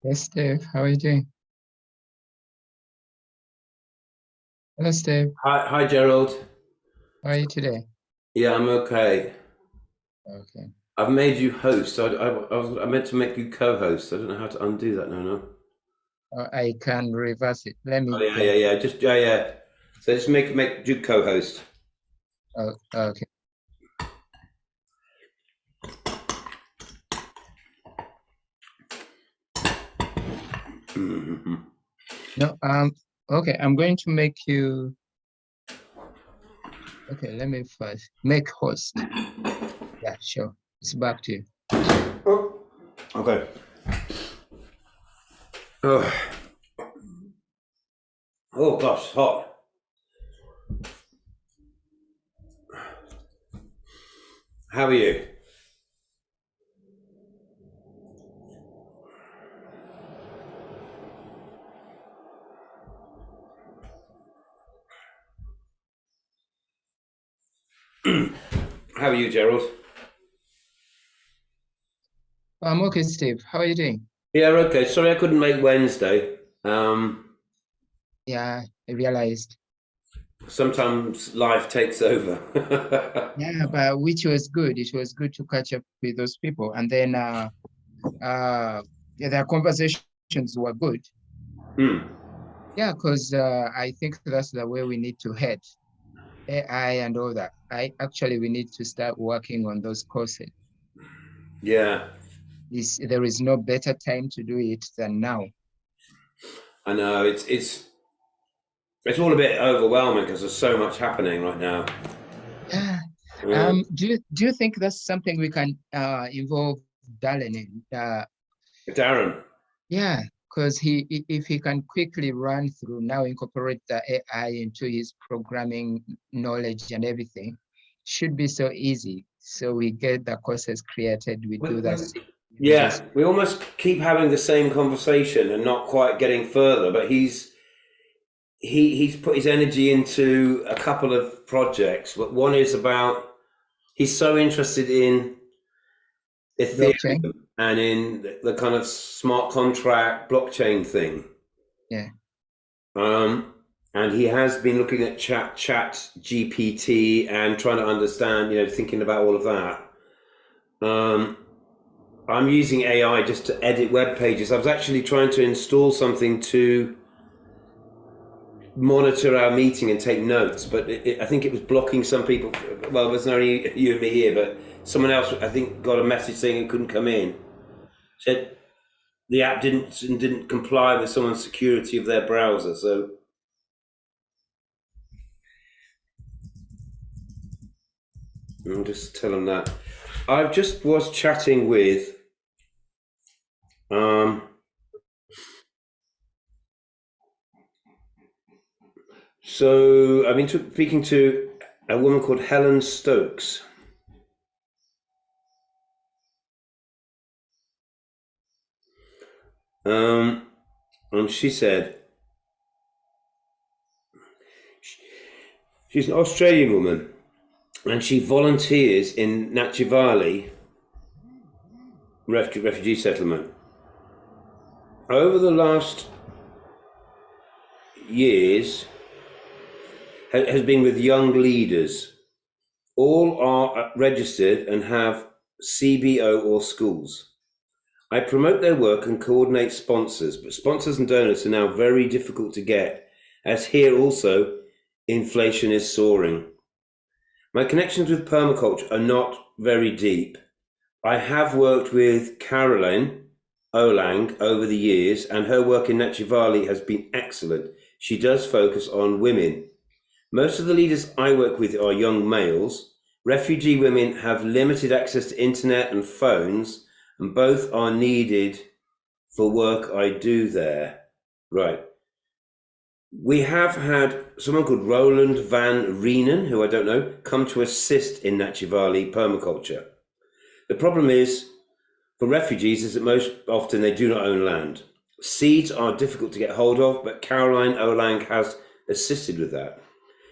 Yes, Steve. How are you doing? Hello, Steve. Hi, Gerald. How are you today? Yeah, I'm okay. Okay. I've made you host. I meant to make you co-host. I don't know how to undo that now. No. I can reverse it. Let Oh me yeah, go. yeah, yeah. Yeah. So just make you co-host. Oh, okay. Mhm. No, okay. I'm going to make you. Okay, let me first make host. Yeah, sure. It's back to you. Oh, okay. Oh, oh gosh, hot. How are you? How are you, Gerald? I'm okay, Steve. How are you doing? Yeah, okay. Sorry, I couldn't make Wednesday. Yeah, I realized. Sometimes life takes over. Yeah, but which was good. It was good to catch up with those people. And then yeah, their conversations were good. Hmm. Yeah, because I think that's the way we need to head. AI and all that. We need to start working on those courses. Yeah, There is no better time to do it than now. I know. It's all a bit overwhelming because there's so much happening right now. Yeah. Yeah. Do you think that's something we can involve Darren in? Darren. Yeah, because if he can quickly run through now, incorporate the AI into his programming knowledge and everything, should be so easy. So we get the courses created, we do that, we Yeah, just we almost keep having the same conversation and not quite getting further. But he's put his energy into a couple of projects. But one is about he's so interested in blockchain. Ethereum and in the kind of smart contract blockchain thing. Yeah. Um, and he has been looking at chat GPT and trying to understand, thinking about all of that. Um, I'm using AI just to edit web pages. I was actually trying to install something to monitor our meeting and take notes, but I think it was blocking some people. Well, there's only you and me here, but someone else I think got a message saying it couldn't come in. Said the app didn't comply with someone's security of their browser. So I'll just tell them that. I just was chatting with um, so I've been speaking to a woman called Helen Stokes. And she said she's an Australian woman and she volunteers in Nachivali refugee settlement. Over the last years, has been with young leaders. All are registered and have CBO or schools. I promote their work and coordinate sponsors, but sponsors and donors are now very difficult to get, as here also inflation is soaring. My connections with permaculture are not very deep. I have worked with Caroline Olang over the years, and her work in Nachivali has been excellent. She does focus on women. Most of the leaders I work with are young males. Refugee women have limited access to internet and phones, and both are needed for work I do there. Right. We have had someone called Roland van Reenen, who I don't know, come to assist in Nachivali permaculture. The problem is, for refugees, is that most often they do not own land. Seeds are difficult to get hold of, but Caroline Olang has assisted with that.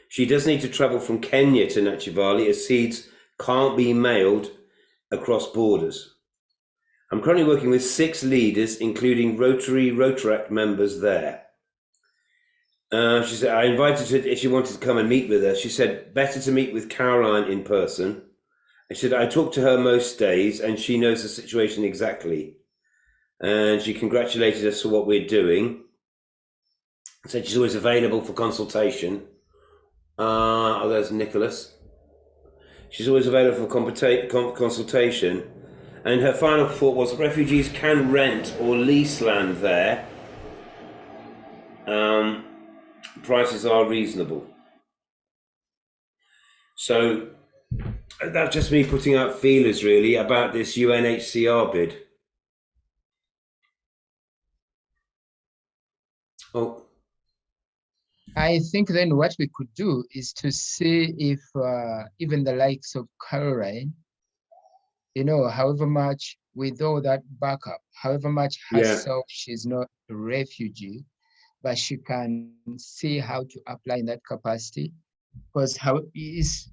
She does need to travel from Kenya to Nachivali as seeds can't be mailed across borders. I'm currently working with 6 leaders, including Rotaract members there. She said, I invited her if she wanted to come and meet with her. She said, better to meet with Caroline in person. I said, I talk to her most days and she knows the situation exactly. And she congratulated us for what we're doing. Said she's always available for consultation. Oh, there's Nicholas. She's always available for consultation. And her final thought was refugees can rent or lease land there. Prices are reasonable. So that's just me putting out feelers really about this UNHCR bid. Oh, I think then what we could do is to see if even the likes of Caroline, however much with all that backup, however much herself she's not a refugee, but she can see how to apply in that capacity, because how is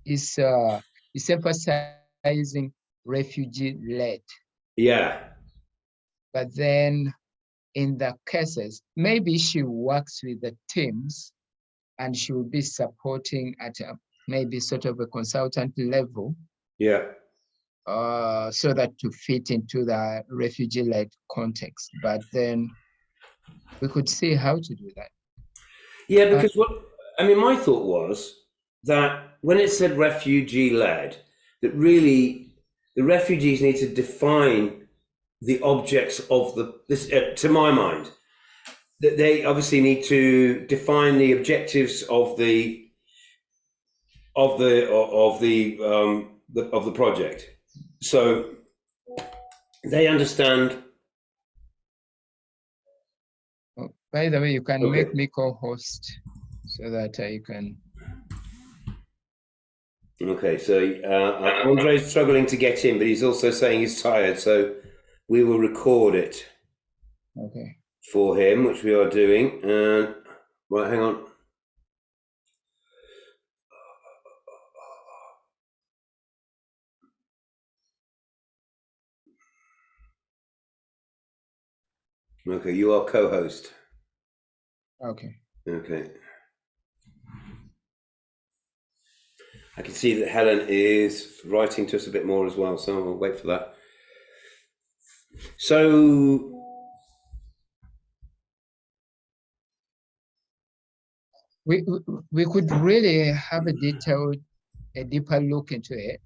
emphasizing refugee-led. Yeah. But then in the cases, maybe she works with the teams and she will be supporting at maybe sort of a consultant level. Yeah. So that to fit into the refugee-led context. But then we could see how to do that. Yeah, because my thought was that when it said refugee-led, that really the refugees need to define the objects of this. To my mind, that they obviously need to define the objectives of the project, so they understand. Oh, by the way, you can make me co-host so that you can. Okay, so Andre's struggling to get in, but he's also saying he's tired, so we will record it. Okay. For him, which we are doing. Right, hang on. Okay, you are co-host. Okay. Okay. I can see that Helen is writing to us a bit more as well, so I'll wait for that. So we could really have a deeper look into it,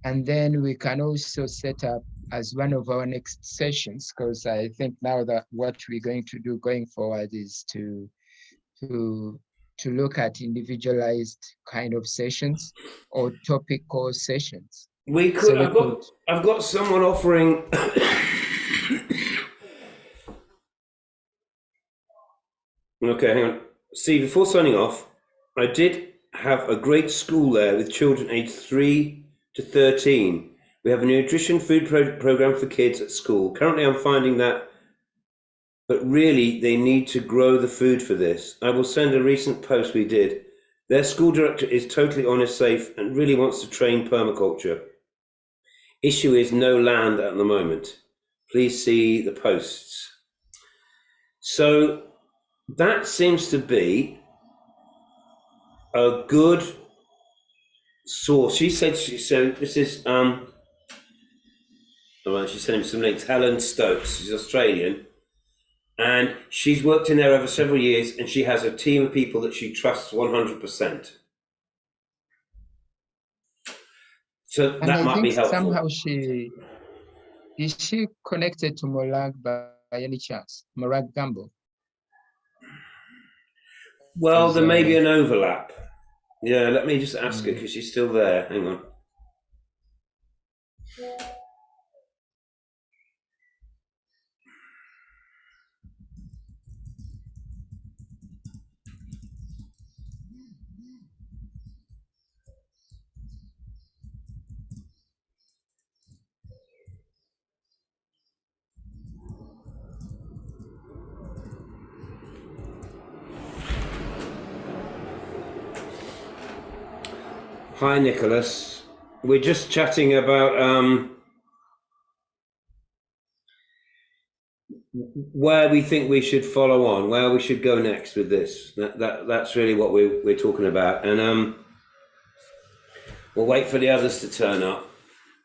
and then we can also set up as one of our next sessions, because I think now that what we're going to do going forward is to look at individualized kind of sessions or topical sessions. we could. I've got someone offering. Okay, hang on. See, before signing off, I did have a great school there with children aged 3 to 13. We have a nutrition food program for kids at school. Currently, I'm finding that, but really, they need to grow the food for this. I will send a recent post we did. Their school director is totally honest, safe, and really wants to train permaculture. Issue is no land at the moment. Please see the posts. So that seems to be a good source. She said, so this is, all right, she's sending me some links. Helen Stokes, she's Australian, and she's worked in there over several years, and she has a team of people that she trusts 100%. So and that might be helpful. Somehow is she connected to Morag by any chance? Morag Gamble? Well, there may be an overlap. Yeah, let me just ask her because she's still there. Hang on. Hi, Nicholas. We're just chatting about where we think we should follow on, where we should go next with this. That's really what we're talking about, and we'll wait for the others to turn up.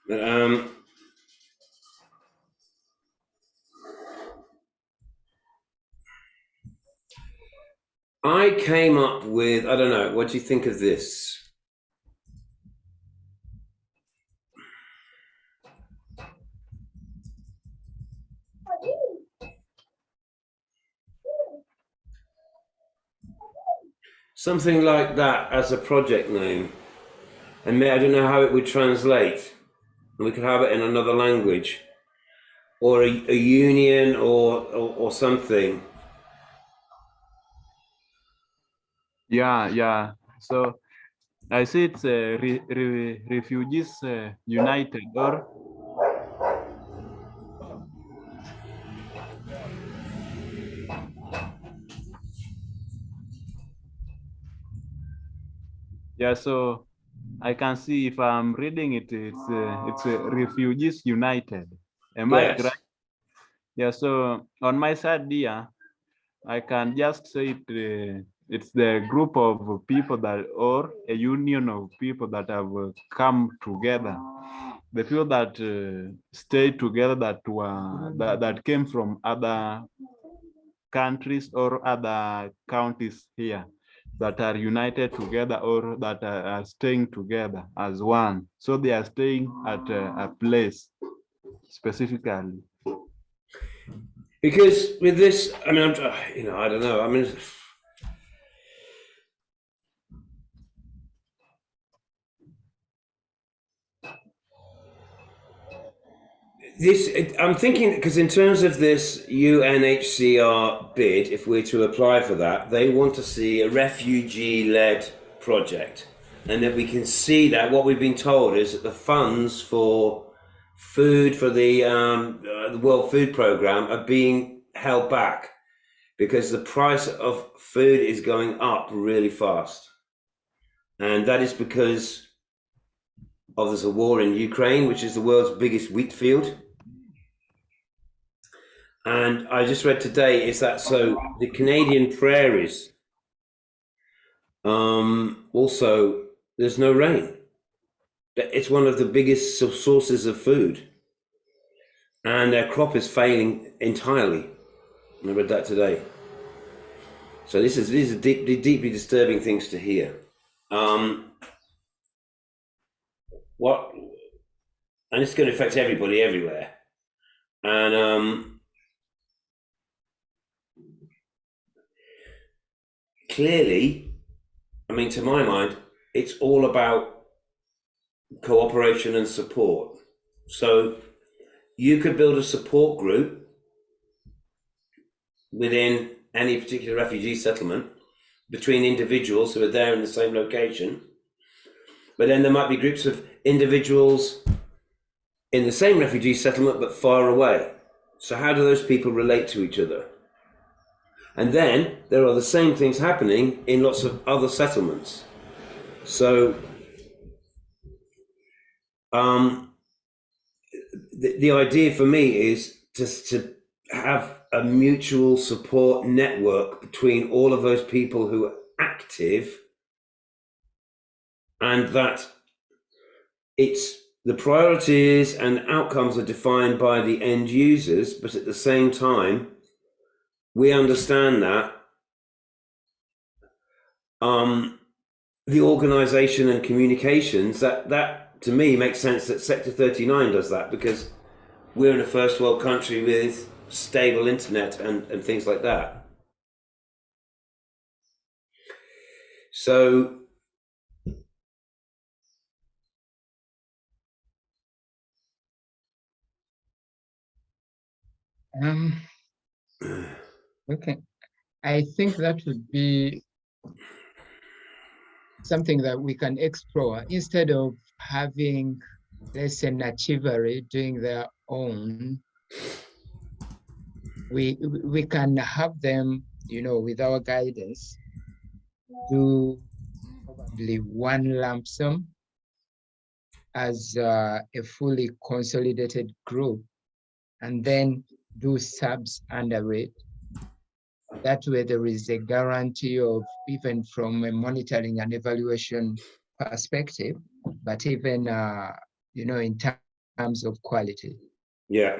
But I came up with, I don't know, what do you think of this? Something like that as a project name. And I don't know how it would translate. We could have it in another language, or a union, or something. Yeah. So I see it's Refugees United, or yeah. So I can see if I'm reading it, it's Refugees United. Am I Yes. right? Yeah. So on my side here, I can just say it's the group of people that, or a union of people that have come together. The people that stayed together, that came from other countries or other counties here, that are united together, or that are staying together as one. So they are staying at a place specifically. Because with this, I mean, I don't know. I mean, I'm thinking, because in terms of this UNHCR bid, if we're to apply for that, they want to see a refugee-led project, and that we can see that what we've been told is that the funds for food for the World Food Programme are being held back because the price of food is going up really fast, and that is because of there's a war in Ukraine, which is the world's biggest wheat field. And I just read today is that so the Canadian prairies, also there's no rain. It's one of the biggest sources of food, and their crop is failing entirely. I read that today. So these are deeply disturbing things to hear. What, and it's going to affect everybody everywhere. And clearly, I mean, to my mind, it's all about cooperation and support. So you could build a support group within any particular refugee settlement between individuals who are there in the same location. But then there might be groups of individuals in the same refugee settlement but far away. So how do those people relate to each other? And then there are the same things happening in lots of other settlements. So the idea for me is just to have a mutual support network between all of those people who are active, and that it's the priorities and outcomes are defined by the end users, but at the same time we understand that the organization and communications, that to me makes sense that Sector 39 does that, because we're in a first world country with stable internet and things like that. So okay, I think that would be something that we can explore instead of having, let's say, Nachivari doing their own. We can have them, with our guidance, do probably one lump sum as a fully consolidated group, and then do subs under it. That way there is a guarantee of, even from a monitoring and evaluation perspective, but even in terms of quality. Yeah.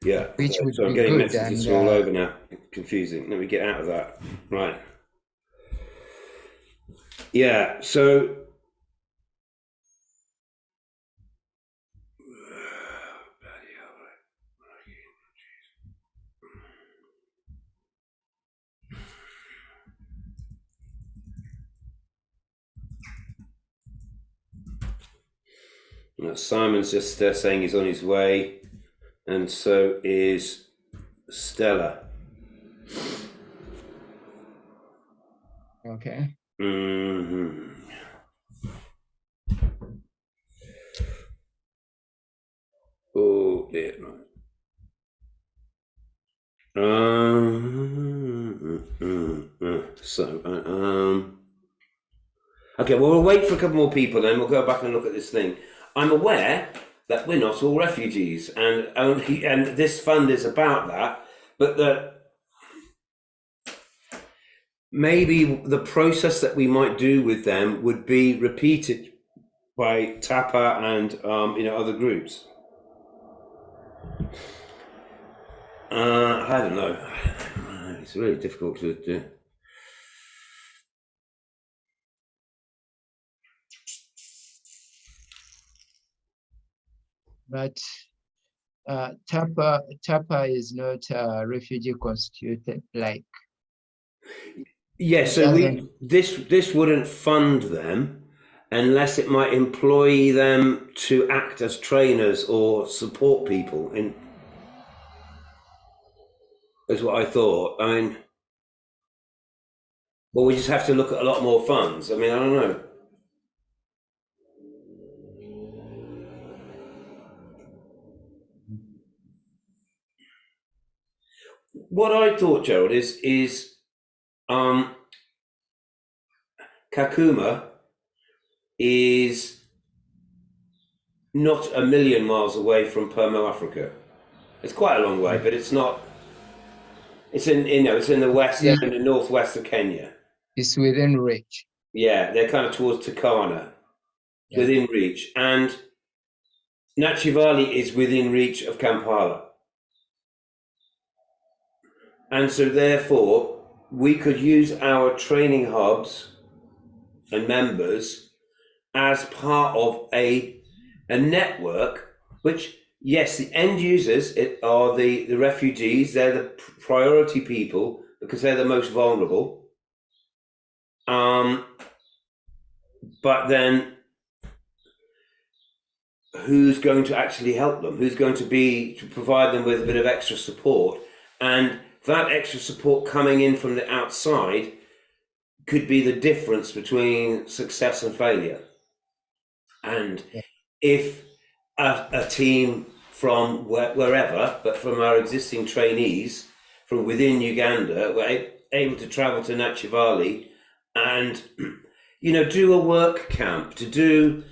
Yeah. Which would So I'm be getting good. messages And all over now. Confusing. Let me get out of that. Right. Yeah. So. Simon's just saying he's on his way, and so is Stella. okay. Mm-hmm. Oh dear. Okay, well, we'll wait for a couple more people, then we'll go back and look at this thing. I'm aware that we're not all refugees, and this fund is about that, but that maybe the process that we might do with them would be repeated by TAPA and other groups. I don't know. It's really difficult to do. But TAPA is not refugee constituted, like. Yes, so this wouldn't fund them unless it might employ them to act as trainers or support people in. Is what I thought. I mean, well, we just have to look at a lot more funds. I mean, I don't know. What I thought, Gerald, is Kakuma is not a million miles away from Permo, Africa. It's quite a long way, but it's not. It's in it's in the west, in the northwest of Kenya. It's within reach. Yeah, they're kind of towards Turkana, within reach, and Nachivali is within reach of Kampala. And so therefore, we could use our training hubs and members as part of a network, which, yes, the end users are the refugees. They're the priority people because they're the most vulnerable. But then who's going to actually help them? Who's going to provide them with a bit of extra support? And that extra support coming in from the outside could be the difference between success and failure. And if a team from wherever, but from our existing trainees from within Uganda, were able to travel to Nachivali and do a work camp, to do,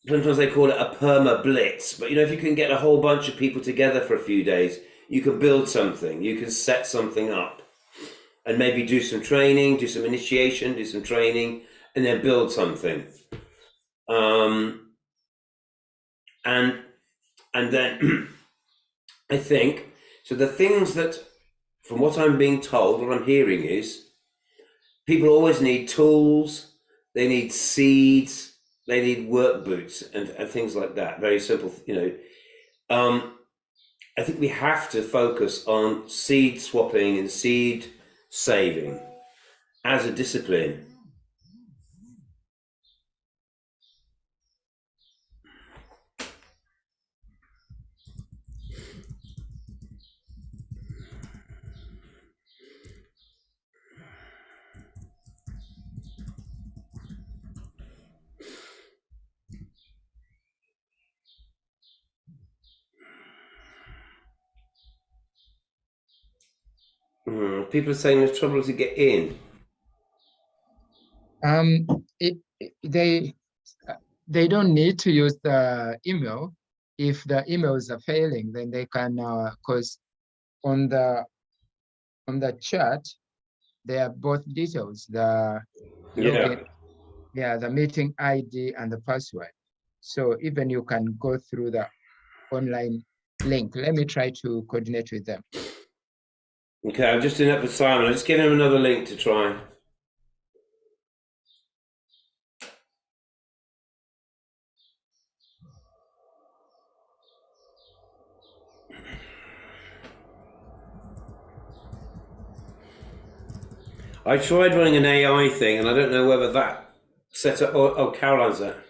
sometimes they call it a perma blitz, but if you can get a whole bunch of people together for a few days, you can build something, you can set something up, and maybe do some training, do some initiation, do some training, and then build something. And then I think, so the things that, from what I'm being told, what I'm hearing is, people always need tools, they need seeds, they need work boots and things like that. Very simple, I think we have to focus on seed swapping and seed saving as a discipline. People are saying there's trouble to get in. They don't need to use the email. if the emails are failing, then they can, because on the chat, there are both details, the login, the meeting ID and the password. So even you can go through the online link. Let me try to coordinate with them. Okay, I'm just doing that with Simon. I'm just giving him another link to try. I tried running an AI thing, and I don't know whether that set up. Oh, Caroline's there.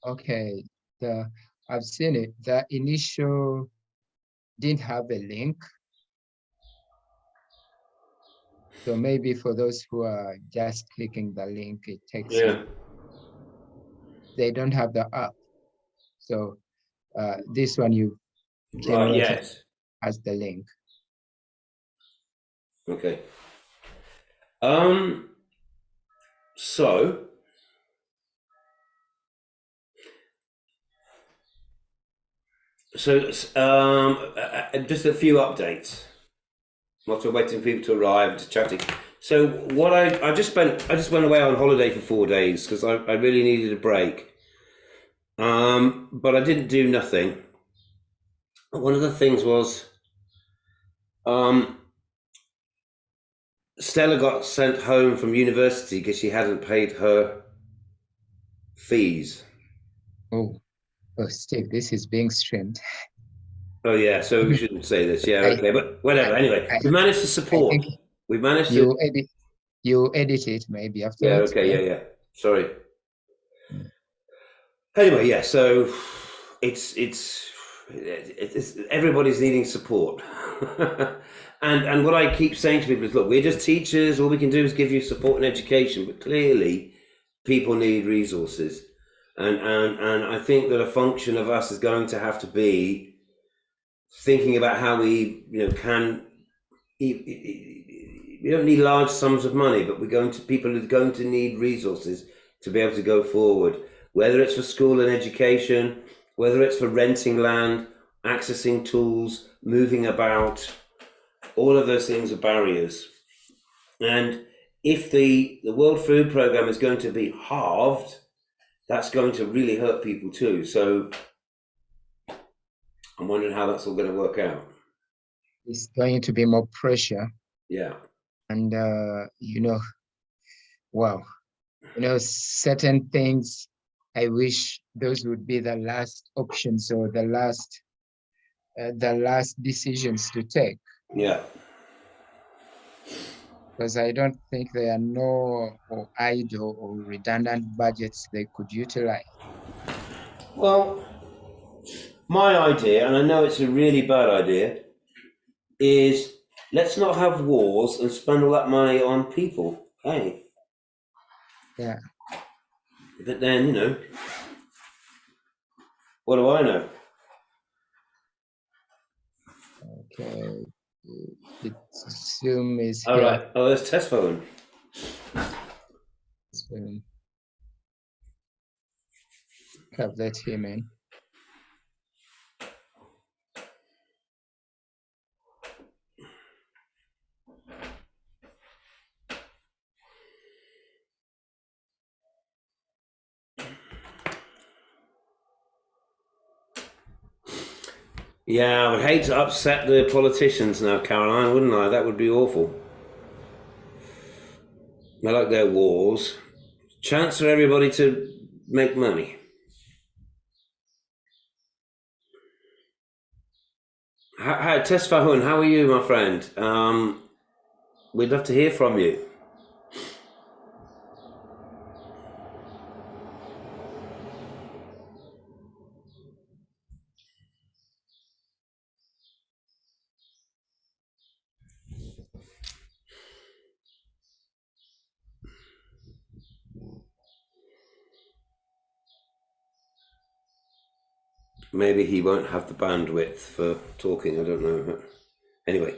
Okay, I've seen it. The initial didn't have a link. So maybe for those who are just clicking the link, it takes you. They don't have the app. So this one you came Yes. as the link. Okay. So just a few updates. Whilst we're waiting for people to arrive, just chatting. So what I just went away on holiday for 4 days because I really needed a break. But I didn't do nothing. One of the things was, Stella got sent home from university because she hadn't paid her fees. Oh, Steve, this is being streamed. Oh yeah, so we shouldn't say this. Yeah, okay, but whatever. Anyway, we managed to support. We managed to. You edit it maybe Yeah. afterwards. Okay. Yeah. Sorry. Anyway, yeah. So it's everybody's needing support, and what I keep saying to people is, look, we're just teachers. All we can do is give you support and education, but clearly, people need resources, and I think that a function of us is going to have to be thinking about how we, can. We don't need large sums of money, but people are going to need resources to be able to go forward, whether it's for school and education, whether it's for renting land, accessing tools, moving about. All of those things are barriers. And if the World Food Programme is going to be halved, that's going to really hurt people too. So I'm wondering how that's all going to work out. It's going to be more pressure. Yeah. And, wow, certain things, I wish those would be the last options or the last decisions to take. Yeah. Because I don't think there are no or idle or redundant budgets they could utilize. Well, my idea, and I know it's a really bad idea, is let's not have wars and spend all that money on people. Hey. Yeah. But then, what do I know? Okay. Let's assume is All here. right. Oh, there's test phone. Have let him in. Yeah, I would hate to upset the politicians now, Caroline, wouldn't I? That would be awful. I like their wars. Chance for everybody to make money. Hi, Tess Fahun, how are you, my friend? We'd love to hear from you. maybe he won't have the bandwidth for talking. I don't know. Anyway.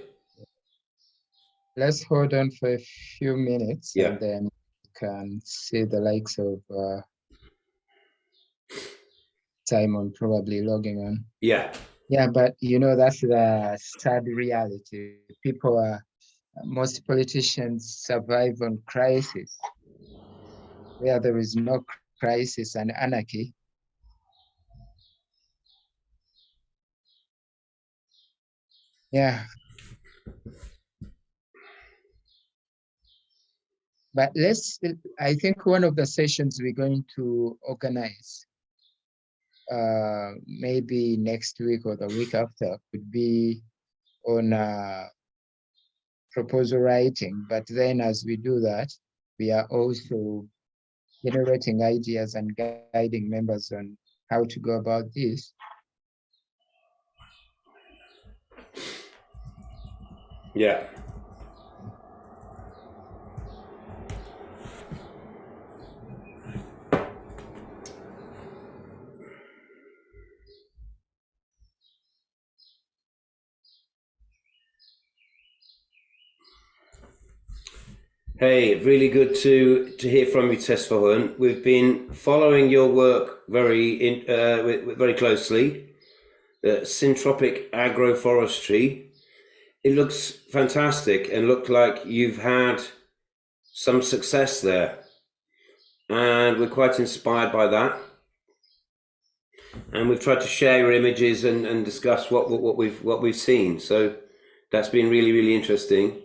Let's hold on for a few minutes Yeah. and then we can see the likes of Simon probably logging on. Yeah. Yeah, but that's the sad reality. Most politicians survive on crisis. Where there is no crisis and anarchy, yeah. But I think one of the sessions we're going to organize, maybe next week or the week after, could be on proposal writing. But then as we do that, we are also generating ideas and guiding members on how to go about this. Yeah. Hey, really good to hear from you, Tesfahan. We've been following your work very closely. Syntropic agroforestry. It looks fantastic and looked like you've had some success there, and we're quite inspired by that. And we've tried to share your images and discuss what we've seen. So that's been really, really interesting.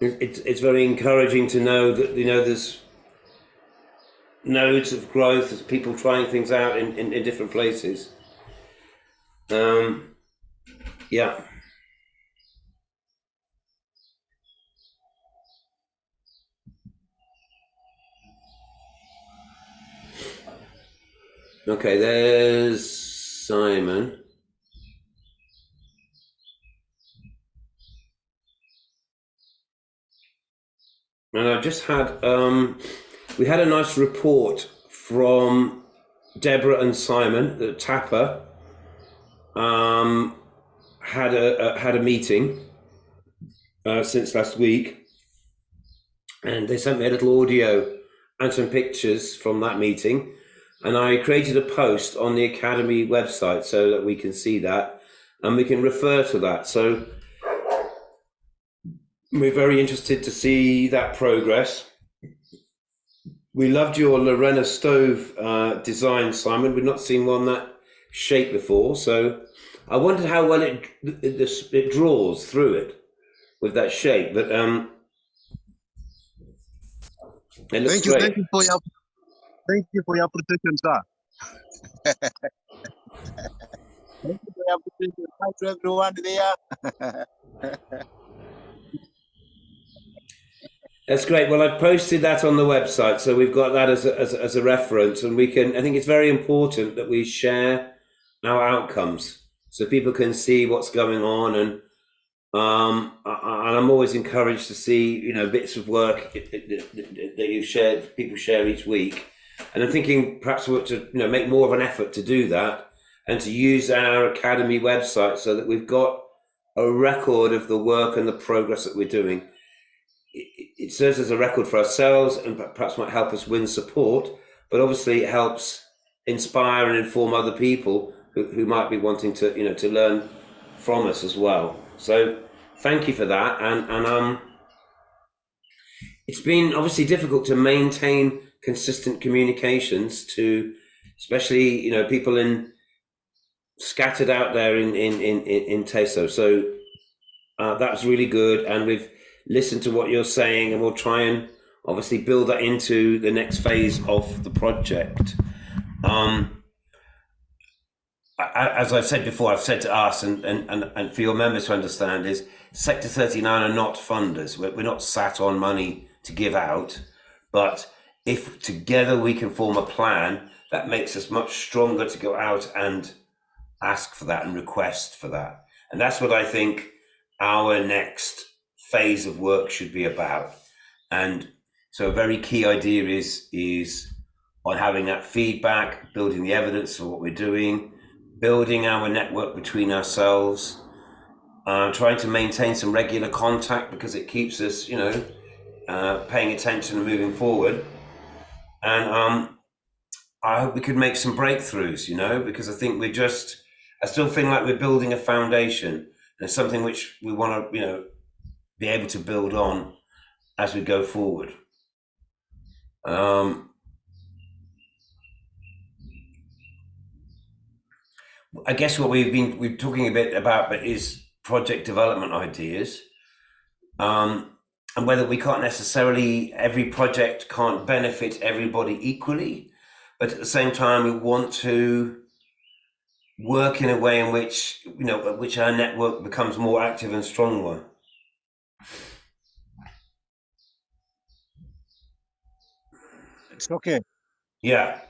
It's very encouraging to know that there's nodes of growth, there's people trying things out in different places. Yeah. Okay, there's Simon. And I just had we had a nice report from Deborah and Simon. The Tapper had a meeting since last week, and they sent me a little audio and some pictures from that meeting, and I created a post on the Academy website so that we can see that and we can refer to that. So we're very interested to see that progress. We loved your Lorena stove design, Simon. We've not seen one that shape before, so I wondered how well it draws through it with that shape. But it looks great. Thank you for your appreciation, sir. Thank you for your appreciation. Hi to everyone there. That's great. Well, I've posted that on the website, so we've got that as a reference, and we can. I think it's very important that we share our outcomes so people can see what's going on, and I'm always encouraged to see bits of work that you've shared, people share each week, and I'm thinking perhaps we ought to make more of an effort to do that and to use our Academy website so that we've got a record of the work and the progress that we're doing. It serves as a record for ourselves and perhaps might help us win support, but obviously it helps inspire and inform other people who might be wanting to to learn from us as well. So thank you for that. And it's been obviously difficult to maintain consistent communications to, especially people scattered out there in Teso. So that was really good, and we've listened to what you're saying, and we'll try and obviously build that into the next phase of the project. As I've said before, I've said to us and for your members to understand is Sector 39 are not funders. We're not sat on money to give out, but if together we can form a plan, that makes us much stronger to go out and ask for that and request for that. And that's what I think our next phase of work should be about. And So a very key idea is on having that feedback, building the evidence of what we're doing, building our network between ourselves, trying to maintain some regular contact because it keeps us, paying attention and moving forward. And I hope we could make some breakthroughs, because I think I still feel like we're building a foundation and something which we want to, be able to build on as we go forward. I guess what we're talking a bit about, but is project development ideas, and whether we can't necessarily, every project can't benefit everybody equally, but at the same time we want to work in a way in which which our network becomes more active and stronger. It's okay. Yeah.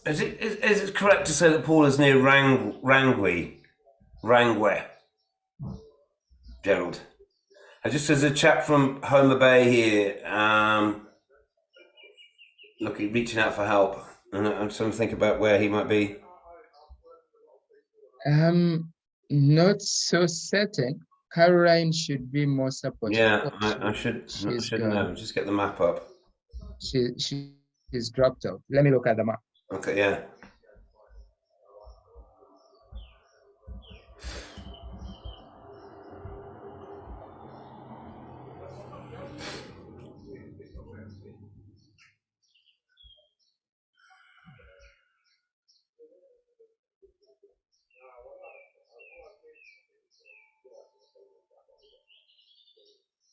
Is it correct to say that Paul is near Rangwe, Gerald? Just as a chap from Homer Bay here, looking, reaching out for help, and I'm trying to think about where he might be. Not so certain. Caroline should be more supportive. Yeah, Oh, I should know. Just get the map up. She's dropped off. Let me look at the map. Okay, yeah.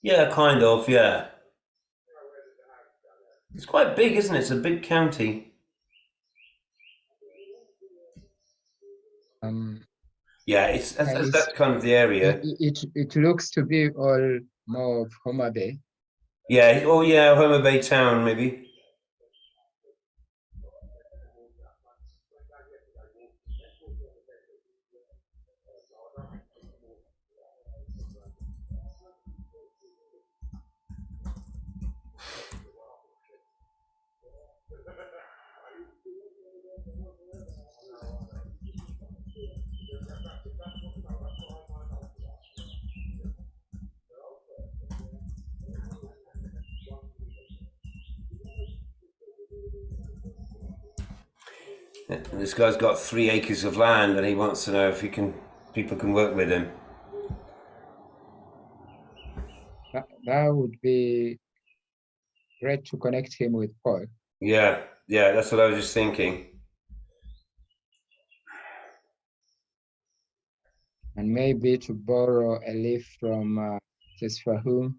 Yeah, kind of, yeah. It's quite big, isn't it? It's a big county. Yeah, that's kind of the area. It looks to be all more of Homer Bay. Yeah, oh yeah, Homer Bay town, maybe. And this guy's got 3 acres of land, and he wants to know if people can work with him. That would be great to connect him with Paul. Yeah, that's what I was just thinking. And maybe to borrow a leaf from Tesfahum,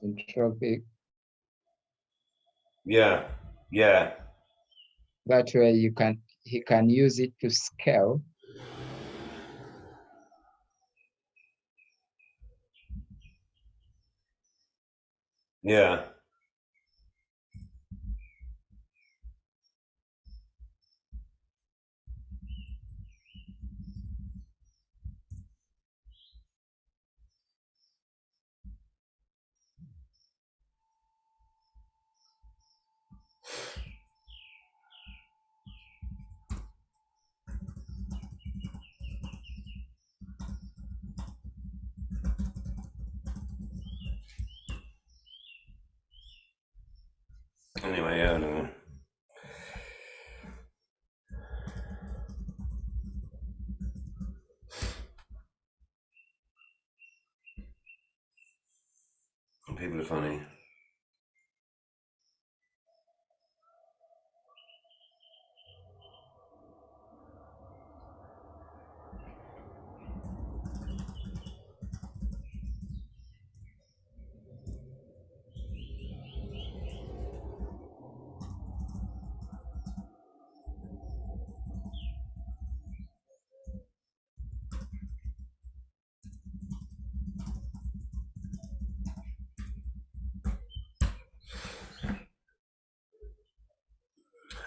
Syntropic. Yeah. That way he can use it to scale. Yeah. Anyway, I don't know. People are funny.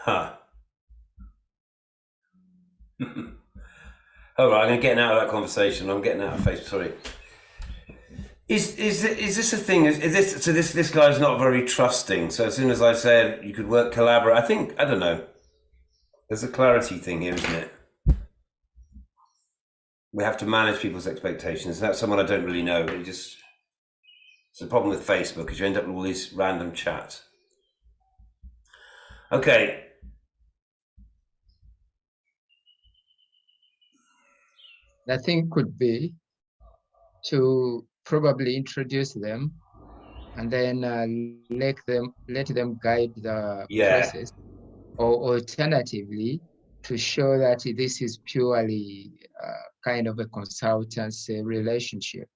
Huh. All right, I'm getting out of that conversation. I'm getting out of Facebook. Sorry. Is this a thing? Is this so? This guy's not very trusting. So as soon as I said you could work collaborate, I don't know. There's a clarity thing here, isn't it? We have to manage people's expectations. That's someone I don't really know. But it's the problem with Facebook is you end up with all these random chats. Okay. The thing could be to probably introduce them and then let them guide the process, or alternatively to show that this is purely kind of a consultancy relationship.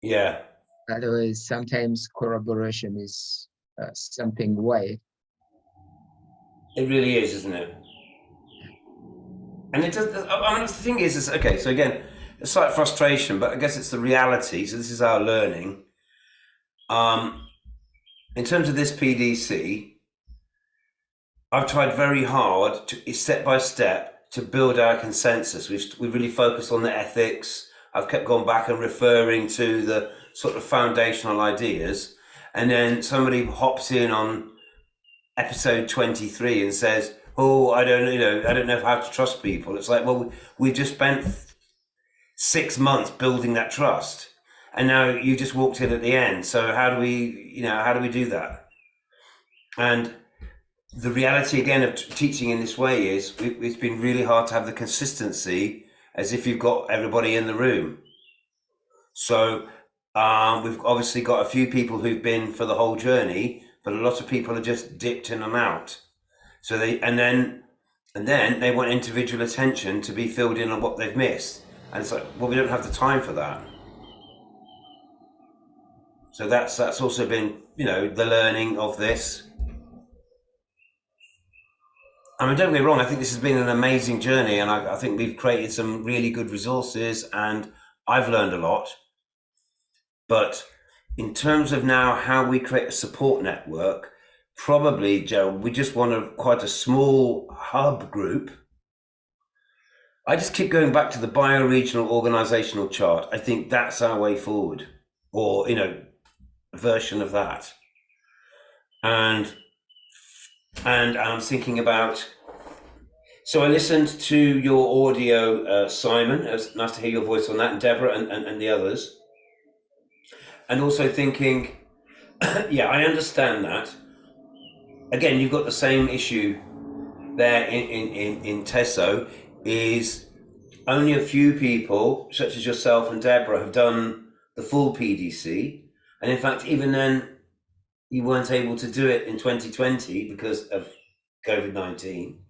Yeah. Otherwise, sometimes collaboration is something wide. It really is, isn't it? And it does. I mean, the thing is okay. So again, a slight frustration, but I guess it's the reality. So this is our learning. In terms of this PDC, I've tried very hard to step by step to build our consensus. We've really focused on the ethics. I've kept going back and referring to the sort of foundational ideas, and then somebody hops in on episode 23 and says, "Oh, I don't know how to trust people." It's like, well, we've just spent 6 months building that trust, and now you just walked in at the end. So how do we do that? And the reality again of teaching in this way is it's been really hard to have the consistency as if you've got everybody in the room. So we've obviously got a few people who've been for the whole journey, but a lot of people are just dipped in and out. So they then they want individual attention to be filled in on what they've missed, and it's like, well, we don't have the time for that. So that's also been the learning of this. I mean, don't get me wrong, I think this has been an amazing journey, and I think we've created some really good resources, and I've learned a lot. But in terms of now how we create a support network, probably, Gerald, we just want quite a small hub group. I just keep going back to the bioregional organizational chart. I think that's our way forward, or a version of that. And I'm thinking about. So I listened to your audio, Simon. It was nice to hear your voice on that, and Deborah and the others. And also thinking, yeah, I understand that. Again, you've got the same issue there in Tesso, is only a few people, such as yourself and Deborah, have done the full PDC. And in fact, even then, you weren't able to do it in 2020 because of COVID-19.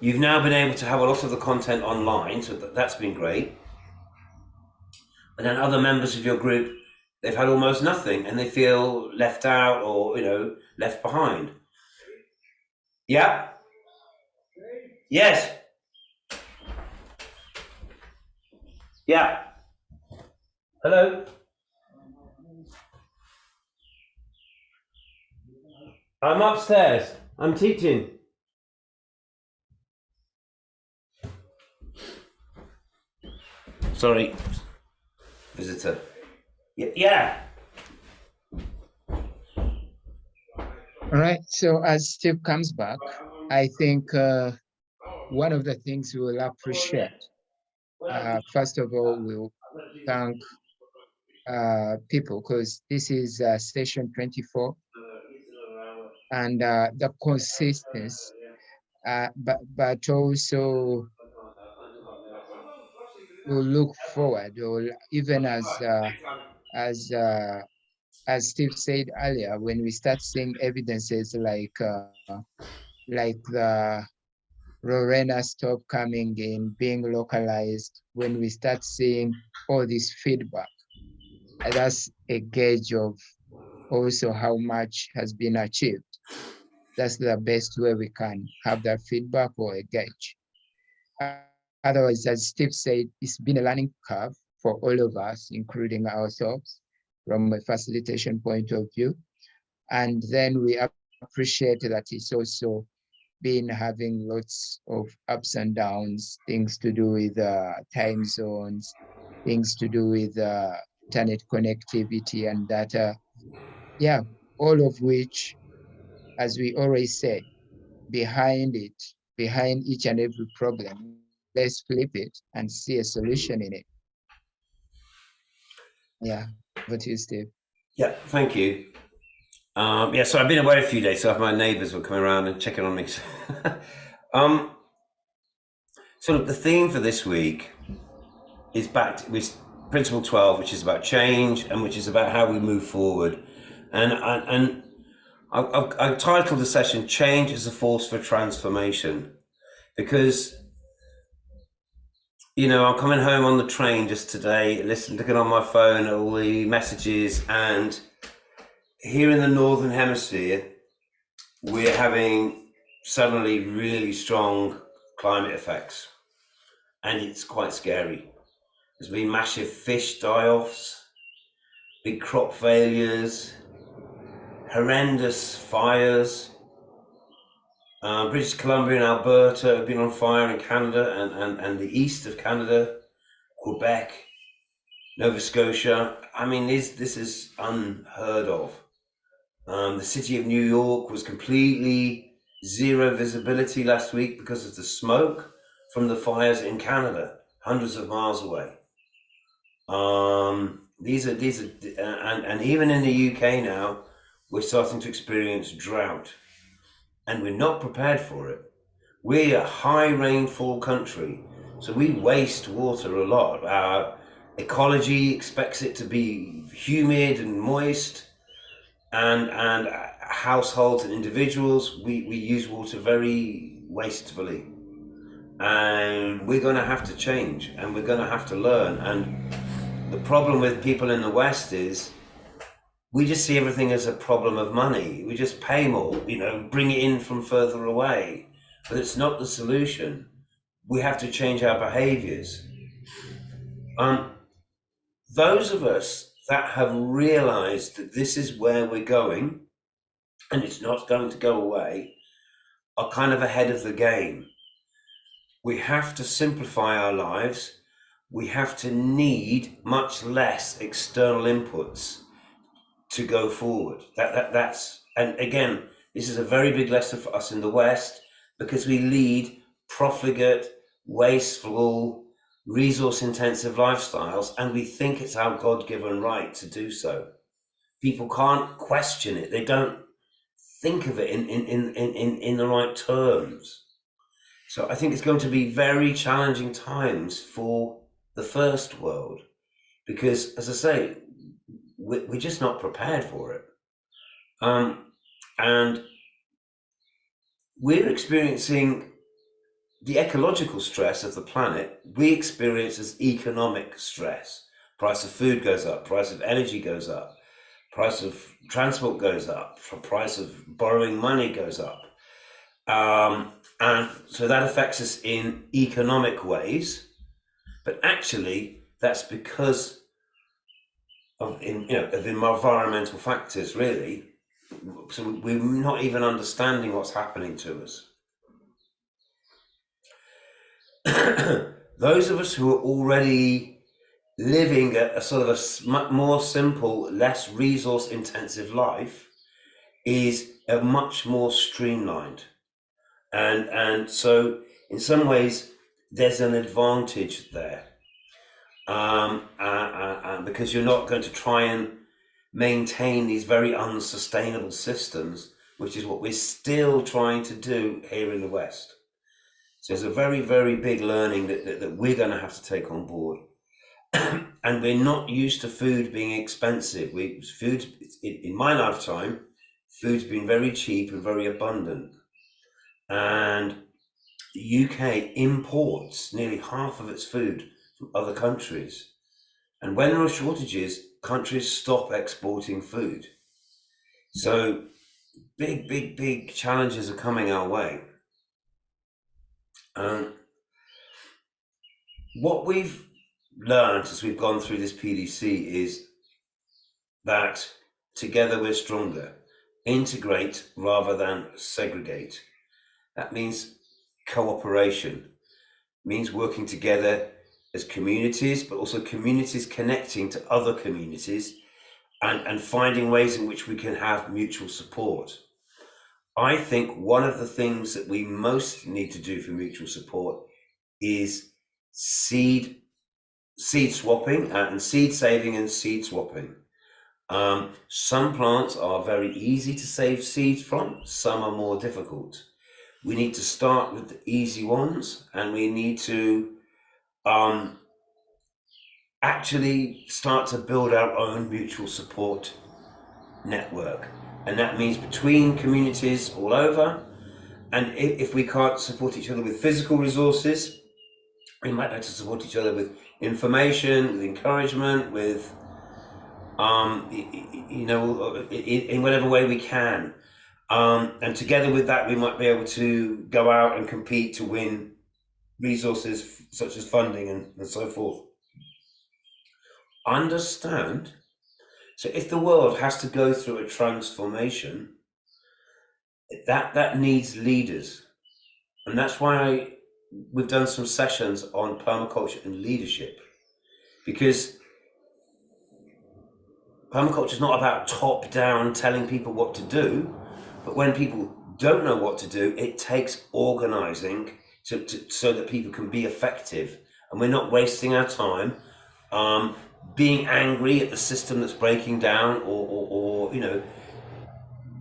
You've now been able to have a lot of the content online, so that's been great. And then other members of your group, they've had almost nothing, and they feel left out or left behind. Yeah. Yes. Yeah. Hello. I'm upstairs. I'm teaching. Sorry. Visitor. Yeah. All right. So as Steve comes back, I think one of the things we will appreciate, first of all, we'll thank people, because this is session 24, and the consistency, but also we'll look forward, or even as Steve said earlier, when we start seeing evidences like the Lorena stop coming in, being localized, when we start seeing all this feedback, that's a gauge of also how much has been achieved. That's the best way we can have that feedback, or a gauge. Otherwise, as Steve said, it's been a learning curve for all of us, including ourselves, from a facilitation point of view. And then we appreciate that it's also been having lots of ups and downs, things to do with time zones, things to do with internet connectivity and data. Yeah, all of which, as we always say, behind each and every problem, let's flip it and see a solution in it. Yeah, what do you, Steve? Yeah, thank you. Yeah, so I've been away a few days, so my neighbours were coming around and checking on me. So the theme for this week is back to with Principle 12, which is about change and which is about how we move forward. And I titled the session "Change as a Force for Transformation," because I'm coming home on the train just today, looking on my phone at all the messages, and here in the Northern Hemisphere, we're having suddenly really strong climate effects, and it's quite scary. There's been massive fish die-offs, big crop failures, horrendous fires. British Columbia and Alberta have been on fire in Canada and the east of Canada, Quebec, Nova Scotia. I mean, this is unheard of. The city of New York was completely zero visibility last week because of the smoke from the fires in Canada, hundreds of miles away. These are and even in the UK now, we're starting to experience drought, and we're not prepared for it. We're a high rainfall country, so we waste water a lot. Our ecology expects it to be humid and moist, and households and individuals, we use water very wastefully. And we're going to have to change, and we're going to have to learn. And the problem with people in the West is we just see everything as a problem of money. We just pay more, bring it in from further away. But it's not the solution. We have to change our behaviors. Those of us that have realized that this is where we're going, and it's not going to go away, are kind of ahead of the game. We have to simplify our lives. We have to need much less external inputs to go forward. That's and again, this is a very big lesson for us in the West, because we lead profligate, wasteful, resource-intensive lifestyles, and we think it's our God-given right to do so. People can't question it. They don't think of it in the right terms. So I think it's going to be very challenging times for the first world, because, as I say, we're just not prepared for it. And we're experiencing the ecological stress of the planet. We experience as economic stress. Price of food goes up, price of energy goes up, price of transport goes up, price of borrowing money goes up. And so that affects us in economic ways, but actually that's because of environmental factors, really. So we're not even understanding what's happening to us. Those of us who are already living a sort of a more simple, less resource intensive life is a much more streamlined. And so in some ways there's an advantage there, because you're not going to try and maintain these very unsustainable systems, which is what we're still trying to do here in the West. So there's a very, very big learning that we're going to have to take on board. And we're not used to food being expensive. In my lifetime, food's been very cheap and very abundant. And the UK imports nearly half of its food from other countries. And when there are shortages, countries stop exporting food. So big, big, big challenges are coming our way. What we've learned as we've gone through this PDC is that together we're stronger. integrate rather than segregate. That means cooperation, means working together as communities, but also communities connecting to other communities and finding ways in which we can have mutual support. I think one of the things that we most need to do for mutual support is seed swapping and seed saving and seed swapping. Some plants are very easy to save seeds from, some are more difficult. We need to start with the easy ones, and we need to actually start to build our own mutual support network. And that means between communities all over. And if we can't support each other with physical resources, we might have to support each other with information, with encouragement, with in whatever way we can. And together with that, we might be able to go out and compete to win resources such as funding and so forth. Understand. So if the world has to go through a transformation, that needs leaders. And that's why we've done some sessions on permaculture and leadership, because permaculture is not about top down telling people what to do, but when people don't know what to do, it takes organizing so that people can be effective, and we're not wasting our time being angry at the system that's breaking down, or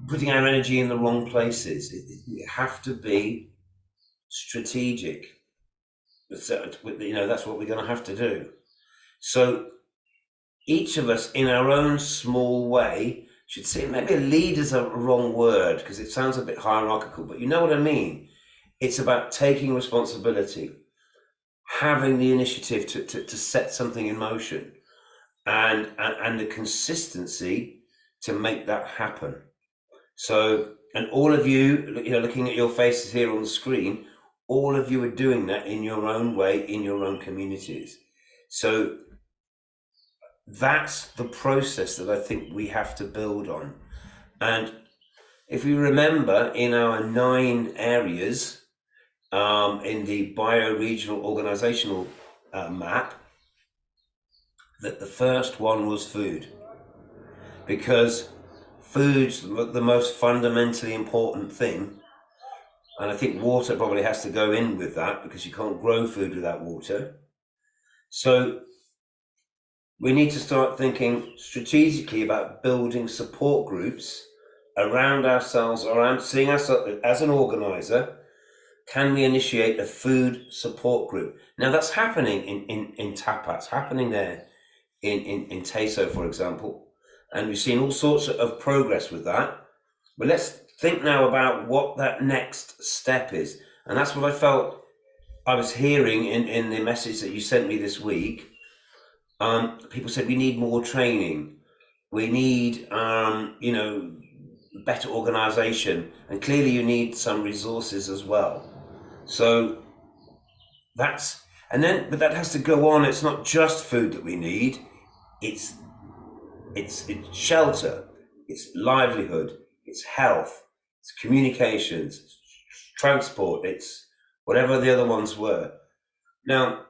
putting our energy in the wrong places. You have to be strategic. That's what we're going to have to do. So each of us, in our own small way, should see, maybe a leader's a wrong word because it sounds a bit hierarchical, but you know what I mean. It's about taking responsibility, having the initiative to set something in motion, and the consistency to make that happen. So, and all of you, looking at your faces here on the screen, all of you are doing that in your own way, in your own communities. So that's the process that I think we have to build on. And if we remember, in our 9 areas in the bioregional organizational map, that the first one was food, because food's the most fundamentally important thing. And I think water probably has to go in with that, because you can't grow food without water. So we need to start thinking strategically about building support groups around ourselves, around seeing ourselves as an organizer. Can we initiate a food support group? Now that's happening in Tapa, it's happening there in Teso, for example. And we've seen all sorts of progress with that. But let's think now about what that next step is. And that's what I felt I was hearing in the message that you sent me this week. People said we need more training, we need better organization, and clearly you need some resources as well. So but that has to go on. It's not just food that we need, it's shelter, it's livelihood, it's health, it's communications, it's transport, it's whatever the other ones were. Now,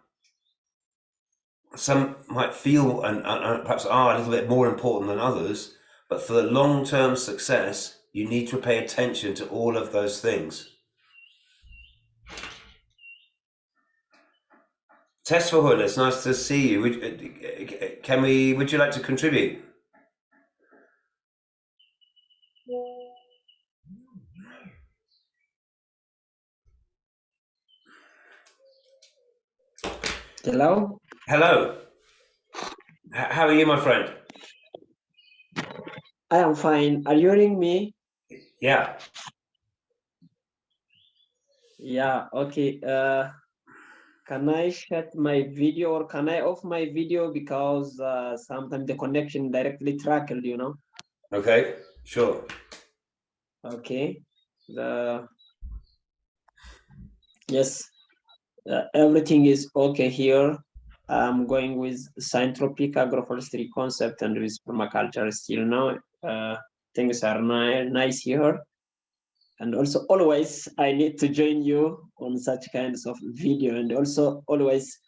some might feel and perhaps are a little bit more important than others, but for the long-term success, you need to pay attention to all of those things. Tess Verhoeven, it's nice to see you. Would you like to contribute? Hello. Hello. How are you, my friend? I am fine. Are you hearing me? Yeah. Yeah. Okay. Can I shut my video, or can I off my video, because sometimes the connection directly trackled, Okay. Sure. Okay. Yes. Everything is okay here. I'm going with syntropic agroforestry concept and with permaculture still now. Things are nice here. And also always I need to join you on such kinds of video, and also always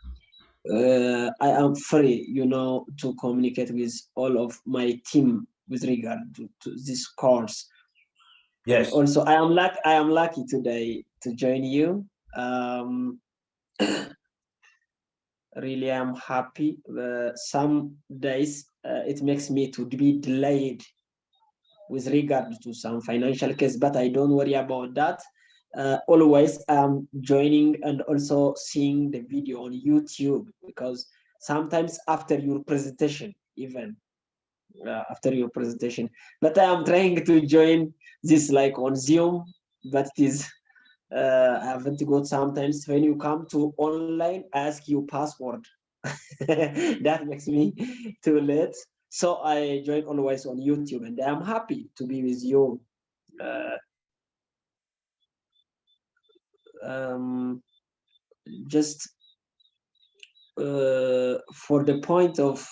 I am free, you know, to communicate with all of my team with regard to this course. Yes. And also I am lucky today to join you. Really I'm happy. Some days it makes me to be delayed with regard to some financial case, but I don't worry about that. Always I'm joining and also seeing the video on YouTube, because sometimes after your presentation, even after your presentation, but I am trying to join this like on Zoom, but it is I haven't got. Sometimes when you come to online, ask you password. That makes me too late. So I join always on YouTube, and I'm happy to be with you. Just for the point of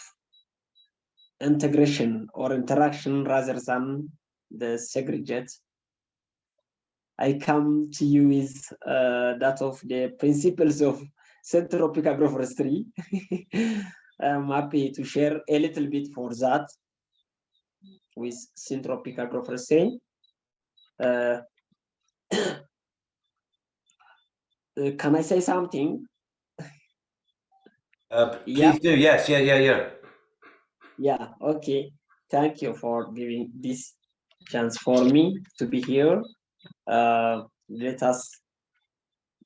integration or interaction rather than the segregate, I come to you with that of the principles of syntropic agroforestry. I'm happy to share a little bit for that with syntropic agroforestry. Can I say something? Please do. Yes. Yeah. Yeah. Okay. Thank you for giving this chance for me to be here. Let us,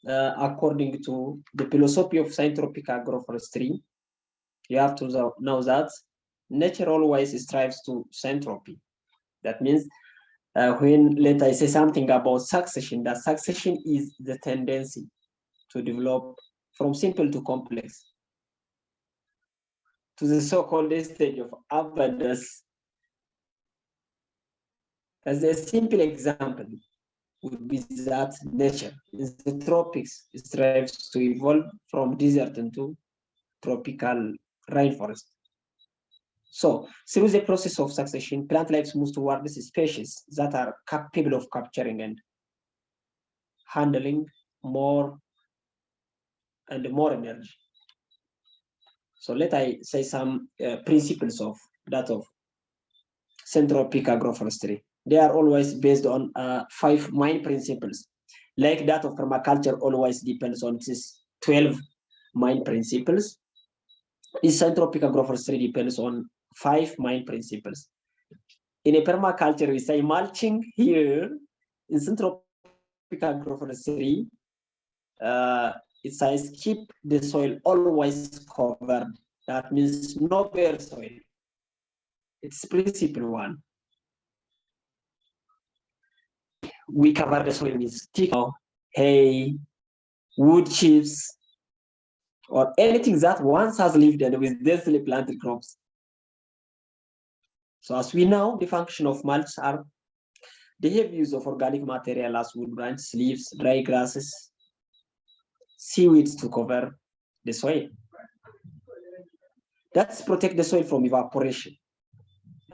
according to the philosophy of syntropic agroforestry, you have to know that nature always strives to syntropy. That means when let I say something about succession, that succession is the tendency to develop from simple to complex, to the so-called stage of abundance. As a simple example would be that nature in the tropics strives to evolve from desert into tropical rainforest. So through the process of succession, plant life moves towards species that are capable of capturing and handling more and more energy. So let I say some principles of that of syntropic agroforestry. They are always based on 5 main principles. Like that of permaculture always depends on these 12 main principles. This syntropic agroforestry depends on 5 main principles. In a permaculture, we say mulching. Here in syntropic agroforestry, it says keep the soil always covered. That means no bare soil. It's principle 1. We cover the soil with stick, hay, wood chips, or anything that once has lived and with densely planted crops. So as we know, the function of mulch are the heavy use of organic material as wood branches, leaves, dry grasses, seaweeds to cover the soil. That's protect the soil from evaporation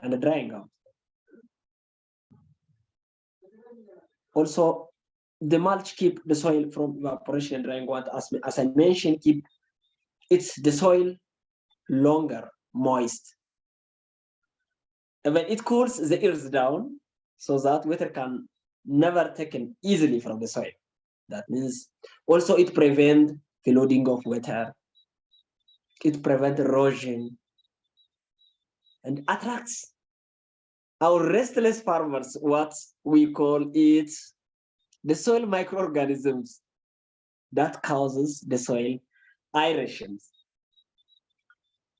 and the drying out. Also, the mulch keep the soil from evaporation and drying out. As I mentioned, keep the soil longer moist. And when it cools the earth down, so that water can never taken easily from the soil. That means also it prevents flooding of water. It prevents erosion and attracts our restless farmers, what we call it the soil microorganisms that causes the soil aerations.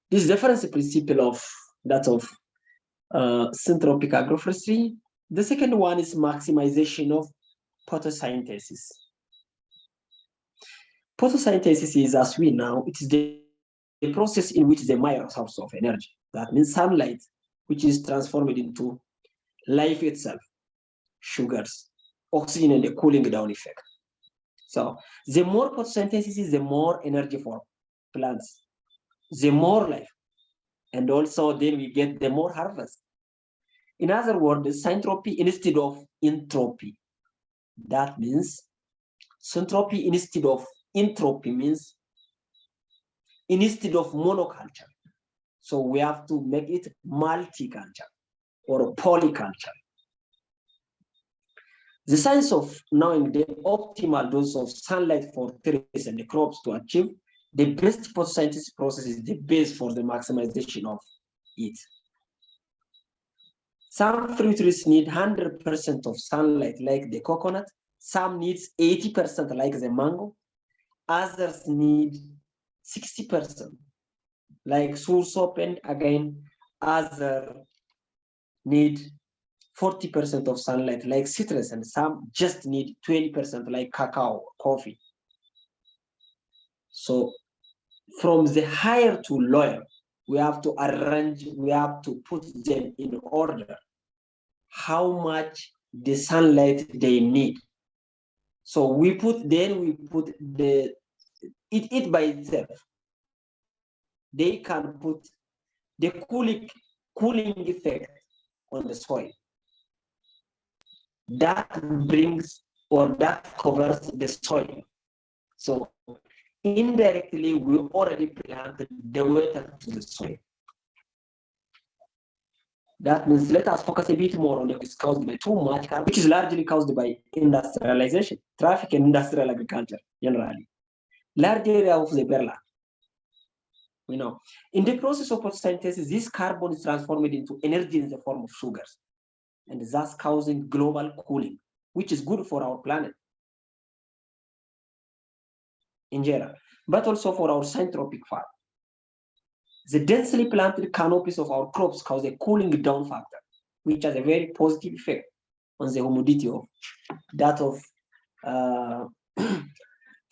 This difference principle of that of syntropic agroforestry. The second one is maximization of photosynthesis. Photosynthesis is, as we know, it is the process in which the main source of energy, that means sunlight, which is transformed into life itself, sugars, oxygen, and the cooling down effect. So the more photosynthesis is, the more energy for plants, the more life, and also then we get the more harvest. In other words, syntropy instead of entropy. That means syntropy instead of entropy means instead of monoculture. So we have to make it multiculture or polyculture. The science of knowing the optimal dose of sunlight for trees and the crops to achieve the best photosynthesis process is the base for the maximization of it. Some fruit trees need 100% of sunlight like the coconut. Some needs 80% like the mango. Others need 60% like soursop, and again, other need 40% of sunlight like citrus, and some just need 20% like cacao, coffee. So from the higher to lower, we have to arrange, we have to put them in order, how much the sunlight they need. So we put the it by itself. They can put the cooling effect on the soil. That brings or that covers the soil. So indirectly, we already planted the water to the soil. That means let us focus a bit more on what's caused by too much carbon, which is largely caused by industrialization, traffic, and industrial agriculture generally. Large area of the Berla. We know. In the process of photosynthesis, this carbon is transformed into energy in the form of sugars, and thus causing global cooling, which is good for our planet in general, but also for our syntropic farm. The densely planted canopies of our crops cause a cooling down factor, which has a very positive effect on the humidity of that of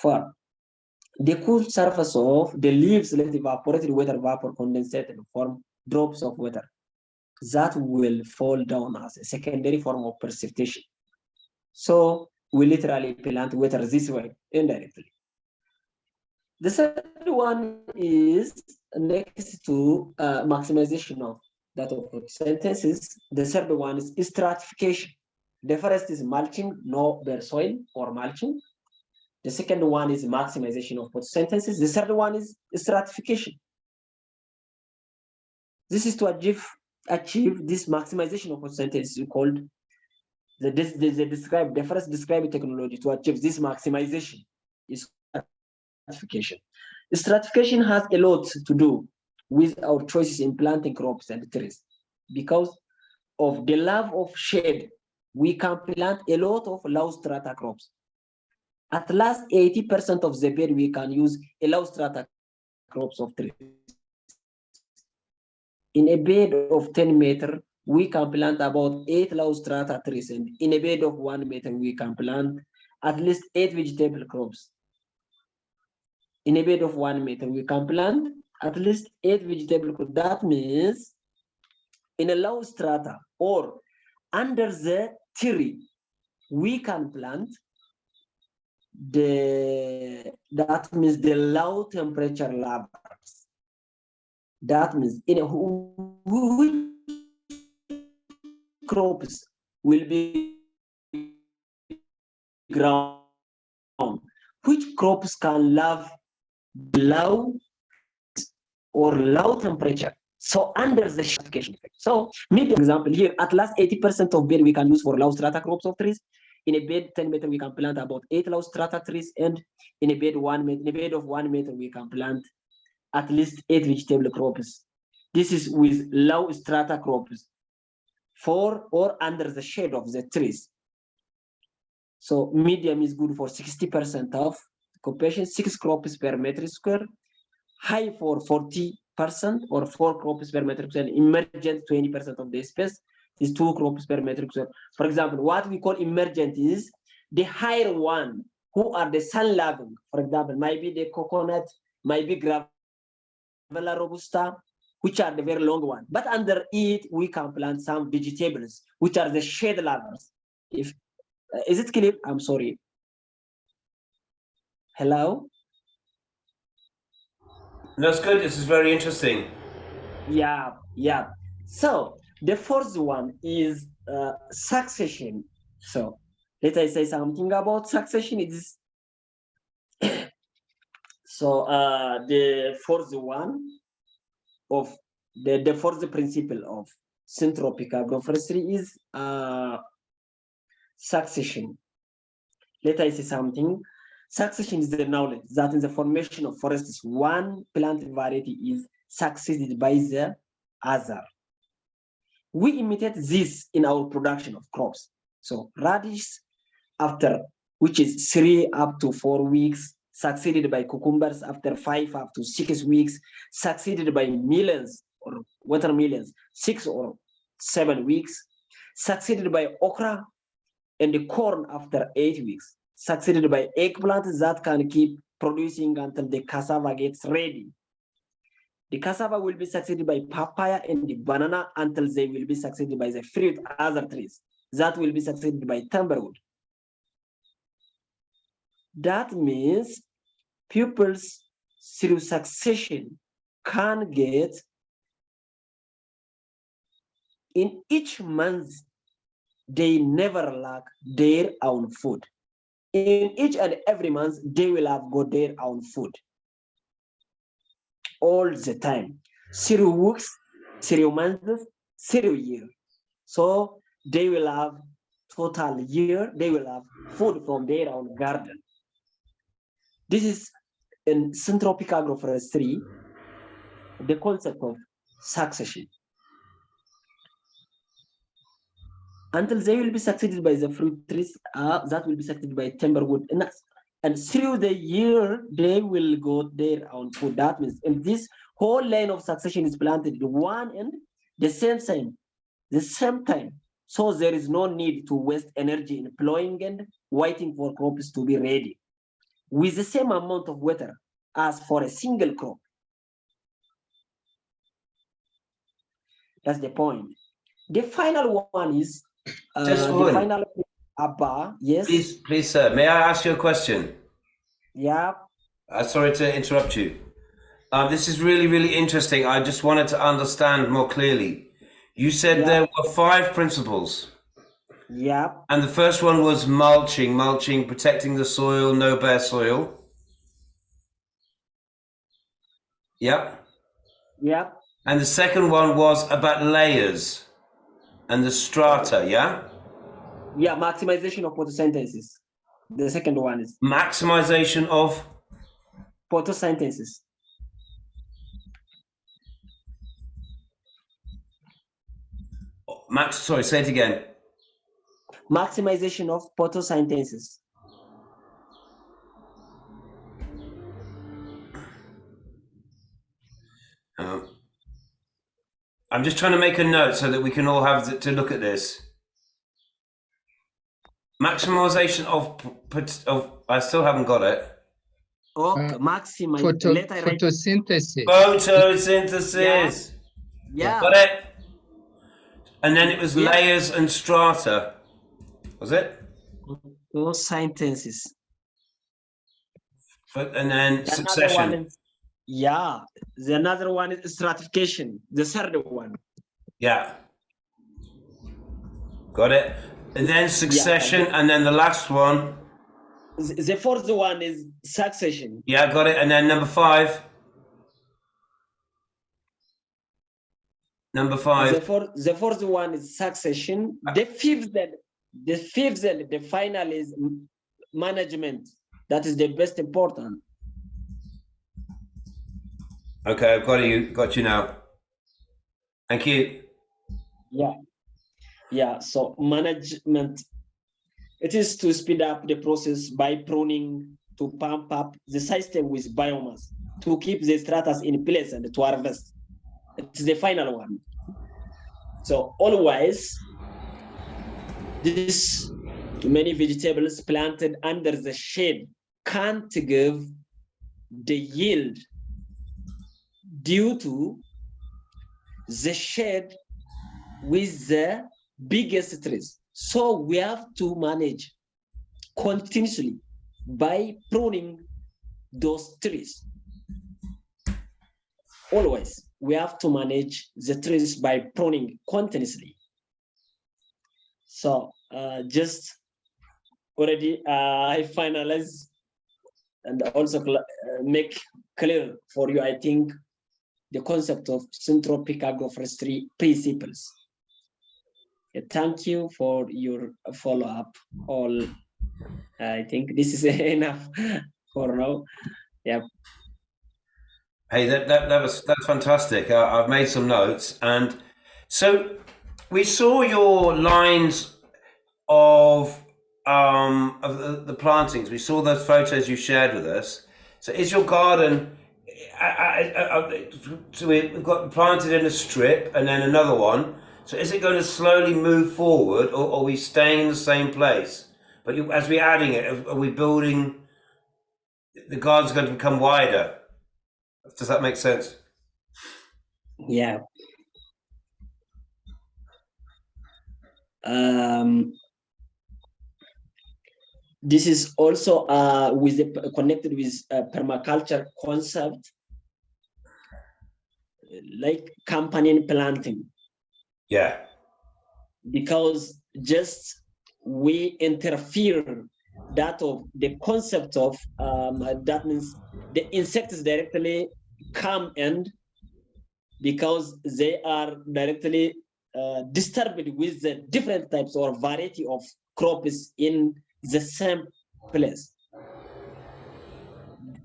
farm. The cool surface of the leaves let evaporated water vapor condensate and form drops of water that will fall down as a secondary form of precipitation. So we literally plant water this way indirectly. The second one is next to maximization of that of photosynthesis. The third one is stratification. The first is mulching, no bare soil or mulching. The second one is maximization of photosynthesis. The third one is stratification. This is to achieve this maximization of photosynthesis called the first described technology to achieve this maximization is stratification. Stratification has a lot to do with our choices in planting crops and trees. Because of the love of shade, we can plant a lot of low strata crops. At last, 80% of the bed we can use a low strata crops of trees. In a bed of 10 meters, we can plant about 8 low strata trees, and in a bed of 1 meter, we can plant at least 8 vegetable crops. In a bed of 1 meter, we can plant at least 8 vegetable crops. That means in a low strata or under the tree, we can plant that means the low temperature levels. That means in which crops will be ground, which crops can love low or low temperature. So under the stratification effect. So maybe example here, at last 80% of bed we can use for low strata crops of trees. In a bed 10 meter, we can plant about 8 low strata trees, and in a bed 1 meter, in a bed of 1 meter, we can plant at least 8 vegetable crops. This is with low strata crops for or under the shade of the trees. So medium is good for 60% of occupation, 6 crops per meter square, high for 40% or 4 crops per meter square, emergent 20% of the space is 2 crops per meter square. For example, what we call emergent is the higher one who are the sun loving. For example, might be the coconut, might be Gravella robusta, which are the very long one. But under it, we can plant some vegetables, which are the shade lovers. If is it clear? I'm sorry. Hello? That's good. This is very interesting. Yeah. So The fourth one is succession. So let I say something about succession. It is so the fourth one of the fourth principle of syntropic agroforestry is succession. Let I say something. Succession is the knowledge that in the formation of forests, one plant variety is succeeded by the other. We imitate this in our production of crops. So radish, after which is 3 up to 4 weeks, succeeded by cucumbers after 5 up to 6 weeks, succeeded by melons or watermelons 6 or 7 weeks, succeeded by okra and the corn after 8 weeks, succeeded by eggplants that can keep producing until the cassava gets ready. The cassava will be succeeded by papaya and the banana until they will be succeeded by the fruit other trees. That will be succeeded by timberwood. That means pupils through succession can get in each month, they never lack their own food. In each and every month, they will have got their own food. All the time. 0 weeks, 0 months, 0 year. So they will have total year, they will have food from their own garden. This is in syntropic agroforestry, the concept of succession. Until they will be succeeded by the fruit trees, that will be succeeded by timberwood. And through the year, they will get their own food. That means in this whole line of succession is planted one and the same time. So there is no need to waste energy in plowing and waiting for crops to be ready with the same amount of water as for a single crop. That's the point. The final one is Just the one. final Abba. Yes. Please, sir. May I ask you a question? Yeah. Sorry to interrupt you. This is really, really interesting. I just wanted to understand more clearly. You said there were 5 principles. Yeah. And the first one was mulching, protecting the soil, no bare soil. Yep. Yeah. And the second one was about layers and the strata, yeah? Yeah, maximization of photosynthesis. The second one is Maximization of photosynthesis. sorry, say it again. Maximization of photosynthesis. I'm just trying to make a note so that we can all have to look at this. Maximization of I still haven't got it. Okay, photosynthesis. Photosynthesis. Yeah. Got it. And then it was layers and strata. Was it? Photosynthesis. And then succession. The another one is stratification. The third one. Yeah. Got it. And then succession, and then the last one. The fourth one is succession. Yeah, got it. And then number 5. Number 5. The fourth one is succession. The fifth and the final is management. That is the best important. Okay, I've got you now. Thank you. Yeah. So management, it is to speed up the process by pruning, to pump up the system with biomass, to keep the stratas in place and to harvest. It's the final one. So always, this many vegetables planted under the shade can't give the yield due to the shade with the biggest trees. So we have to manage continuously by pruning those trees. Always, we have to manage the trees by pruning continuously. So just already I finalize and also make clear for you, I think, the concept of syntropic agroforestry principles. Thank you for your follow-up. All, I think this is enough for now. Yeah. Hey, that's fantastic. I've made some notes, and so we saw your lines of the plantings. We saw those photos you shared with us. So is your garden? So we've got planted in a strip and then another one. So is it going to slowly move forward, or are we staying in the same place? But as we're adding it, are we building? The garden's going to become wider. Does that make sense? Yeah. This is also connected with permaculture concept, like companion planting. Yeah. Because just we interfere that of the concept of that means the insects directly come and because they are directly disturbed with the different types or variety of crops in the same place.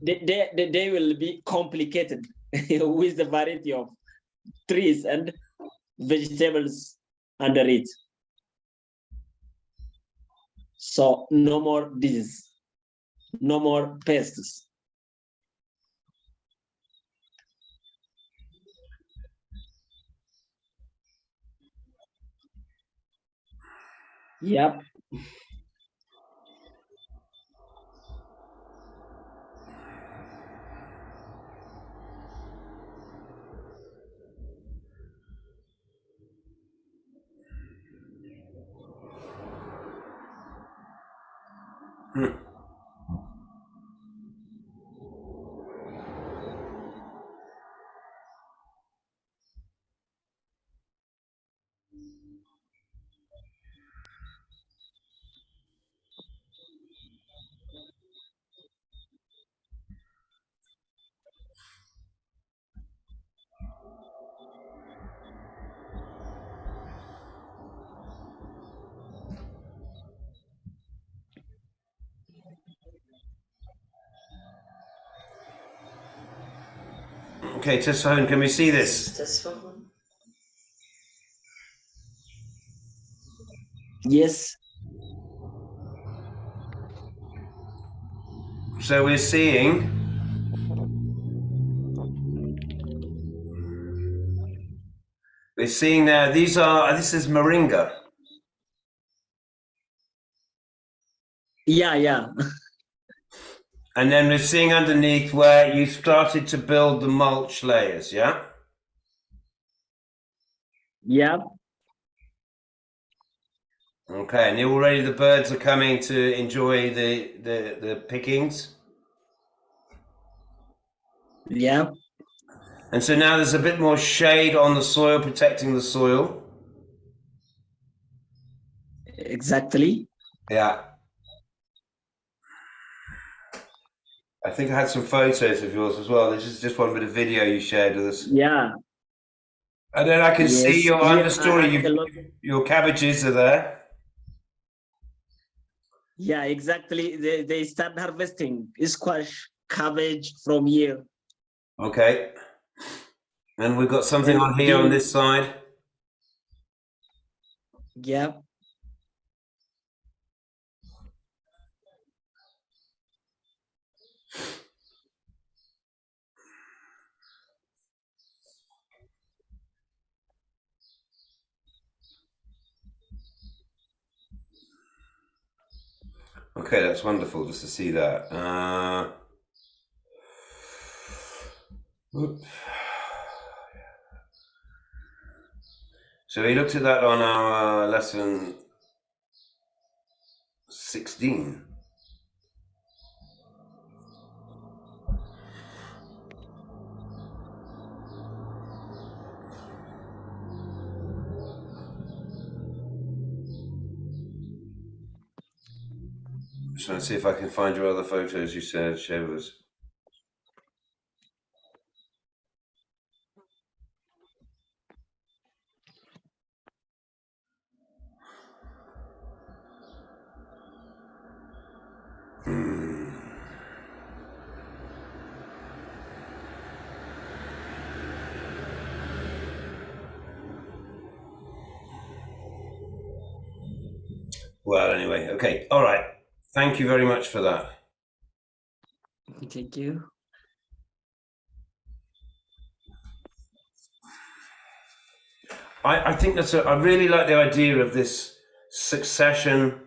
They will be complicated with the variety of trees and vegetables under it. So no more disease, no more pests. Yep. Okay, test phone, can we see this? Test phone. Yes. So we're seeing now, this is moringa. Yeah. And then we're seeing underneath where you started to build the mulch layers, yeah? Yeah. Okay, and already the birds are coming to enjoy the pickings. Yeah. And so now there's a bit more shade on the soil, protecting the soil. Exactly. Yeah. I think I had some photos of yours as well. This is just one bit of video you shared with us. Yeah. And then I can see your understory. Your cabbages are there. Yeah, exactly. They start harvesting squash, cabbage from here. Okay. And we've got something And on here on this side. Yeah. Okay, that's wonderful just to see that. So we looked at that on our lesson 16. Just trying to see if I can find your other photos you said, share with us. Well, anyway, okay, all right. Thank you very much for that. Thank you. I think I really like the idea of this succession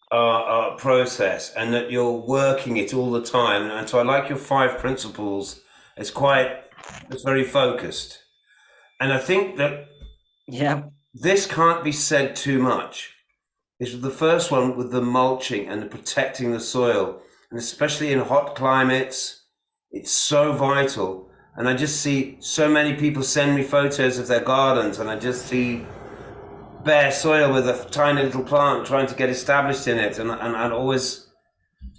process, and that you're working it all the time. And so I like your 5 principles. It's very focused. And I think that this can't be said too much. This was the first one with the mulching and the protecting the soil, and especially in hot climates, it's so vital. And I just see so many people send me photos of their gardens, and I just see bare soil with a tiny little plant trying to get established in it. And I always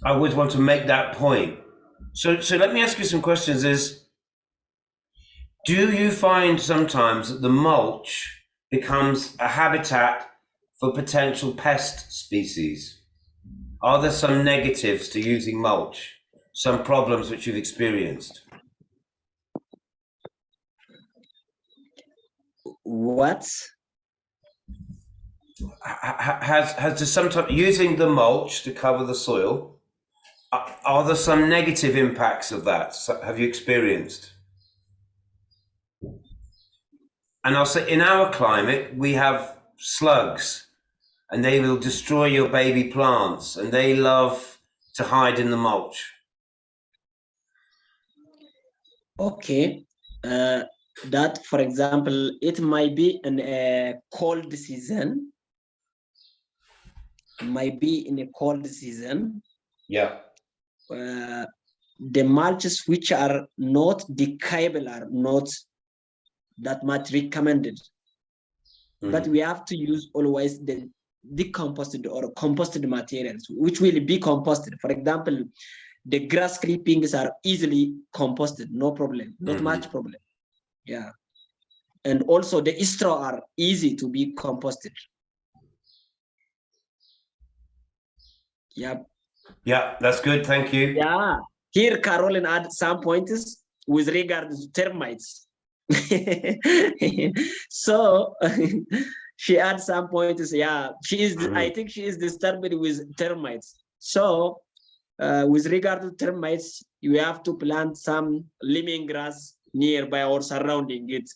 want to make that point. So let me ask you some questions. Do you find sometimes that the mulch becomes a habitat for potential pest species? Are there some negatives to using mulch? Some problems which you've experienced? What? Has sometimes using the mulch to cover the soil, are there some negative impacts of that? Have you experienced? And I'll say in our climate, we have slugs, and they will destroy your baby plants, and they love to hide in the mulch. Okay. That, for example, it might be in a cold season. Might be in a cold season. Yeah. The mulches which are not decayable are not that much recommended. But we have to use always the decomposted or composted materials, which will be composted. For example, the grass clippings are easily composted, no problem, not much problem. Yeah. And also the straw are easy to be composted. Yep. Yeah, that's good. Thank you. Yeah. Here, Caroline add some pointers with regard to termites. So she adds some pointers. Yeah, she is. I think she is disturbed with termites. So with regard to termites, you have to plant some lemongrass nearby or surrounding it.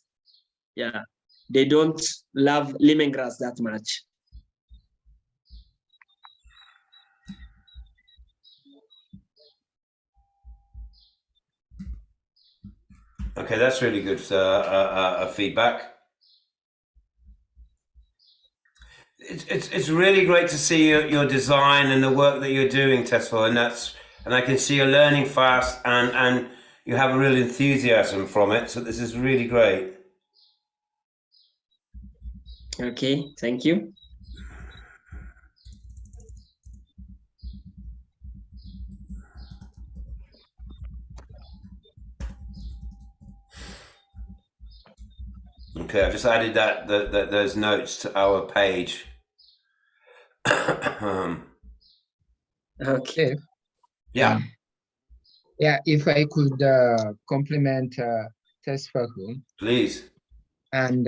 Yeah, they don't love lemongrass that much. Okay, that's really good feedback. It's really great to see your design and the work that you're doing, Tesla, and I can see you're learning fast and you have a real enthusiasm from it. So this is really great. Okay, thank you. Okay, I've just added those notes to our page. Okay. Yeah. Yeah, if I could compliment Tesfahu. Please. And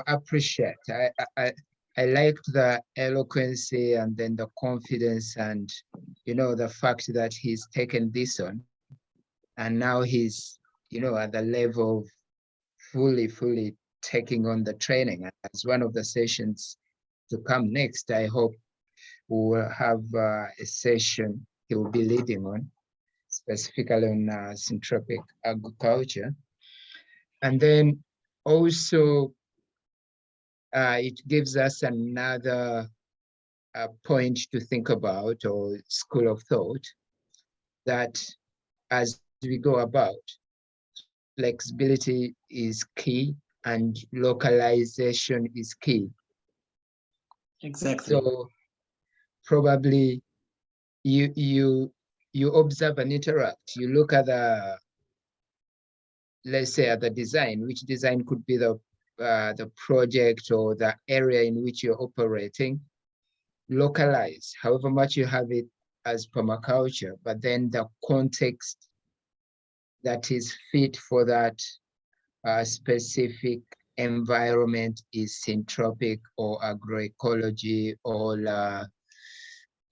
appreciate. I liked the eloquency and then the confidence and the fact that he's taken this on, and now he's at the level of fully taking on the training. As one of the sessions to come next, I hope we'll have a session he will be leading on, specifically on syntropic agriculture. And then also it gives us another point to think about, or school of thought, that as we go about, flexibility is key and localization is key. Exactly. So probably you observe and interact. You look at the, let's say, at the design, which design could be the project or the area in which you're operating. Localize however much you have it as permaculture, but then the context that is fit for that specific environment is syntropic or agroecology or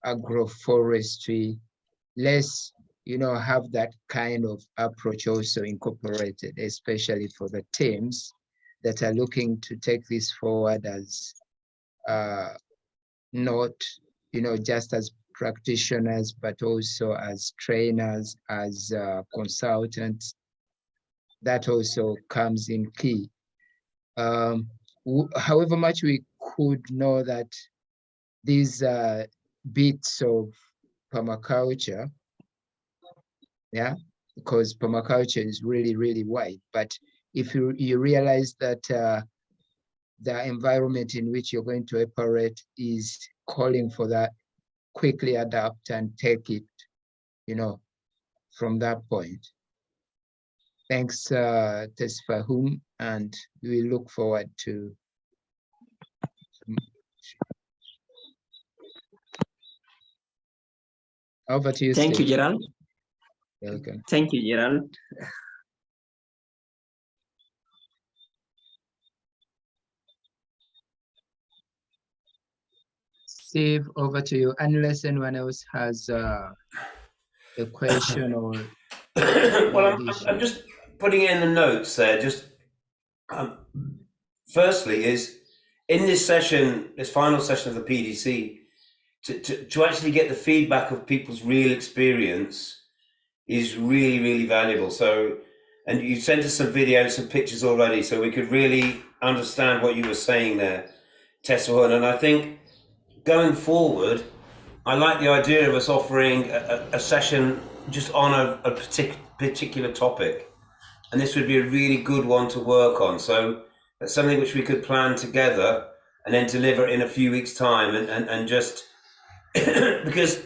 agroforestry. Let's, have that kind of approach also incorporated, especially for the teams that are looking to take this forward as not, just as practitioners, but also as trainers, as consultants. That also comes in key. However much we could know that these bits of permaculture, yeah, because permaculture is really, really wide. But if you realize that the environment in which you're going to operate is calling for that, quickly adapt and take it, from that point. Thanks, Tesfahum, and we look forward to. Over to you, Thank Steve. you, Gerald. Welcome. Thank you, Gerald. Steve, over to you, unless anyone else has a question or. Well, I'm just putting in the notes there. Just firstly, is in this session, this final session of the PDC, to actually get the feedback of people's real experience is really, really valuable. So, and you sent us some videos, some pictures already, so we could really understand what you were saying there, Tessa. And I think going forward, I like the idea of us offering a session just on a particular topic. And this would be a really good one to work on. So that's something which we could plan together and then deliver in a few weeks' time. And just because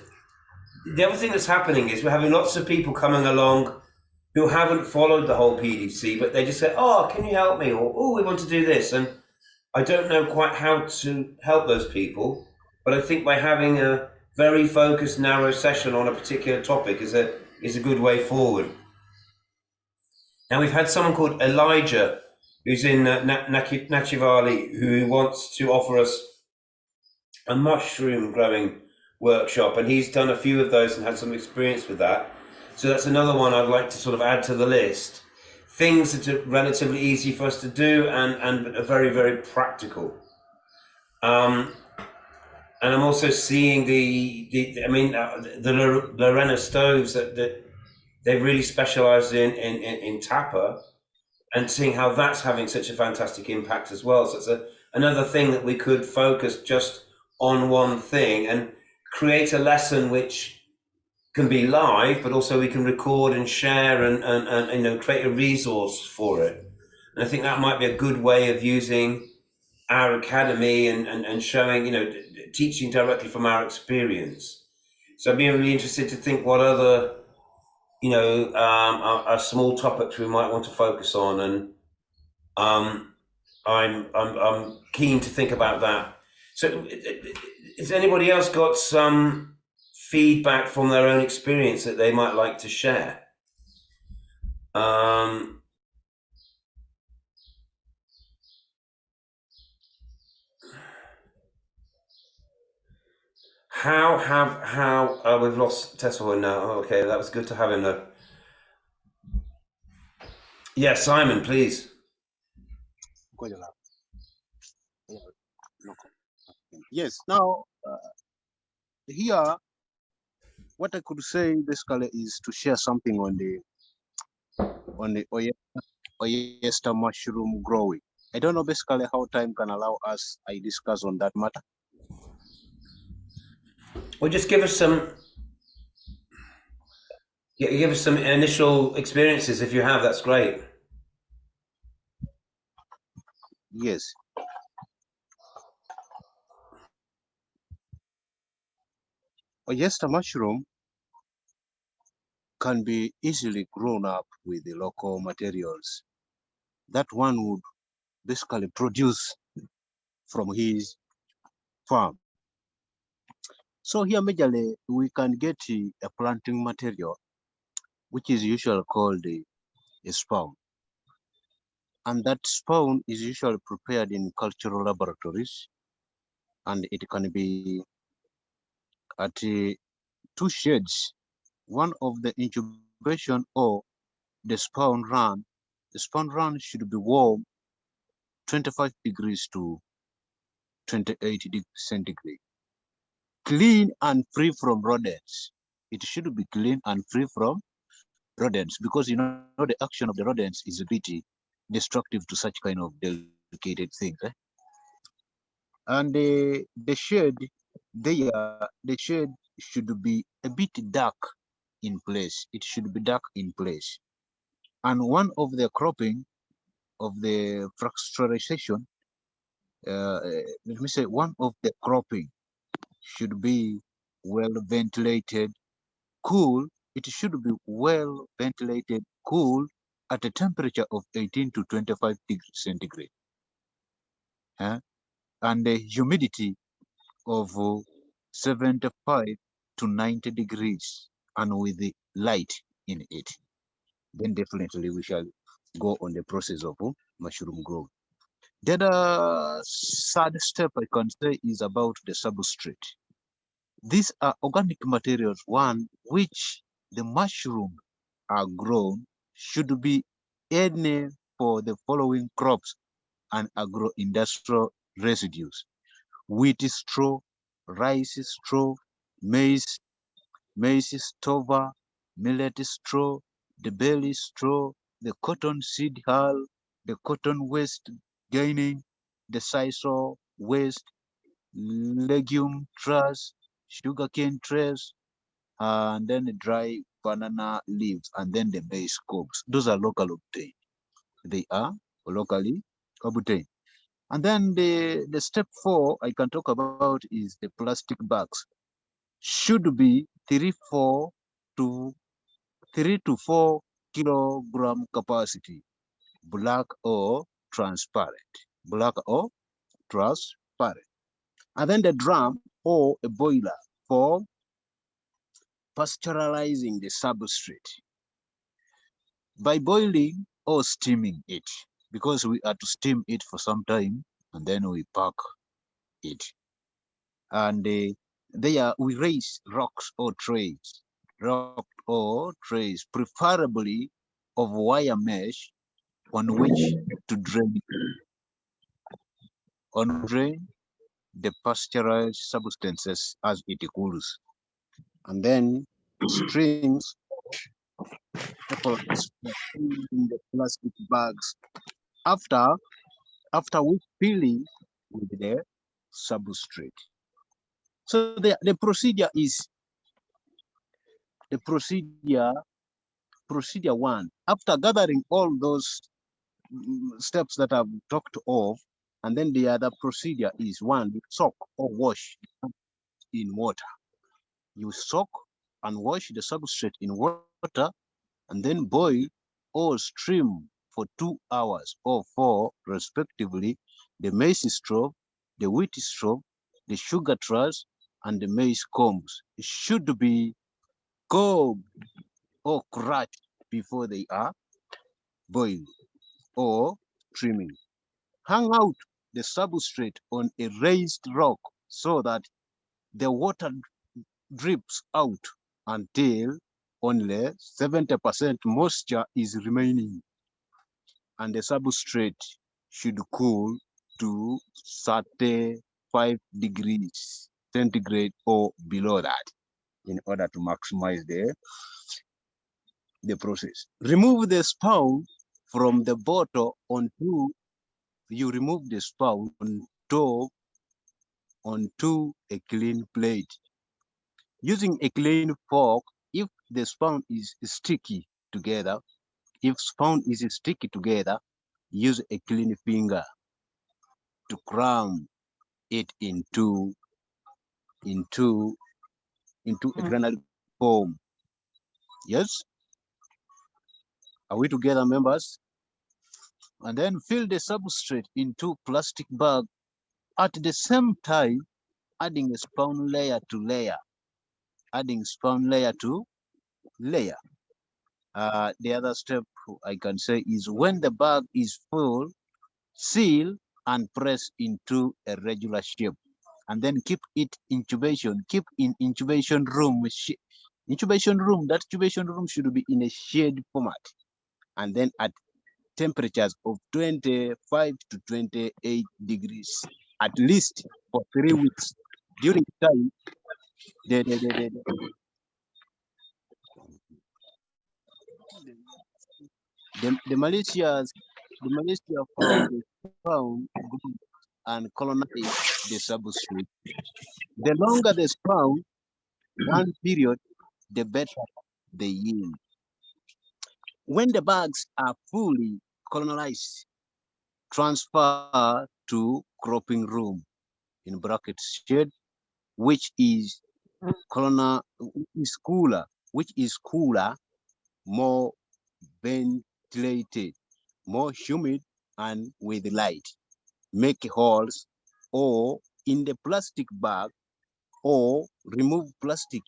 the other thing that's happening is we're having lots of people coming along who haven't followed the whole PDC, but they just say, oh, can you help me? Or, oh, we want to do this. And I don't know quite how to help those people. But I think by having a very focused, narrow session on a particular topic is a good way forward. Now we've had someone called Elijah, who's in Nachivali, who wants to offer us a mushroom growing workshop, and he's done a few of those and had some experience with that. So that's another one I'd like to sort of add to the list. Things that are relatively easy for us to do and are very, very practical. And I'm also seeing the Lorena stoves that they've really specialized in Tapa, and seeing how that's having such a fantastic impact as well. So it's another thing that we could focus just on one thing and create a lesson which can be live, but also we can record and share and create a resource for it. And I think that might be a good way of using our academy and showing, teaching directly from our experience. So I'd be really interested to think what other, our small topics we might want to focus on, and I'm keen to think about that. So, has anybody else got some feedback from their own experience that they might like to share? How we've lost Tesla now. Oh, okay, that was good to have him though. Yeah, Simon, please. Yes. Now, here, what I could say basically is to share something on the oyster mushroom growing. I don't know basically how time can allow us. I discuss on that matter. Well, just give us some initial experiences if you have. That's great. Yes. oyster mushroom can be easily grown up with the local materials that one would basically produce from his farm. So here majorly we can get a planting material which is usually called a spawn. And that spawn is usually prepared in cultural laboratories, and it can be at two shades. One of the incubation or the spawn run. The spawn run should be warm 25 degrees to 28 degrees centigrade. Clean and free from rodents. It should be clean and free from rodents, because you know the action of the rodents is a bit destructive to such kind of delicate things. And the shade the shade should be a bit dark in place. It should be dark in place. And one of the cropping of the fracturization, let me say, one of the cropping should be well ventilated, cool. It should be well ventilated, cool at a temperature of 18 to 25 degrees centigrade. And the humidity of 75 to 90 degrees, and with the light in it. Then definitely we shall go on the process of mushroom growth. The other third step I can say is about the substrate. These are organic materials, one which the mushroom are grown should be any for the following crops and agro-industrial residues: wheat straw, rice straw, maize stover, millet straw, the barley straw, the cotton seed hull, the cotton waste gaining, the sisal waste, legume trash, sugarcane trash, and then the dry banana leaves, and then the maize cobs. Those are locally obtained. They are locally obtained. And then the step 4 I can talk about is the plastic bags. Should be 3 to 4 kilogram capacity, black or transparent. Black or transparent. And then the drum or a boiler for pasteurizing the substrate by boiling or steaming it, because we are to steam it for some time and then we pack it. And there we raise rocks or trays, preferably of wire mesh, on which to drain the pasteurized substances as it cools. And then strings in the plastic bags after which filling with the substrate. So the procedure is procedure 1. After gathering all those steps that I've talked of, and then the other procedure is 1, soak or wash in water. You soak and wash the substrate in water, and then boil or steam for 2 hours or 4 respectively the maize straw, the wheat straw, the sugar trash, and the maize combs. It should be combed or crushed before they are boiled or trimming. Hang out the substrate on a raised rock so that the water drips out until only 70% moisture is remaining, and the substrate should cool to 35 degrees centigrade or below that in order to maximize the process. Remove the spout from the bottle onto a clean plate. Using a clean fork, if the spout is sticky together, use a clean finger to cram it into into a granary form. Yes? Are we together, members? And then fill the substrate into plastic bag at the same time, adding a spawn layer to layer. Adding spawn layer to layer. The other step I can say is when the bag is full, seal and press into a regular shape, and then keep it incubation. Keep in incubation room. Incubation room. That incubation room should be in a shade format, and then at temperatures of 25 to 28 degrees, at least for 3 weeks. During the time, the Malaysia from the spawn grew and colonized the substrate. The longer the spawn, one period, the better the yield. When the bags are fully colonized, transfer to cropping room in brackets shed, which is cooler, more ventilated, more humid, and with light. Make holes or in the plastic bag or remove plastic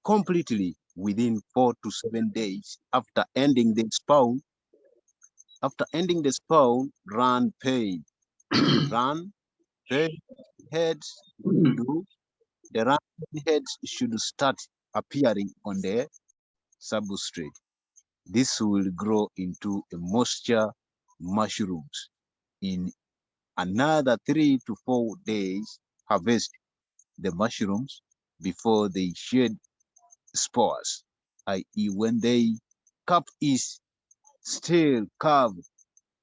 completely within 4 to 7 days after ending the spawn. After ending the spawn, run paid heads do the run heads should start appearing on the substrate. This will grow into a moisture mushrooms. In another 3 to 4 days, harvest the mushrooms before they shed spores, i.e. when the cup is still curved.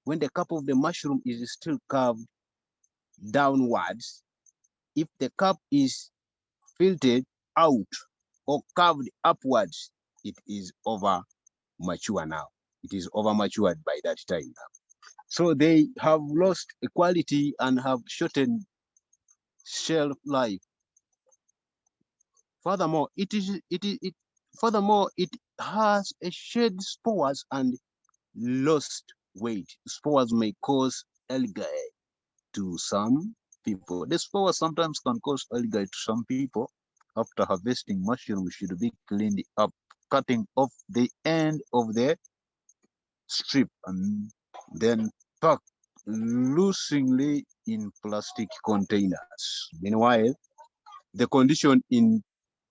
When the cup of the mushroom is still curved downwards, if the cup is filtered out or curved upwards, it is over mature now. It is over matured by that time now. So they have lost quality and have shortened shelf life. Furthermore, it has a shed spores and lost weight. Spores may cause algae to some people. The spores sometimes can cause algae to some people. After harvesting, mushrooms should be cleaned up, cutting off the end of the strip and then packed loosely in plastic containers. Meanwhile, the condition in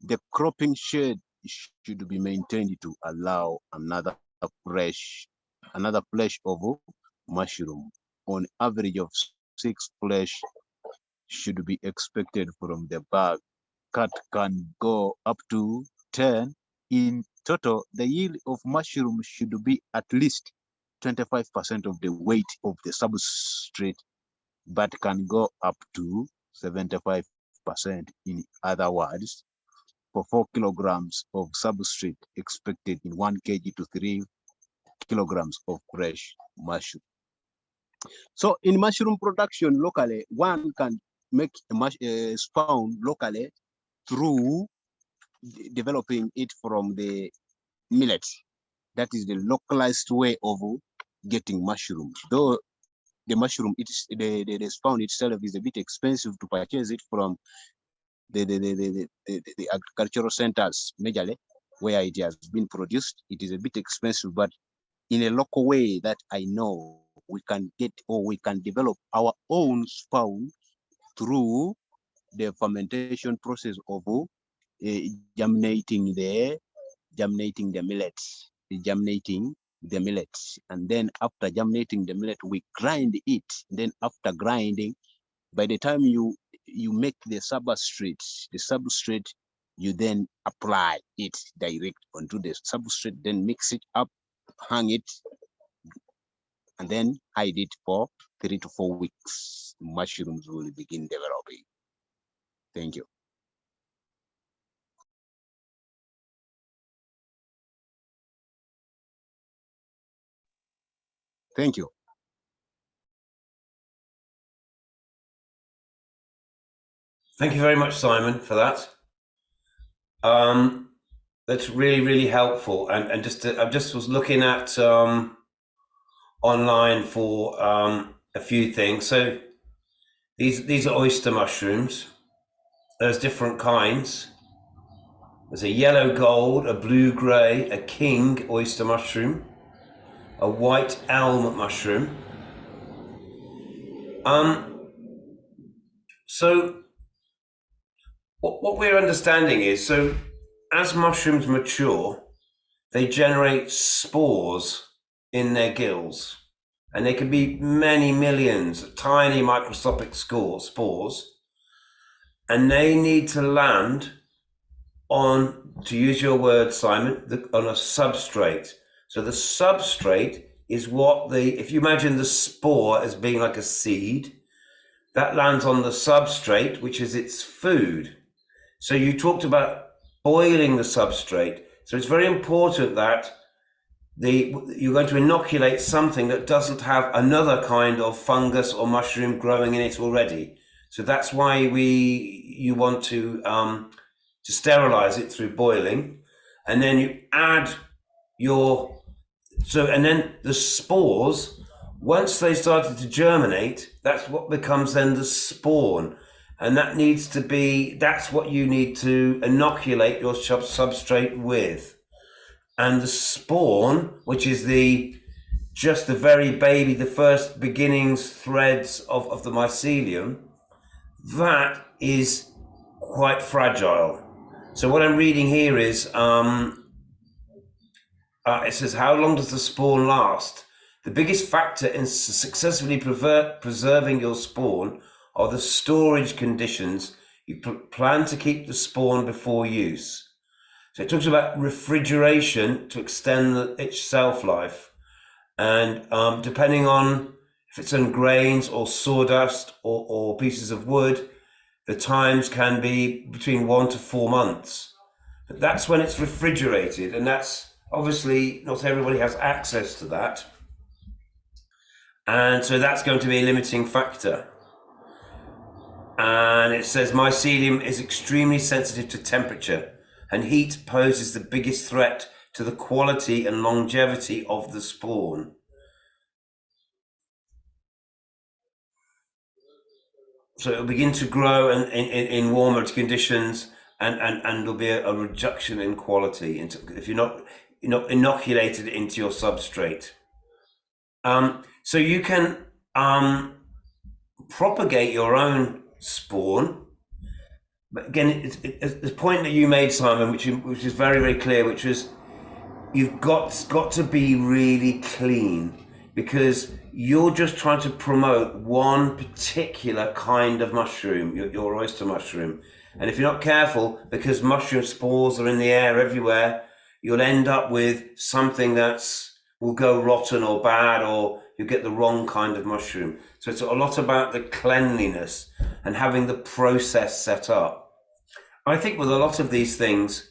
the cropping shed should be maintained to allow another flesh of mushroom. On average of 6 flesh should be expected from the bag. Cut can go up to 10. In total, the yield of mushroom should be at least 25% of the weight of the substrate, but can go up to 75%. In other words, for 4 kilograms of substrate expected in 1 kg to 3 kilograms of fresh mushroom. So in mushroom production locally, one can make a spawn locally through developing it from the millet. That is the localized way of getting mushrooms. Though the mushroom, the spawn itself is a bit expensive to purchase it from the agricultural centers majorly where it has been produced. It is a bit expensive, but in a local way that I know, we can get or we can develop our own spawn through the fermentation process of germinating the millets, and then after germinating the millet, we grind it. Then after grinding, by the time you make the substrate, you then apply it direct onto the substrate, then mix it up, hang it, and then hide it for 3 to 4 weeks. Mushrooms will begin developing. Thank you. Thank you. Thank you very much, Simon, for that. That's really, really helpful. And I just was looking at online for a few things. So these are oyster mushrooms. There's different kinds. There's a yellow gold, a blue gray, a king oyster mushroom, a white elm mushroom. So what we're understanding is, so as mushrooms mature, they generate spores in their gills, and they can be many millions of tiny microscopic spores, and they need to land on, to use your word, Simon, on a substrate. So the substrate is what if you imagine the spore as being like a seed, that lands on the substrate, which is its food. So you talked about boiling the substrate. So it's very important that you're going to inoculate something that doesn't have another kind of fungus or mushroom growing in it already. So that's why you want to sterilize it through boiling, and then you add and then the spores, once they started to germinate, that's what becomes then the spawn. And that's what you need to inoculate your substrate with. And the spawn, which is just the very baby, the first beginnings threads of the mycelium, that is quite fragile. So what I'm reading here is, it says, how long does the spawn last? The biggest factor in successfully preserving your spawn are the storage conditions you plan to keep the spawn before use. So it talks about refrigeration to extend its shelf life. And depending on if it's on grains or sawdust or pieces of wood, the times can be between 1 to 4 months. But that's when it's refrigerated, and that's obviously not everybody has access to that. And so that's going to be a limiting factor. And it says mycelium is extremely sensitive to temperature, and heat poses the biggest threat to the quality and longevity of the spawn. So it'll begin to grow in warmer conditions, and there'll be a reduction in quality if you're not inoculated into your substrate. So you can propagate your own spawn. But again, the point that you made, Simon, which is very, very clear, which was you've got to be really clean, because you're just trying to promote one particular kind of mushroom, your oyster mushroom. And if you're not careful, because mushroom spores are in the air everywhere, you'll end up with something will go rotten or bad, or you get the wrong kind of mushroom. So it's a lot about the cleanliness and having the process set up. I think with a lot of these things,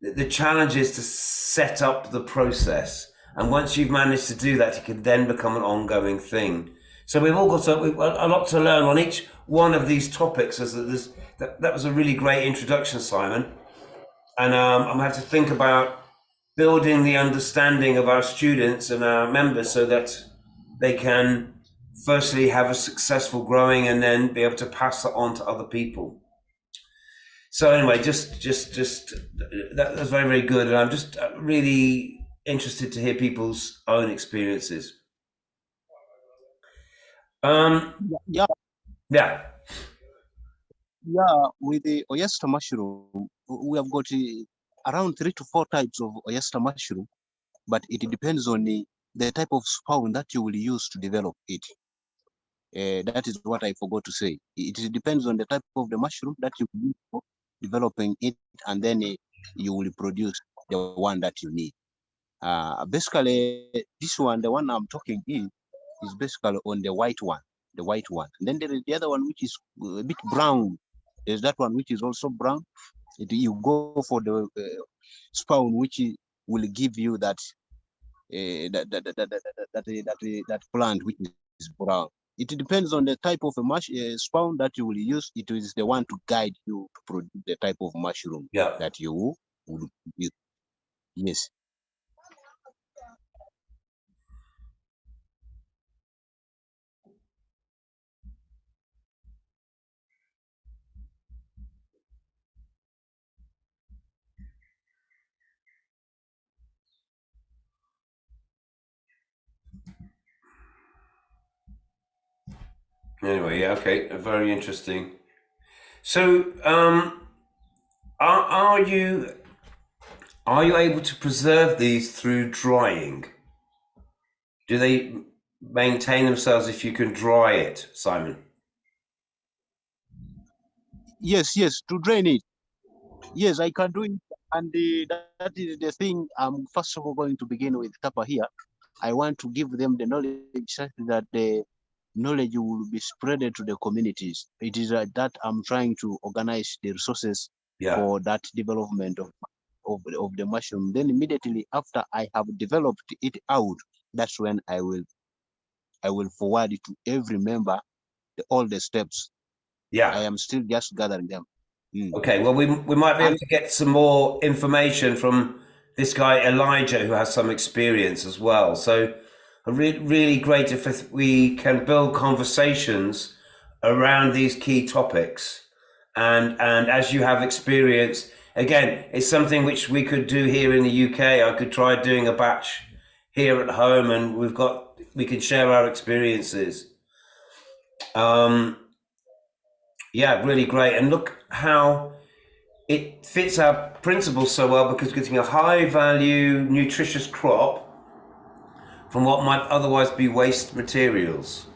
the challenge is to set up the process. And once you've managed to do that, it can then become an ongoing thing. So we've all got a lot to learn on each one of these topics. That was a really great introduction, Simon. And I'm going to have to think about building the understanding of our students and our members so that they can firstly have a successful growing and then be able to pass that on to other people. So anyway, just that was very, very good. And I'm just really interested to hear people's own experiences. Yeah. With the oyster mushroom, we have got around 3 to 4 types of oyster mushroom, but it depends on the type of spawn that you will use to develop it. That is what I forgot to say. It depends on the type of the mushroom that you use for developing it, and then you will produce the one that you need. Basically, this one, the one I'm talking is basically on the white one. And then there is the other one which is a bit brown. There's that one which is also brown. You go for the spawn which will give you that plant which is brown. It depends on the type of a spawn that you will use. It is the one to guide you to produce the type of mushroom that you will use. Yes. Anyway, yeah, okay, very interesting. So, are you able to preserve these through drying? Do they maintain themselves if you can dry it, Simon? Yes, to drain it. Yes, I can do it. And that is the thing. I'm first of all going to begin with Tapa here. I want to give them the knowledge such that the knowledge will be spread to the communities. It is that I'm trying to organize the resources for that development of the mushroom. Then immediately after I have developed it out, that's when I will forward it to every member, all the steps. Yeah. I am still just gathering them. Okay, well, we might be able to get some more information from this guy Elijah, who has some experience as well. So, really great if we can build conversations around these key topics. And as you have experience, again, it's something which we could do here in the UK. I could try doing a batch here at home, and we can share our experiences. Yeah, really great. And look how it fits our principles so well, because we're getting a high value, nutritious crop from what might otherwise be waste materials.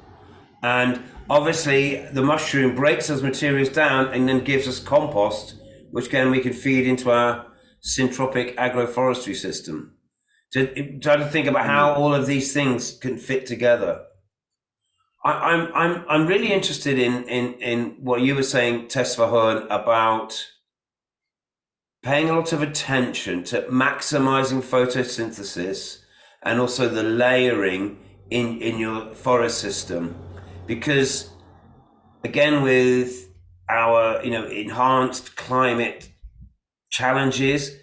And obviously the mushroom breaks those materials down and then gives us compost, which again we can feed into our syntropic agroforestry system. To try to think about how all of these things can fit together. I'm really interested in what you were saying, Tesfahan, about paying a lot of attention to maximizing photosynthesis and also the layering in your forest system, because again, with our enhanced climate challenges,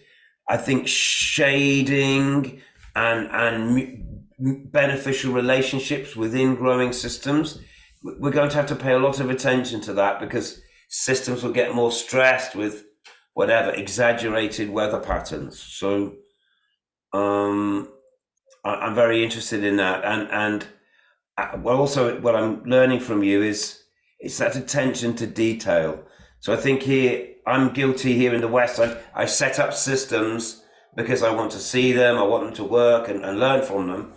I think shading and beneficial relationships within growing systems, we're going to have to pay a lot of attention to that, because systems will get more stressed with whatever exaggerated weather patterns. So I'm very interested in that, and well, also what I'm learning from you is it's that attention to detail. So I think here I'm guilty here in the West. I set up systems because I want to see them, I want them to work and learn from them,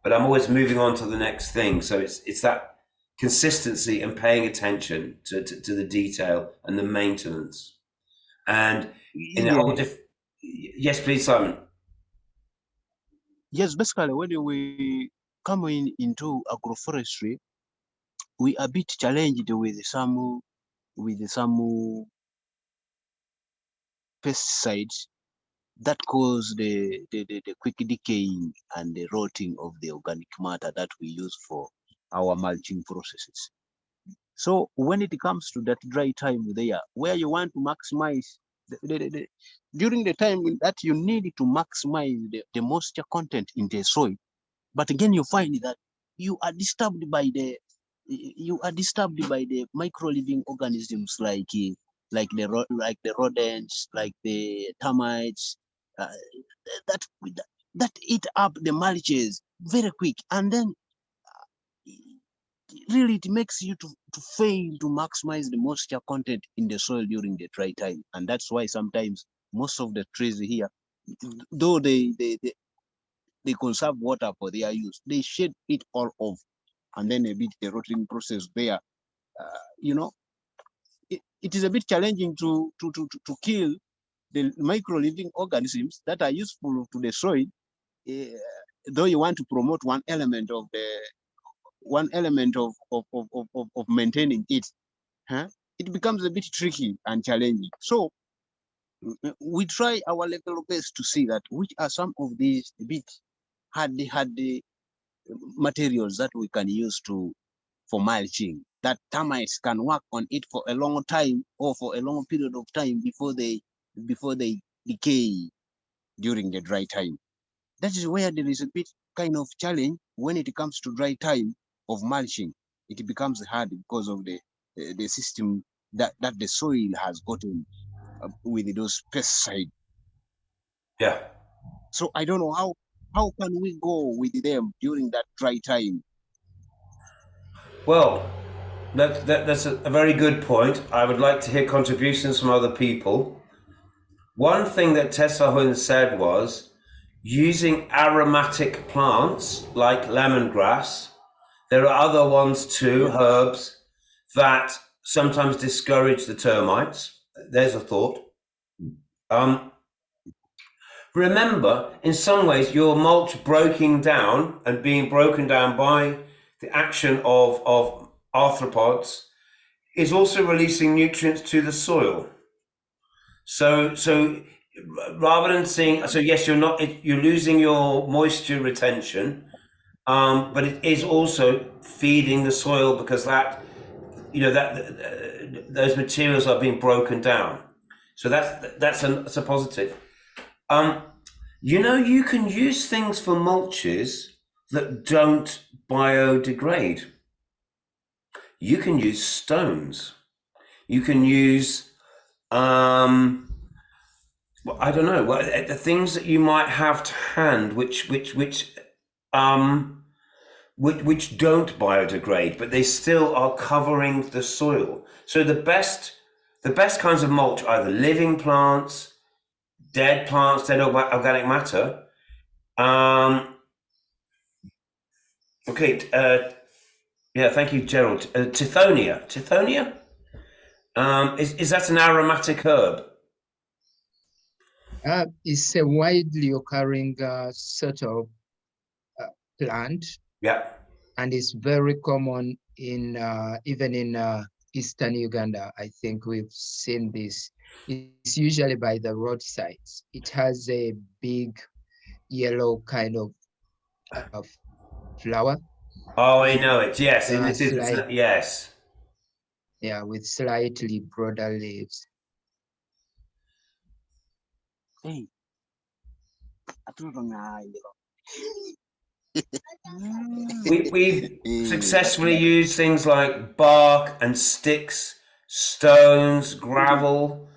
but I'm always moving on to the next thing. So it's that consistency and paying attention to the detail and the maintenance. And in a whole yes, please, Simon. Yes, basically when we come into agroforestry, we are a bit challenged with some pesticides that cause the quick decaying and the rotting of the organic matter that we use for our mulching processes. So when it comes to that dry time there, where you want to maximize during the time that you need to maximize the moisture content in the soil, but again you find that you are disturbed by the micro living organisms like the rodents, like the termites, that eat up the mulches very quick, and then really it makes you to fail to maximize the moisture content in the soil during the dry time. And that's why sometimes most of the trees here, though they conserve water for their use, they shed it all off, and then a bit the rotting process there. It is a bit challenging to kill the micro living organisms that are useful to the soil, though you want to promote one element of maintaining it. It becomes a bit tricky and challenging. So we try our level best to see that which are some of these bit hardy materials that we can use for mulching, that termites can work on it for a long time or for a long period of time before they decay during the dry time. That is where there is a bit kind of challenge when it comes to dry time of mulching. It becomes hard because of the system that the soil has gotten with those pesticides. Yeah. So I don't know how can we go with them during that dry time? Well, that's a very good point. I would like to hear contributions from other people. One thing that Tessa Hun said was using aromatic plants like lemongrass. There are other ones too, herbs, that sometimes discourage the termites. There's a thought. Remember, in some ways, your mulch breaking down and being broken down by the action of arthropods is also releasing nutrients to the soil. So rather than saying, so yes, you're losing your moisture retention, but it is also feeding the soil because those materials are being broken down. So that's a positive. You can use things for mulches that don't biodegrade. You can use stones. You can use, I don't know, the things that you might have to hand, which don't biodegrade, but they still are covering the soil. So the best kinds of mulch are either living plants, dead plants, dead organic matter. Yeah, thank you, Gerald. Tithonia. Tithonia? Is that an aromatic herb? It's a widely occurring sort of plant. Yeah. And it's very common in even in eastern Uganda. I think we've seen this. It's usually by the roadsides. It has a big yellow kind of flower. Oh, I know it. Yes, yes. Yeah, with slightly broader leaves. Hey, We've successfully used things like bark and sticks, stones, gravel,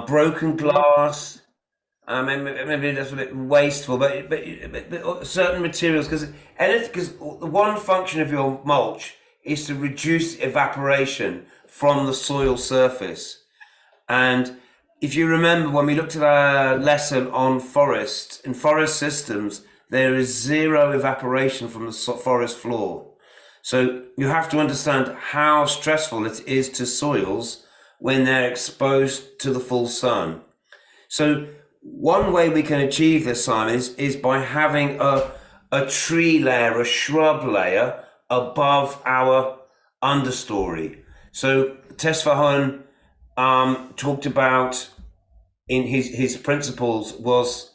broken glass. Maybe that's a bit wasteful, but certain materials, because one function of your mulch is to reduce evaporation from the soil surface. And if you remember when we looked at our lesson on forests, in forest systems, there is zero evaporation from the forest floor. So you have to understand how stressful it is to soils when they're exposed to the full sun. So one way we can achieve this, Simon, is by having a tree layer, a shrub layer above our understory. So Tesfahan talked about in his principles was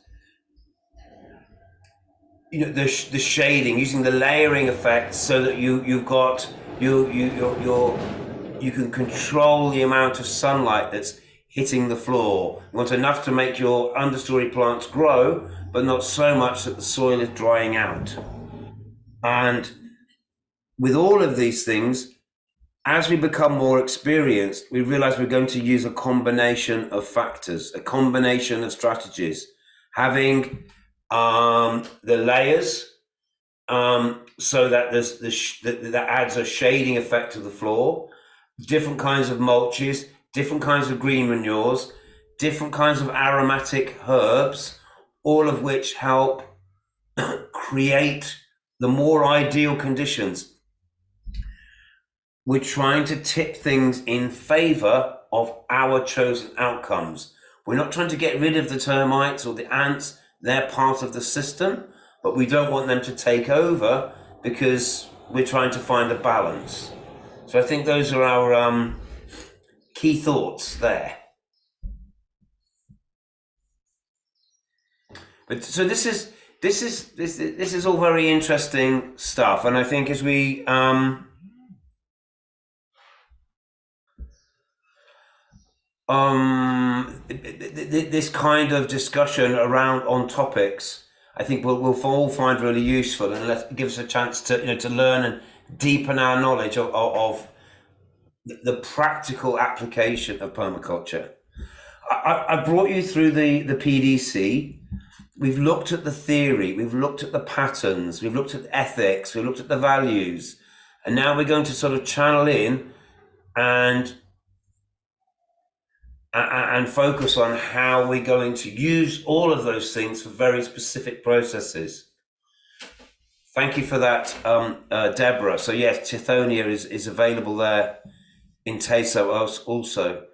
the shading, using the layering effect so that you can control the amount of sunlight that's hitting the floor. You want enough to make your understory plants grow, but not so much that the soil is drying out. And with all of these things, as we become more experienced, we realize we're going to use a combination of factors, a combination of strategies, having the layers so that that adds a shading effect to the floor, different kinds of mulches, different kinds of green manures, different kinds of aromatic herbs, all of which help create the more ideal conditions. We're trying to tip things in favor of our chosen outcomes. We're not trying to get rid of the termites or the ants. They're part of the system, but we don't want them to take over because we're trying to find a balance. So I think those are our key thoughts there. But so this is all very interesting stuff, and I think as we this kind of discussion around on topics, I think we'll all find really useful, and it gives us a chance to to learn and deepen our knowledge of the practical application of permaculture. I brought you through the PDC. We've looked at the theory, we've looked at the patterns, we've looked at ethics, we've looked at the values, and now we're going to sort of channel in and focus on how we're going to use all of those things for very specific processes. Thank you for that, Deborah. So yes, Tithonia is available there in Teso also.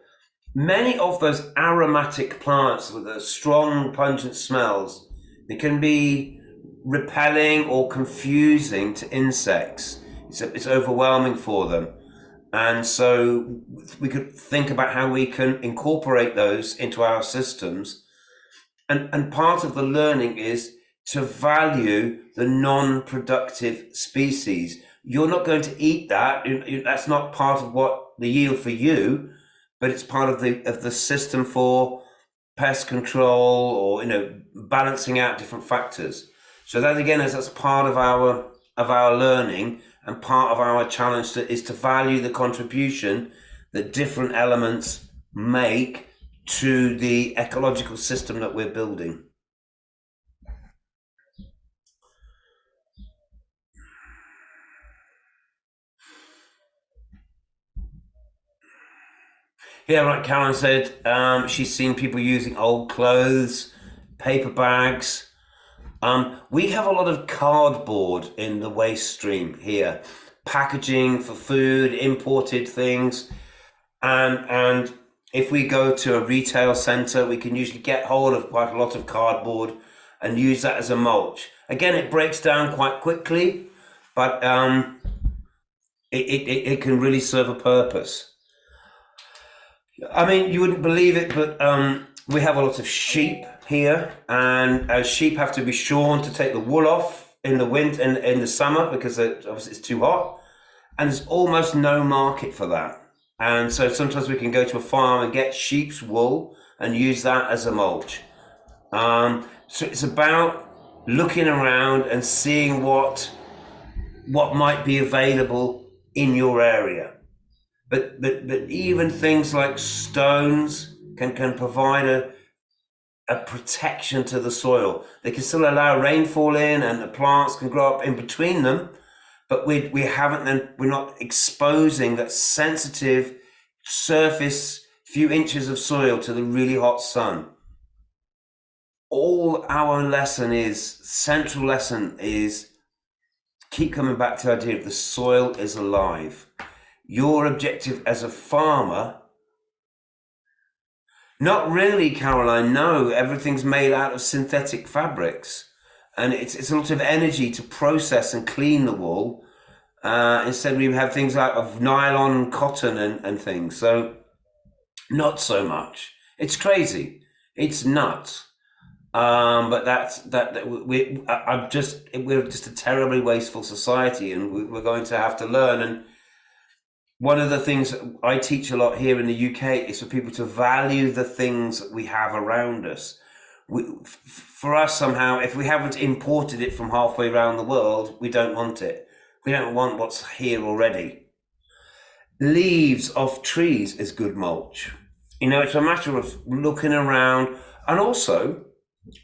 Many of those aromatic plants with the strong pungent smells, they can be repelling or confusing to insects. It's overwhelming for them. And so we could think about how we can incorporate those into our systems. And part of the learning is to value the non-productive species. You're not going to eat that. That's not part of what the yield for you, but it's part of the system for pest control or balancing out different factors. So that again that's part of our learning, and part of our challenge is to value the contribution that different elements make to the ecological system that we're building. Yeah, right. Karen said she's seen people using old clothes, paper bags. We have a lot of cardboard in the waste stream here, packaging for food, imported things, and if we go to a retail center, we can usually get hold of quite a lot of cardboard and use that as a mulch. Again, it breaks down quite quickly, but it can really serve a purpose. I mean, you wouldn't believe it, but we have a lot of sheep here, and sheep have to be shorn to take the wool off in the winter and in the summer because obviously it's too hot, and there's almost no market for that. And so sometimes we can go to a farm and get sheep's wool and use that as a mulch. So it's about looking around and seeing what might be available in your area. But even things like stones can provide a protection to the soil. They can still allow rainfall in, and the plants can grow up in between them, but we're not exposing that sensitive surface few inches of soil to the really hot sun. All our central lesson is keep coming back to the idea of the soil is alive. Your objective as a farmer, not really, Caroline, no, everything's made out of synthetic fabrics, and it's a lot of energy to process and clean the wool. Instead we have things out of nylon, cotton and things, so not so much. It's crazy, it's nuts. But we're just a terribly wasteful society, and we're going to have to learn. And one of the things I teach a lot here in the UK is for people to value the things that we have around us. For us, somehow, if we haven't imported it from halfway around the world, we don't want it. We don't want what's here already. Leaves off trees is good mulch. It's a matter of looking around, and also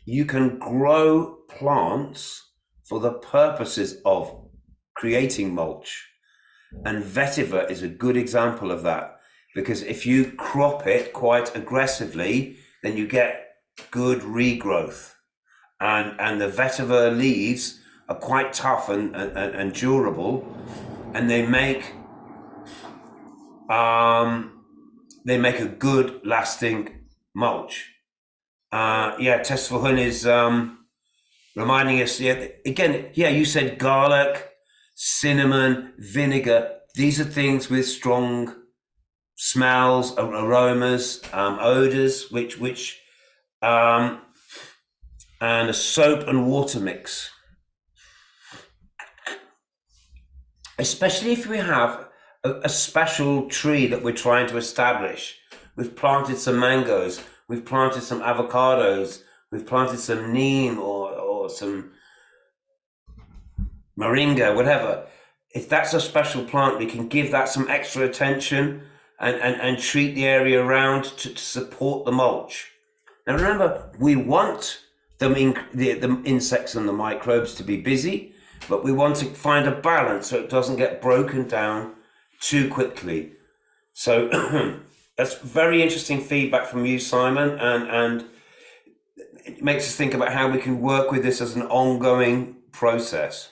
you can grow plants for the purposes of creating mulch. And vetiver is a good example of that, because if you crop it quite aggressively, then you get good regrowth. And the vetiver leaves are quite tough and durable, and they make a good lasting mulch. Testfulhun is reminding us, you said garlic, cinnamon, vinegar. These are things with strong smells, aromas, odors, which and a soap and water mix. Especially if we have a special tree that we're trying to establish. we've planted some mangoes, we've planted some avocados, we've planted some neem or some moringa, whatever. If that's a special plant, we can give that some extra attention and treat the area around to support the mulch. Now remember, we want the insects and the microbes to be busy, but we want to find a balance so it doesn't get broken down too quickly. So that's very interesting feedback from you, Simon, and it makes us think about how we can work with this as an ongoing process.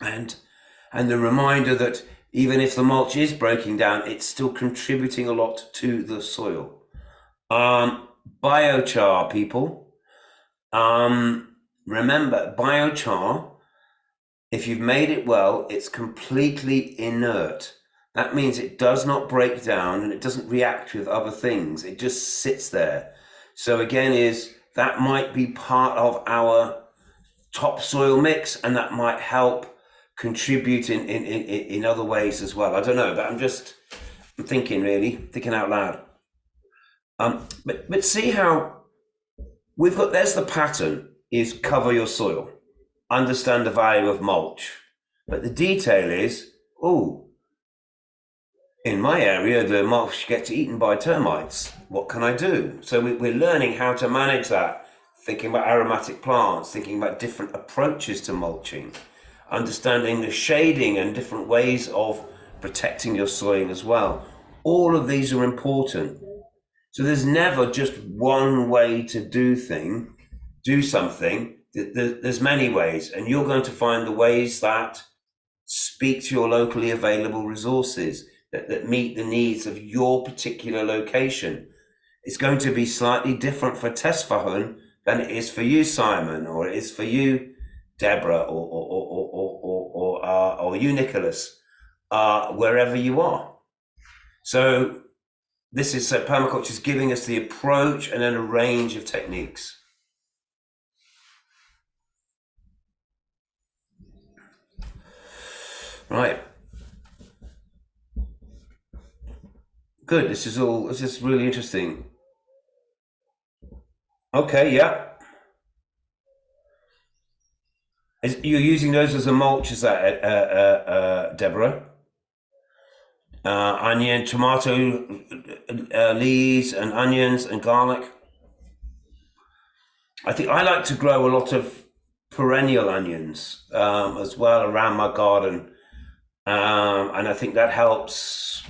And the reminder that even if the mulch is breaking down, it's still contributing a lot to the soil. Biochar, people. Remember, biochar, if you've made it well, it's completely inert. That means it does not break down and it doesn't react with other things. It just sits there. So again, that might be part of our topsoil mix, and that might help contribute in other ways as well. I don't know, but I'm thinking out loud. But see how there's the pattern is cover your soil, understand the value of mulch. But the detail is, in my area, the mulch gets eaten by termites. What can I do? So we're learning how to manage that, thinking about aromatic plants, thinking about different approaches to mulching, understanding the shading and different ways of protecting your soil as well. All of these are important. So there's never just one way to do something. There's many ways, and you're going to find the ways that speak to your locally available resources, that meet the needs of your particular location. It's going to be slightly different for Tesfahun than it is for you, Simon, or it is for you, Deborah, or you, Nicholas, wherever you are. So this is permaculture is giving us the approach and then a range of techniques. Right. Good. This is really interesting. Okay. Yeah. You're using those as a mulch, is that, Deborah? Onion, tomato leaves, and onions and garlic. I think I like to grow a lot of perennial onions as well around my garden, and I think that helps.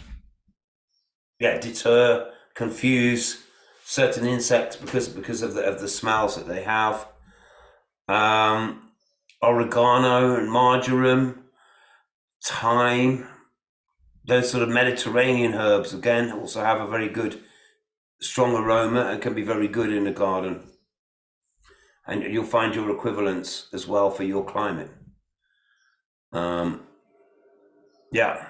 Deter, confuse certain insects because of the smells that they have. Oregano and marjoram, thyme, those sort of Mediterranean herbs again also have a very good, strong aroma and can be very good in the garden. And you'll find your equivalents as well for your climate. Yeah.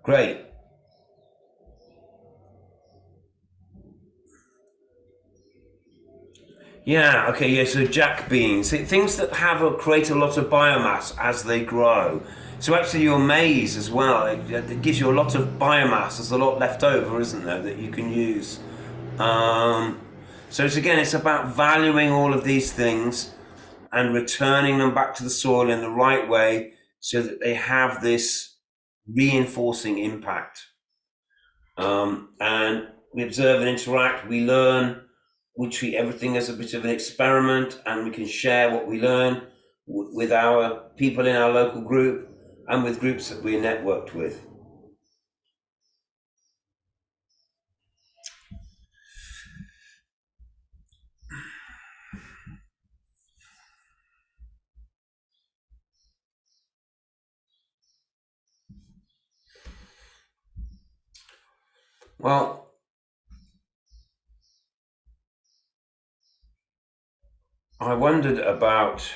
Great. Yeah, okay, yeah, so jack beans, things that create a lot of biomass as they grow. So actually your maize as well, it gives you a lot of biomass. There's a lot left over, isn't there, that you can use. So it's about valuing all of these things and returning them back to the soil in the right way so that they have this reinforcing impact. And we observe and interact, we learn, we treat everything as a bit of an experiment, and we can share what we learn with our people in our local group and with groups that we're networked with. Well, I wondered about,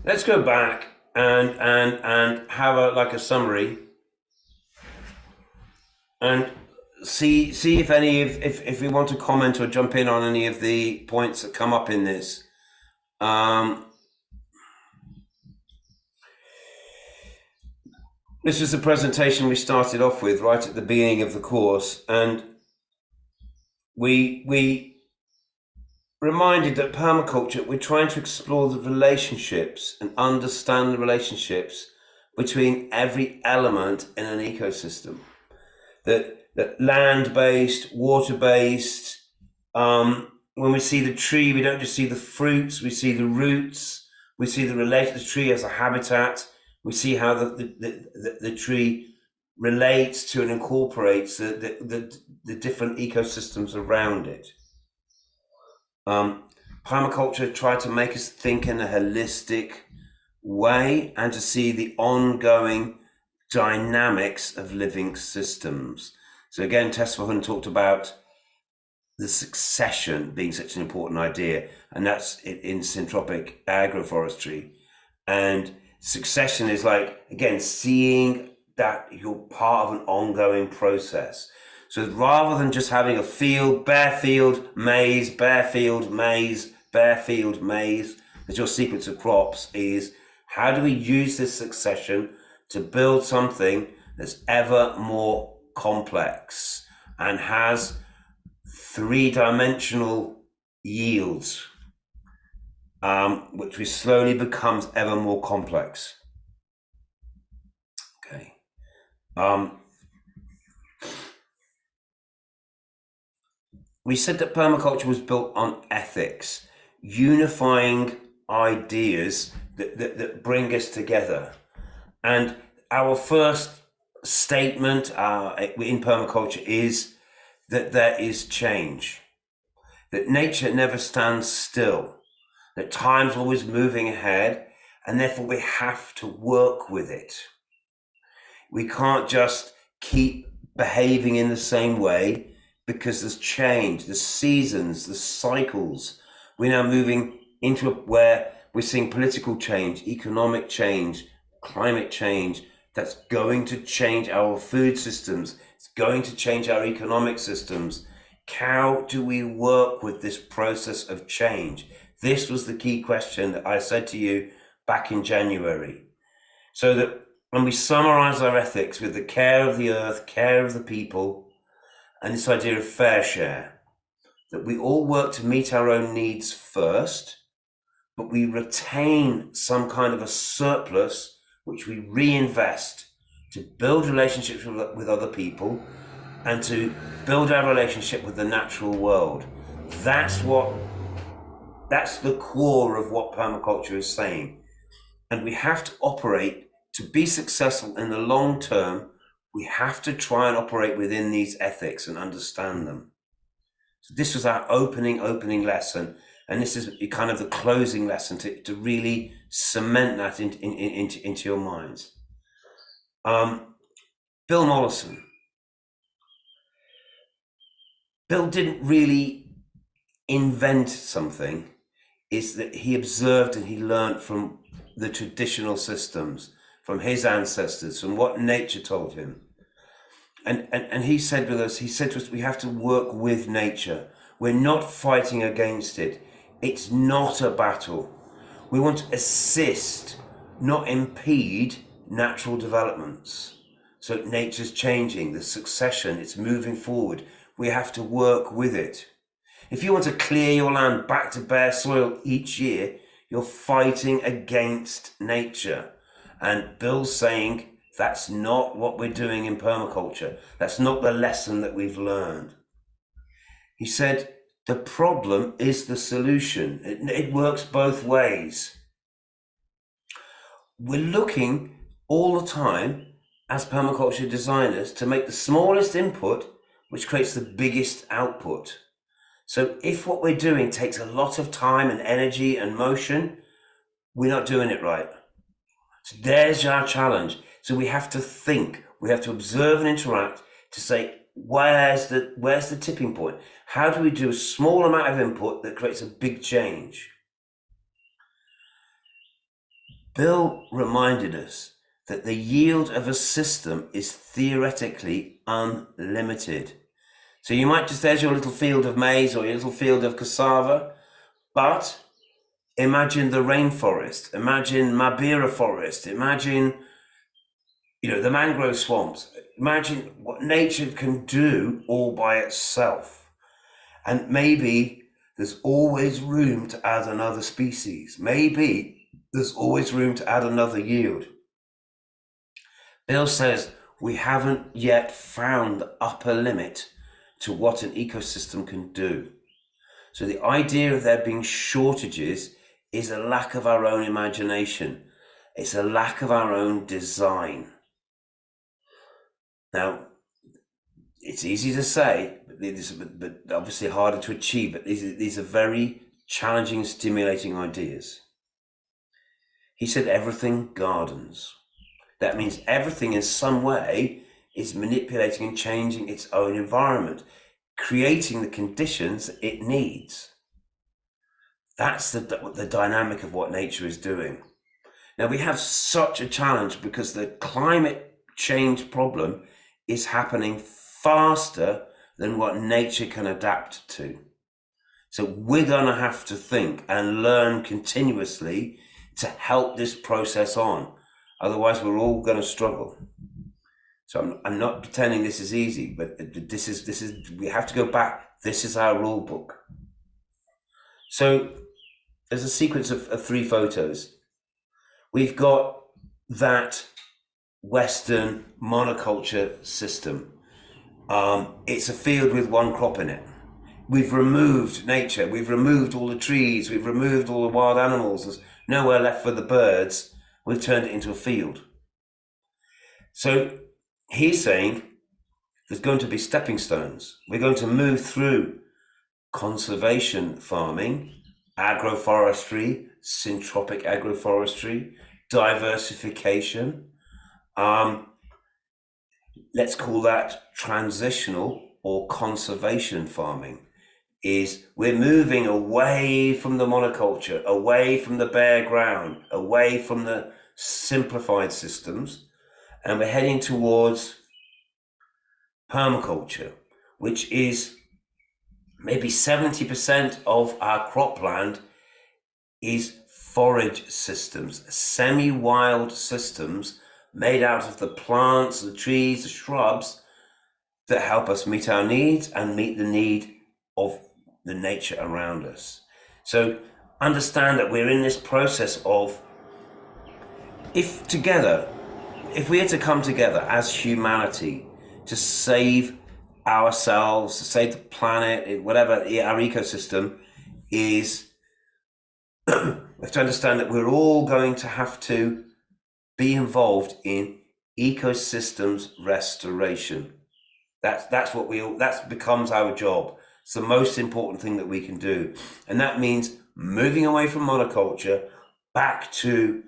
let's go back and have a summary and see if any of if we want to comment or jump in on any of the points that come up in this. This was the presentation we started off with right at the beginning of the course, and we reminded that permaculture, we're trying to explore the relationships and understand the relationships between every element in an ecosystem. That land-based, water-based, when we see the tree, we don't just see the fruits, we see the roots, we see the tree as a habitat, we see how the tree relates to and incorporates the different ecosystems around it. Permaculture tried to make us think in a holistic way and to see the ongoing dynamics of living systems. So again, Tesfahan talked about the succession being such an important idea, and that's in syntropic agroforestry. And succession is like, again, seeing that you're part of an ongoing process. So rather than just having a field, bare field, maize, bare field, maize, bare field, maize, as your sequence of crops, is how do we use this succession to build something that's ever more complex and has three-dimensional yields, which slowly becomes ever more complex. Okay. We said that permaculture was built on ethics, unifying ideas that bring us together. And our first statement in permaculture is that there is change, that nature never stands still, that time's always moving ahead, and therefore we have to work with it. We can't just keep behaving in the same way because there's change, there's seasons, there's cycles. We're now moving into where we're seeing political change, economic change, climate change. That's going to change our food systems. It's going to change our economic systems. How do we work with this process of change? This was the key question that I said to you back in January. So that when we summarize our ethics with the care of the earth, care of the people, and this idea of fair share, that we all work to meet our own needs first, but we retain some kind of a surplus which we reinvest to build relationships with other people and to build our relationship with the natural world. That's the core of what permaculture is saying. And we have to operate to be successful in the long term. We have to try and operate within these ethics and understand them. So this was our opening lesson. And this is kind of the closing lesson to really cement that into your minds. Bill Mollison. Bill didn't really invent something. It's that he observed and he learned from the traditional systems, from his ancestors, from what nature told him. And he said to us, we have to work with nature. We're not fighting against it. It's not a battle. We want to assist, not impede natural developments. So nature's changing, the succession, it's moving forward. We have to work with it. If you want to clear your land back to bare soil each year, you're fighting against nature. And Bill's saying that's not what we're doing in permaculture. That's not the lesson that we've learned. He said, the problem is the solution. It works both ways. We're looking all the time as permaculture designers to make the smallest input, which creates the biggest output. So if what we're doing takes a lot of time and energy and motion, we're not doing it right. So there's our challenge. So we have to think, we have to observe and interact to say, where's the tipping point? How do we do a small amount of input that creates a big change? Bill reminded us that the yield of a system is theoretically unlimited. So you might just, there's your little field of maize or your little field of cassava, but imagine the rainforest, imagine Mabira forest, imagine, the mangrove swamps, imagine what nature can do all by itself. And maybe there's always room to add another species. Maybe there's always room to add another yield. Bill says we haven't yet found the upper limit to what an ecosystem can do. So the idea of there being shortages is a lack of our own imagination. It's a lack of our own design. Now, it's easy to say, but obviously harder to achieve. But these are very challenging, stimulating ideas. He said everything gardens. That means everything in some way is manipulating and changing its own environment, creating the conditions it needs. That's the dynamic of what nature is doing. Now, we have such a challenge because the climate change problem is happening faster than what nature can adapt to. So we're going to have to think and learn continuously to help this process on. Otherwise, we're all going to struggle. So I'm not pretending this is easy, but this is we have to go back. This is our rule book. So there's a sequence of 3 photos. We've got that Western monoculture system. It's a field with one crop in it. We've removed nature. We've removed all the trees. We've removed all the wild animals. There's nowhere left for the birds. We've turned it into a field. So he's saying there's going to be stepping stones. We're going to move through conservation farming, agroforestry, syntropic agroforestry, diversification. Let's call that transitional or conservation farming. Is we're moving away from the monoculture, away from the bare ground, away from the simplified systems, and we're heading towards permaculture, which is maybe 70% of our cropland is forage systems, semi-wild systems made out of the plants, the trees, the shrubs that help us meet our needs and meet the need of the nature around us. So understand that we're in this process of, if we are to come together as humanity to save ourselves, to save the planet, whatever our ecosystem is, we have to understand that we're all going to have to be involved in ecosystems restoration. That becomes our job. It's the most important thing that we can do. And that means moving away from monoculture back to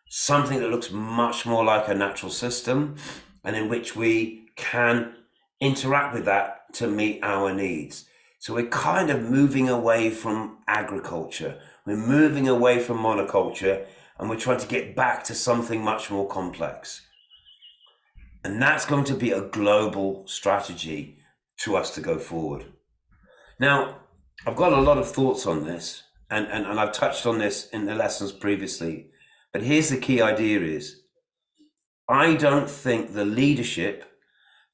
something that looks much more like a natural system and in which we can interact with that to meet our needs. So we're kind of moving away from agriculture. We're moving away from monoculture and we're trying to get back to something much more complex. And that's going to be a global strategy to us to go forward. Now, I've got a lot of thoughts on this, and I've touched on this in the lessons previously, but here's the key idea is, I don't think the leadership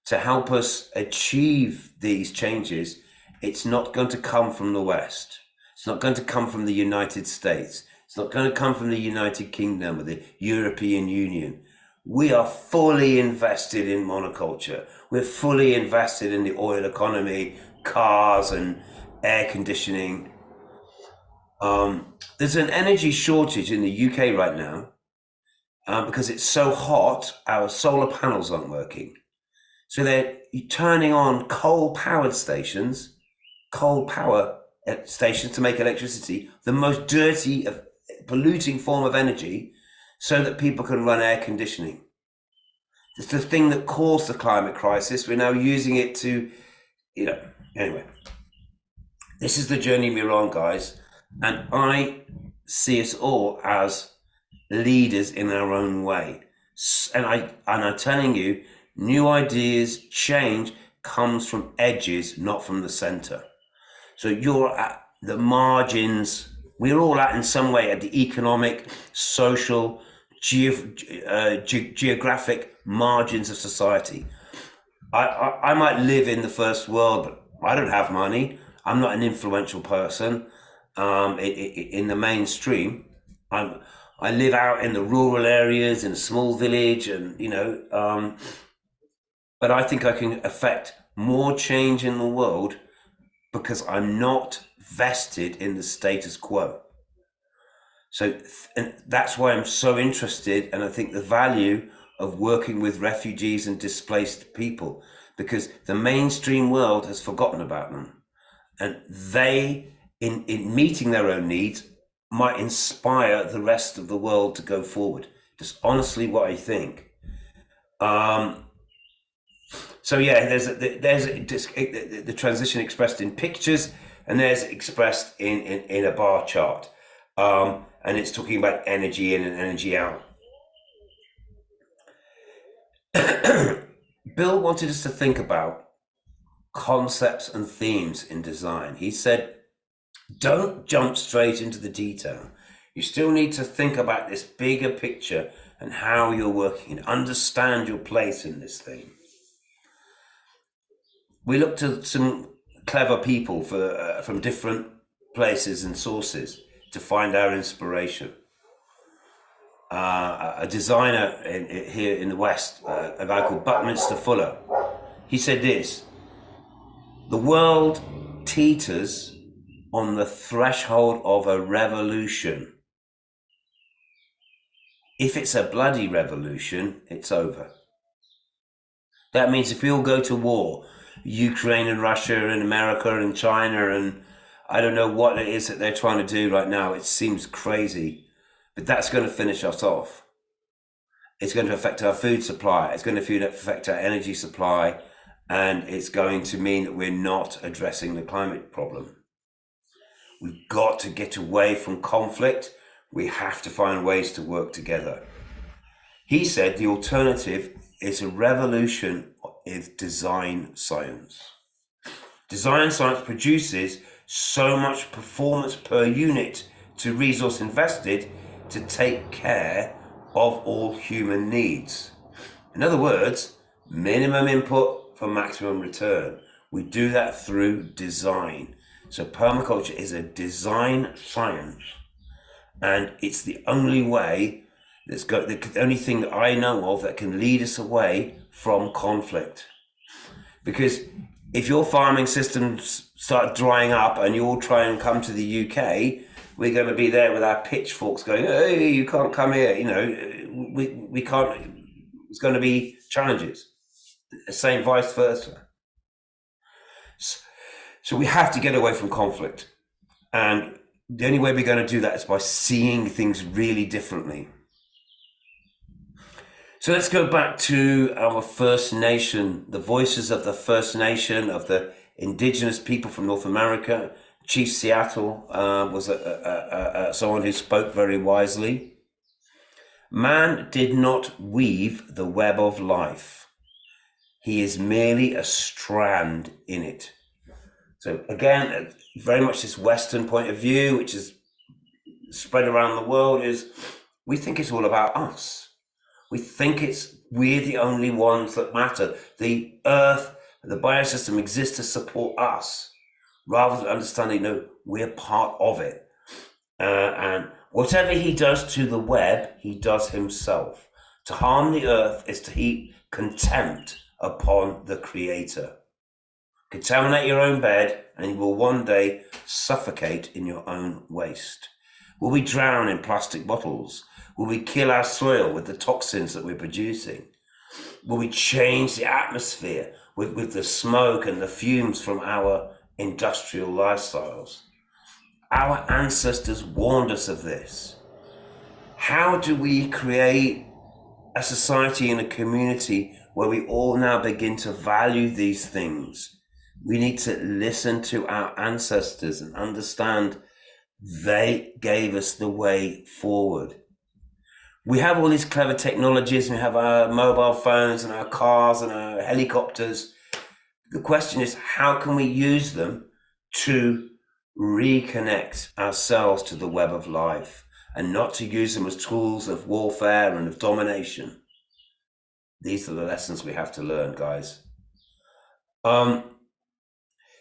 to help us achieve these changes, it's not going to come from the West. It's not going to come from the United States. It's not going to come from the United Kingdom or the European Union. We are fully invested in monoculture. We're fully invested in the oil economy, cars and air conditioning. There's an energy shortage in the UK right now because it's so hot, our solar panels aren't working. So they're turning on coal-powered stations, to make electricity, the most dirty, polluting form of energy, so that people can run air conditioning. It's the thing that caused the climate crisis. We're now using it to, anyway. This is the journey we're on, guys. And I see us all as leaders in our own way. And I'm telling you, new ideas, change comes from edges, not from the center. So you're at the margins. We're all at in some way at the economic, social, geographic margins of society. I might live in the first world, but I don't have money. I'm not an influential person in the mainstream. I live out in the rural areas in a small village, and but I think I can affect more change in the world because I'm not vested in the status quo. So, and that's why I'm so interested, and I think the value of working with refugees and displaced people, because the mainstream world has forgotten about them, and they, in meeting their own needs, might inspire the rest of the world to go forward. Just honestly what I think. So yeah, there's the transition expressed in pictures, and there's expressed in a bar chart, and it's talking about energy in and energy out. Bill wanted us to think about concepts and themes in design. He said, don't jump straight into the detail. You still need to think about this bigger picture and how you're working and understand your place in this thing. We looked at some clever people from different places and sources to find our inspiration. A designer here in the West, a guy called Buckminster Fuller, he said this: the world teeters on the threshold of a revolution. If it's a bloody revolution, it's over. That means if we all go to war, Ukraine and Russia and America and China, and I don't know what it is that they're trying to do right now, it seems crazy, but that's going to finish us off. It's going to affect our food supply, it's going to affect our energy supply, and it's going to mean that we're not addressing the climate problem. We've got to get away from conflict. We have to find ways to work together. He said the alternative is a revolution of design science. Design science produces so much performance per unit to resource invested to take care of all human needs. In other words, minimum input for maximum return. We do that through design. So permaculture is a design science, and it's the only way the only thing that I know of that can lead us away from conflict. Because if your farming systems start drying up and you all try and come to the UK, we're going to be there with our pitchforks going, hey, you can't come here. We can't. It's going to be challenges. The same vice versa. So we have to get away from conflict. And the only way we're going to do that is by seeing things really differently. So let's go back to our First Nation, the voices of the First Nation, of the indigenous people from North America. Chief Seattle was someone who spoke very wisely. Man did not weave the web of life. He is merely a strand in it. So again, very much this Western point of view, which is spread around the world, is we think it's all about us. We think we're the only ones that matter. The earth, the biosystem exists to support us, rather than understanding, no, we're part of it. And whatever he does to the web, he does himself. To harm the earth is to heap contempt upon the Creator. Contaminate your own bed, and you will one day suffocate in your own waste. Will we drown in plastic bottles? Will we kill our soil with the toxins that we're producing? Will we change the atmosphere with the smoke and the fumes from our industrial lifestyles? Our ancestors warned us of this. How do we create a society and a community where we all now begin to value these things? We need to listen to our ancestors and understand they gave us the way forward. We have all these clever technologies, and we have our mobile phones and our cars and our helicopters. The question is, how can we use them to reconnect ourselves to the web of life, and not to use them as tools of warfare and of domination? These are the lessons we have to learn, guys.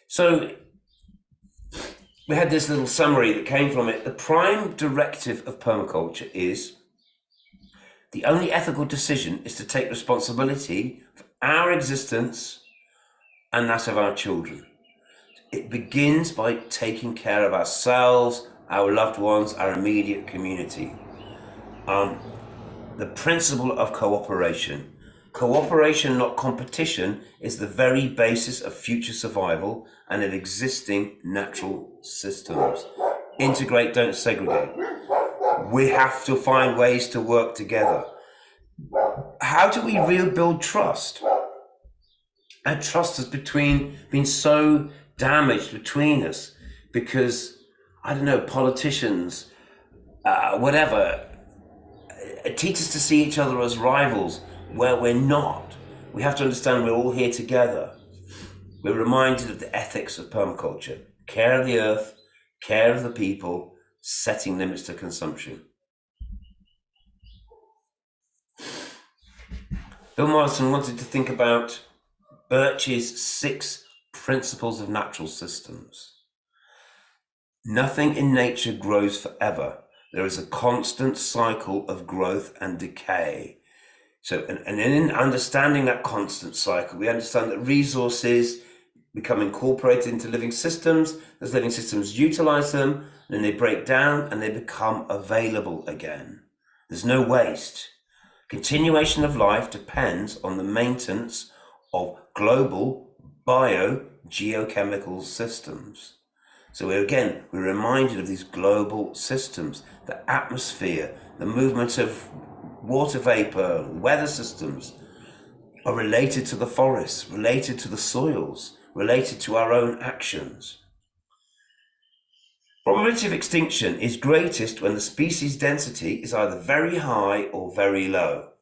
So we had this little summary that came from it. The prime directive of permaculture is the only ethical decision is to take responsibility for our existence and that of our children. It begins by taking care of ourselves, our loved ones, our immediate community. The principle of cooperation. Cooperation, not competition, is the very basis of future survival and of existing natural systems. Integrate, don't segregate. We have to find ways to work together. How do we rebuild trust? Our trust has been so damaged between us because, I don't know, politicians, whatever, teach us to see each other as rivals where we're not. We have to understand we're all here together. We're reminded of the ethics of permaculture: care of the earth, care of the people, setting limits to consumption. Bill Morrison wanted to think about Birch's 6 principles of natural systems. Nothing in nature grows forever. There is a constant cycle of growth and decay. So, and in understanding that constant cycle, we understand that resources become incorporated into living systems. As living systems utilize them, and then they break down and they become available again. There's no waste. Continuation of life depends on the maintenance of global biogeochemical systems. So we're reminded of these global systems: the atmosphere, the movement of water vapor, weather systems are related to the forests, related to the soils, related to our own actions. Probability of extinction is greatest when the species density is either very high or very low.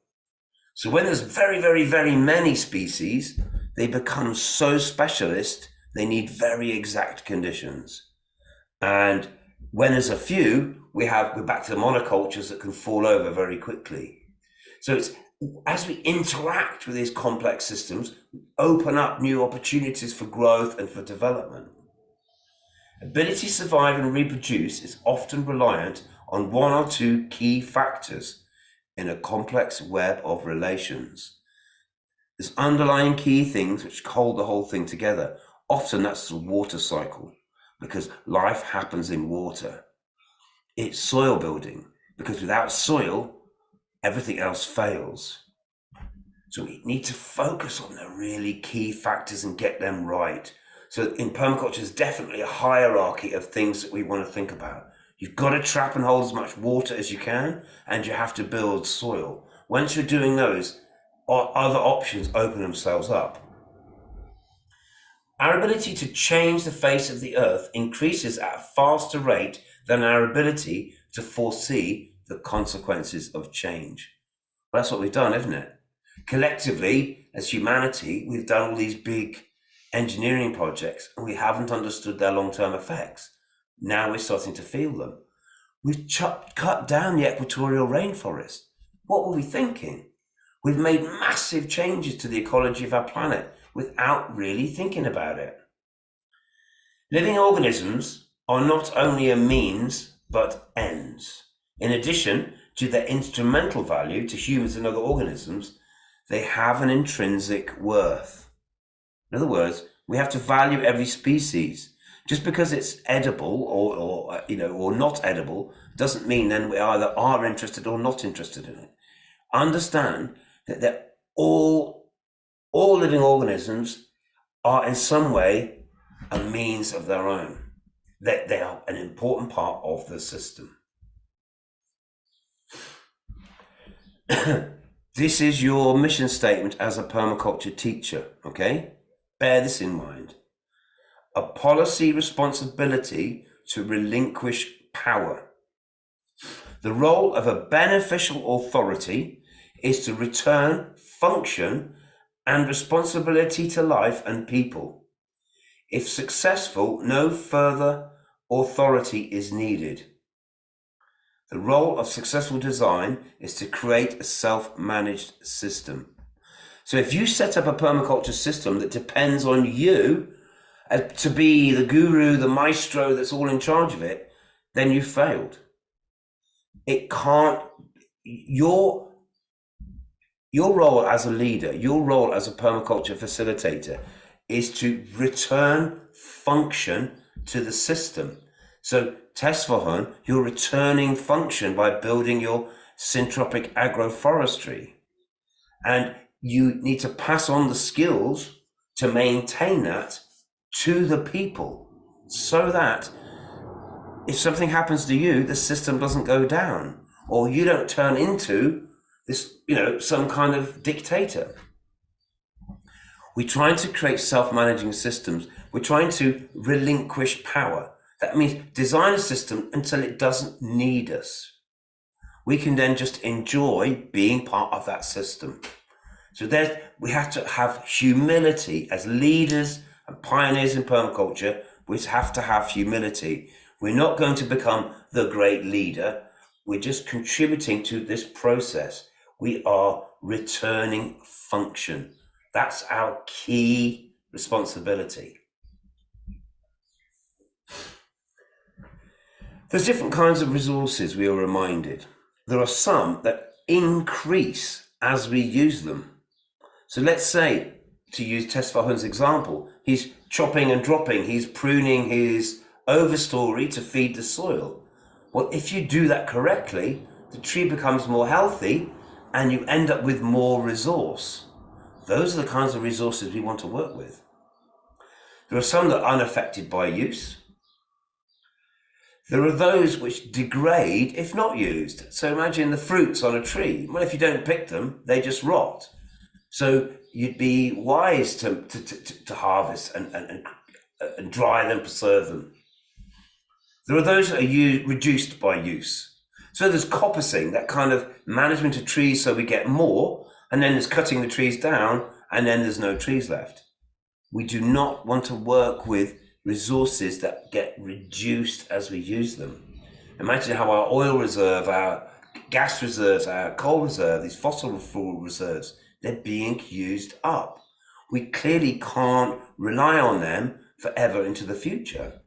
So when there's very, very, very many species, they become so specialist, they need very exact conditions. And when there's a few, we're back to the monocultures that can fall over very quickly. So it's as we interact with these complex systems, open up new opportunities for growth and for development. Ability to survive and reproduce is often reliant on 1 or 2 key factors in a complex web of relations. There's underlying key things which hold the whole thing together. Often that's the water cycle, because life happens in water. It's soil building, because without soil, everything else fails. So we need to focus on the really key factors and get them right. So in permaculture, there's definitely a hierarchy of things that we want to think about. You've got to trap and hold as much water as you can, and you have to build soil. Once you're doing those, other options open themselves up. Our ability to change the face of the earth increases at a faster rate than our ability to foresee the consequences of change. Well, that's what we've done, isn't it? Collectively, as humanity, we've done all these big engineering projects and we haven't understood their long-term effects. Now we're starting to feel them. We've cut down the equatorial rainforest. What were we thinking? We've made massive changes to the ecology of our planet without really thinking about it. Living organisms are not only a means, but ends. In addition to their instrumental value to humans and other organisms, they have an intrinsic worth. In other words, we have to value every species. Just because it's edible or not edible doesn't mean then we either are interested or not interested in it. Understand that all living organisms are in some way a means of their own. That they are an important part of the system. This is your mission statement as a permaculture teacher, okay? Bear this in mind. A policy responsibility to relinquish power. The role of a beneficial authority is to return function and responsibility to life and people. If successful, no further authority is needed. The role of successful design is to create a self-managed system. So if you set up a permaculture system that depends on you to be the guru, the maestro that's all in charge of it, then you failed. It can't, your role as a leader, your role as a permaculture facilitator is to return function to the system. So Tesfahan, you're returning function by building your syntropic agroforestry. And you need to pass on the skills to maintain that to the people so that if something happens to you, the system doesn't go down, or you don't turn into this, some kind of dictator. We're trying to create self-managing systems. We're trying to relinquish power. That means design a system until it doesn't need us. We can then just enjoy being part of that system. So we have to have humility as leaders and pioneers in permaculture. We have to have humility. We're not going to become the great leader. We're just contributing to this process. We are returning function. That's our key responsibility. There's different kinds of resources, we are reminded. There are some that increase as we use them. So let's say, to use Tesfahan's example, he's chopping and dropping, he's pruning his overstory to feed the soil. Well, if you do that correctly, the tree becomes more healthy and you end up with more resource. Those are the kinds of resources we want to work with. There are some that are unaffected by use. There are those which degrade if not used. So imagine the fruits on a tree. Well, if you don't pick them, they just rot. So you'd be wise to harvest and dry them, preserve them. There are those that are reduced by use. So there's coppicing, that kind of management of trees so we get more, and then there's cutting the trees down, and then there's no trees left. We do not want to work with resources that get reduced as we use them. Imagine how our oil reserve, our gas reserves, our coal reserve, these fossil fuel reserves, they're being used up. We clearly can't rely on them forever into the future.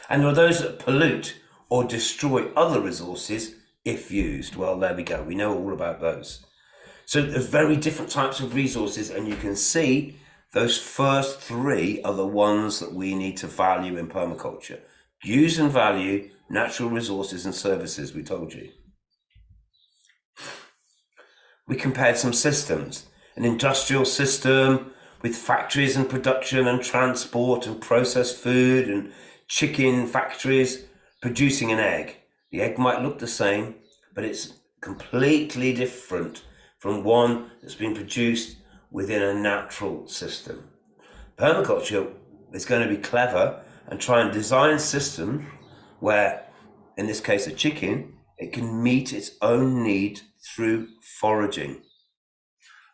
And there are those that pollute or destroy other resources if used. Well, there we go. We know all about those. So there's very different types of resources, and you can see those first three are the ones that we need to value in permaculture. Use and value natural resources and services, we told you. We compared some systems, an industrial system with factories and production and transport and processed food and chicken factories producing an egg. The egg might look the same, but it's completely different from one that's been produced within a natural system. Permaculture is going to be clever and try and design systems where, in this case, a chicken, it can meet its own need through foraging.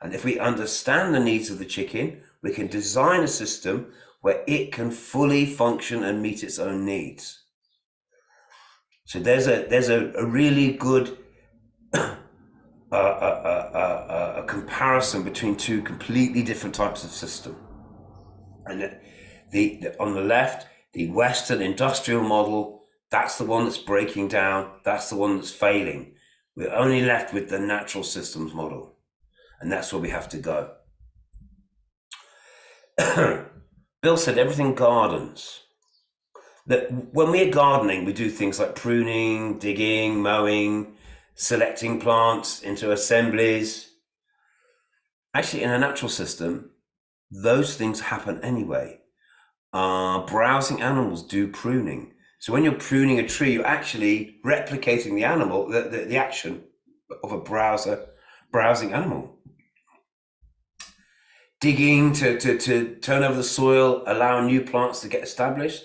And if we understand the needs of the chicken, we can design a system where it can fully function and meet its own needs. So there's a really good a comparison between two completely different types of system. And on the left, the Western industrial model, that's the one that's breaking down, that's the one that's failing. We're only left with the natural systems model, and that's where we have to go. Bill said everything gardens. That when we're gardening, we do things like pruning, digging, mowing, selecting plants into assemblies. Actually, in a natural system, those things happen anyway. Browsing animals do pruning. So when you're pruning a tree, you're actually replicating the animal, the action of a browsing animal. Digging to turn over the soil, allow new plants to get established.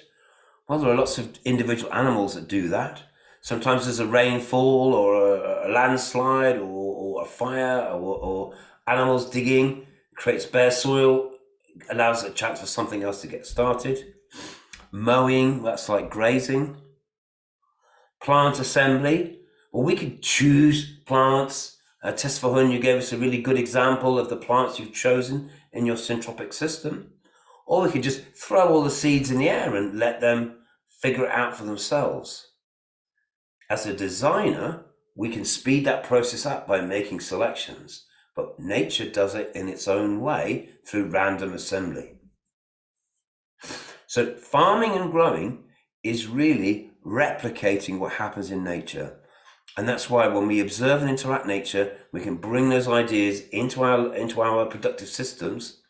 Well, there are lots of individual animals that do that. Sometimes there's a rainfall or a landslide or a fire or animals digging, creates bare soil, allows a chance for something else to get started. Mowing, that's like grazing. Plant assembly, well, we could choose plants. Tesfahun, you gave us a really good example of the plants you've chosen in your syntropic system. Or we could just throw all the seeds in the air and let them figure it out for themselves. As a designer, we can speed that process up by making selections, but nature does it in its own way through random assembly. So farming and growing is really replicating what happens in nature. And that's why when we observe and interact nature, we can bring those ideas into our productive systems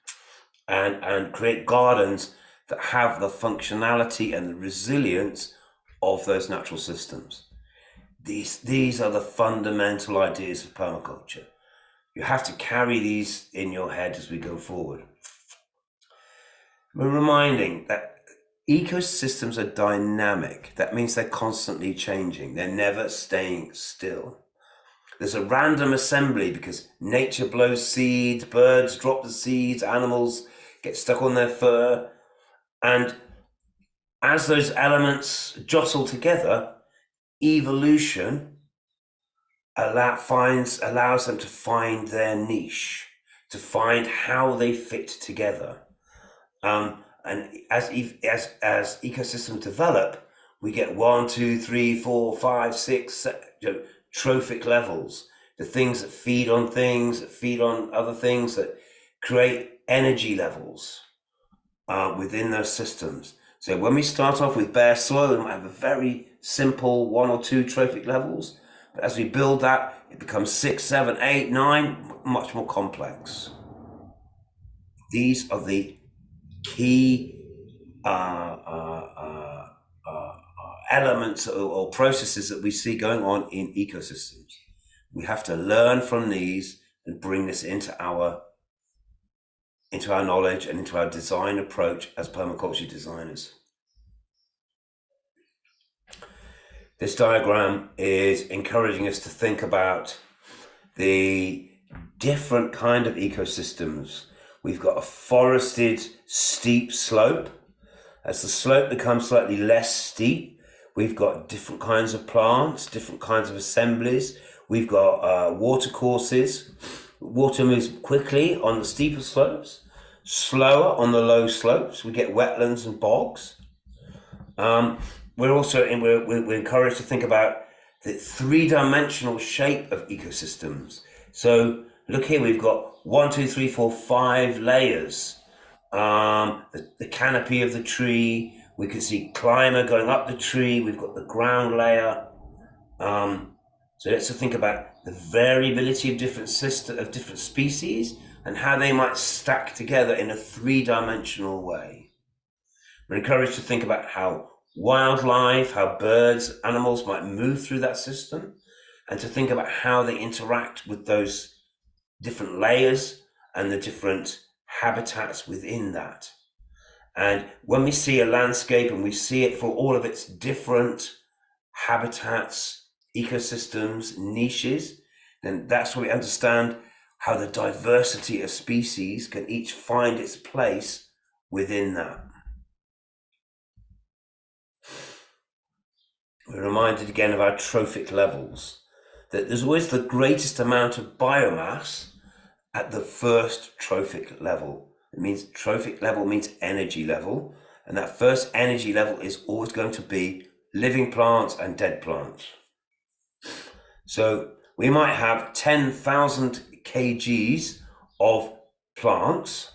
and create gardens that have the functionality and the resilience of those natural systems. These are the fundamental ideas of permaculture. You have to carry these in your head as we go forward. We're reminding that ecosystems are dynamic. That means they're constantly changing. They're never staying still. There's a random assembly because nature blows seeds, birds drop the seeds, animals get stuck on their fur. And as those elements jostle together, evolution allows them to find their niche, to find how they fit together. And as ecosystems develop, we get 1, 2, 3, 4, 5, 6 trophic levels. The things that feed on things, that feed on other things, that create energy levels within those systems. So when we start off with bare soil, we might have a very simple 1 or 2 trophic levels. But as we build that, it becomes 6, 7, 8, 9, much more complex. These are the key elements or processes that we see going on in ecosystems. We have to learn from these and bring this into our knowledge and into our design approach as permaculture designers. This diagram is encouraging us to think about the different kind of ecosystems. We've got a forested steep slope. As the slope becomes slightly less steep, we've got different kinds of plants, different kinds of assemblies. We've got water courses. Water moves quickly on the steeper slopes, slower on the low slopes. We get wetlands and bogs. We're encouraged to think about the 3-dimensional shape of ecosystems. So look here, we've got 1, 2, 3, 4, 5 layers. The canopy of the tree. We can see climber going up the tree. We've got the ground layer. So let's think about the variability of different species and how they might stack together in a 3-dimensional way. We're encouraged to think about how wildlife, how birds, animals might move through that system, and to think about how they interact with those different layers and the different habitats within that. And when we see a landscape and we see it for all of its different habitats, ecosystems, niches, then that's where we understand how the diversity of species can each find its place within that. We're reminded again of our trophic levels, that there's always the greatest amount of biomass at the first trophic level. It means trophic level means energy level, and that first energy level is always going to be living plants and dead plants. So we might have 10,000 kgs of plants,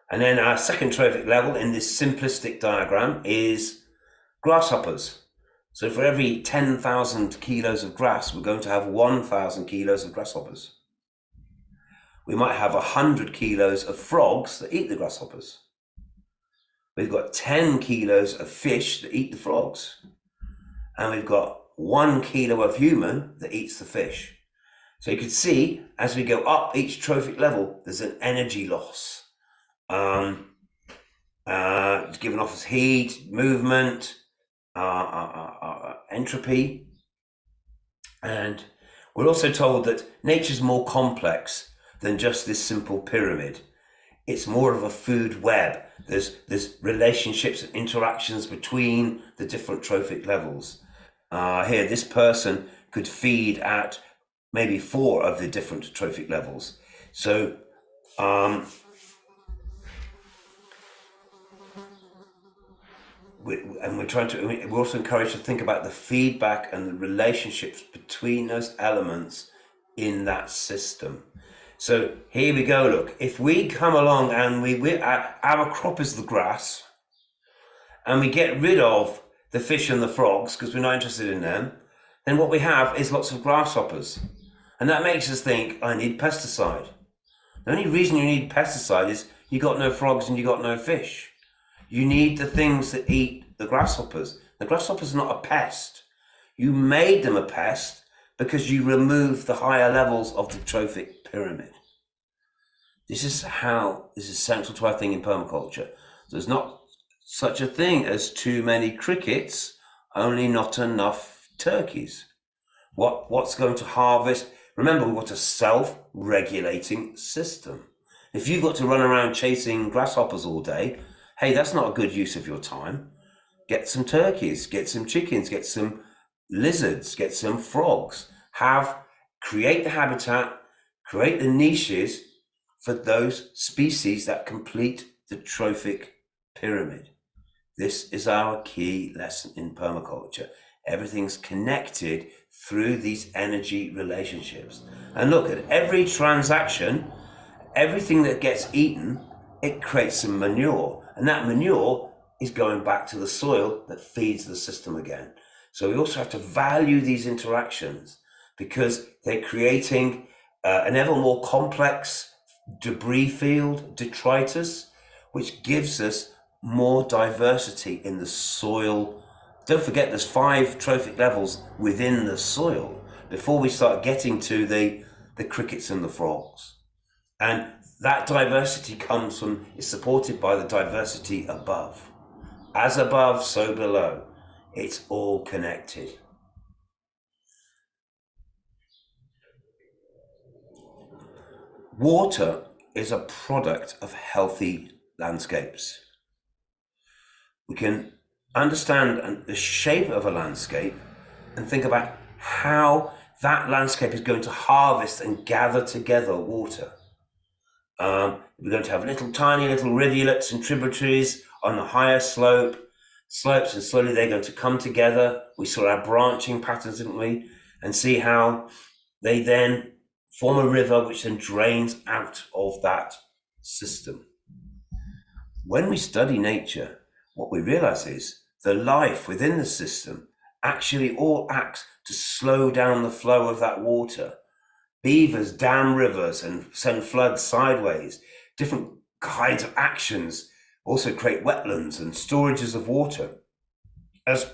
and then our second trophic level in this simplistic diagram is grasshoppers. So for every 10,000 kilos of grass, we're going to have 1,000 kilos of grasshoppers. We might have 100 kilos of frogs that eat the grasshoppers. We've got 10 kilos of fish that eat the frogs. And we've got 1 kilo of human that eats the fish. So you can see, as we go up each trophic level, there's an energy loss. It's given off as heat, movement, entropy. And we're also told that nature's more complex than just this simple pyramid. It's more of a food web. There's relationships and interactions between the different trophic levels. Here, this person could feed at maybe 4 of the different trophic levels. So we're also encouraged to think about the feedback and the relationships between those elements in that system. So here we go. Look, if we come along and our crop is the grass, and we get rid of the fish and the frogs because we're not interested in them, then what we have is lots of grasshoppers, and that makes us think, I need pesticide. The only reason you need pesticide is you got no frogs and you got no fish. You need the things that eat the grasshoppers. The grasshopper's not a pest. You made them a pest because you removed the higher levels of the trophic pyramid. This is central to our thing in permaculture. There's not such a thing as too many crickets, only not enough turkeys. What's going to harvest? Remember, we've got a self-regulating system. If you've got to run around chasing grasshoppers all day, hey, that's not a good use of your time. Get some turkeys, get some chickens, get some lizards, get some frogs. Create the habitat, create the niches for those species that complete the trophic pyramid. This is our key lesson in permaculture. Everything's connected through these energy relationships. And look, at every transaction, everything that gets eaten, it creates some manure. And that manure is going back to the soil that feeds the system again. So we also have to value these interactions because they're creating an ever more complex debris field, detritus, which gives us more diversity in the soil. Don't forget, there's 5 trophic levels within the soil before we start getting to the crickets and the frogs. And that diversity is supported by the diversity above. As above, so below. It's all connected. Water is a product of healthy landscapes. We can understand the shape of a landscape and think about how that landscape is going to harvest and gather together water. We're going to have tiny little rivulets and tributaries on the higher slopes, and slowly they're going to come together. We saw our branching patterns, didn't we? And see how they then form a river which then drains out of that system. When we study nature, what we realize is the life within the system actually all acts to slow down the flow of that water. Beavers dam rivers and send floods sideways. Different kinds of actions also create wetlands and storages of water. As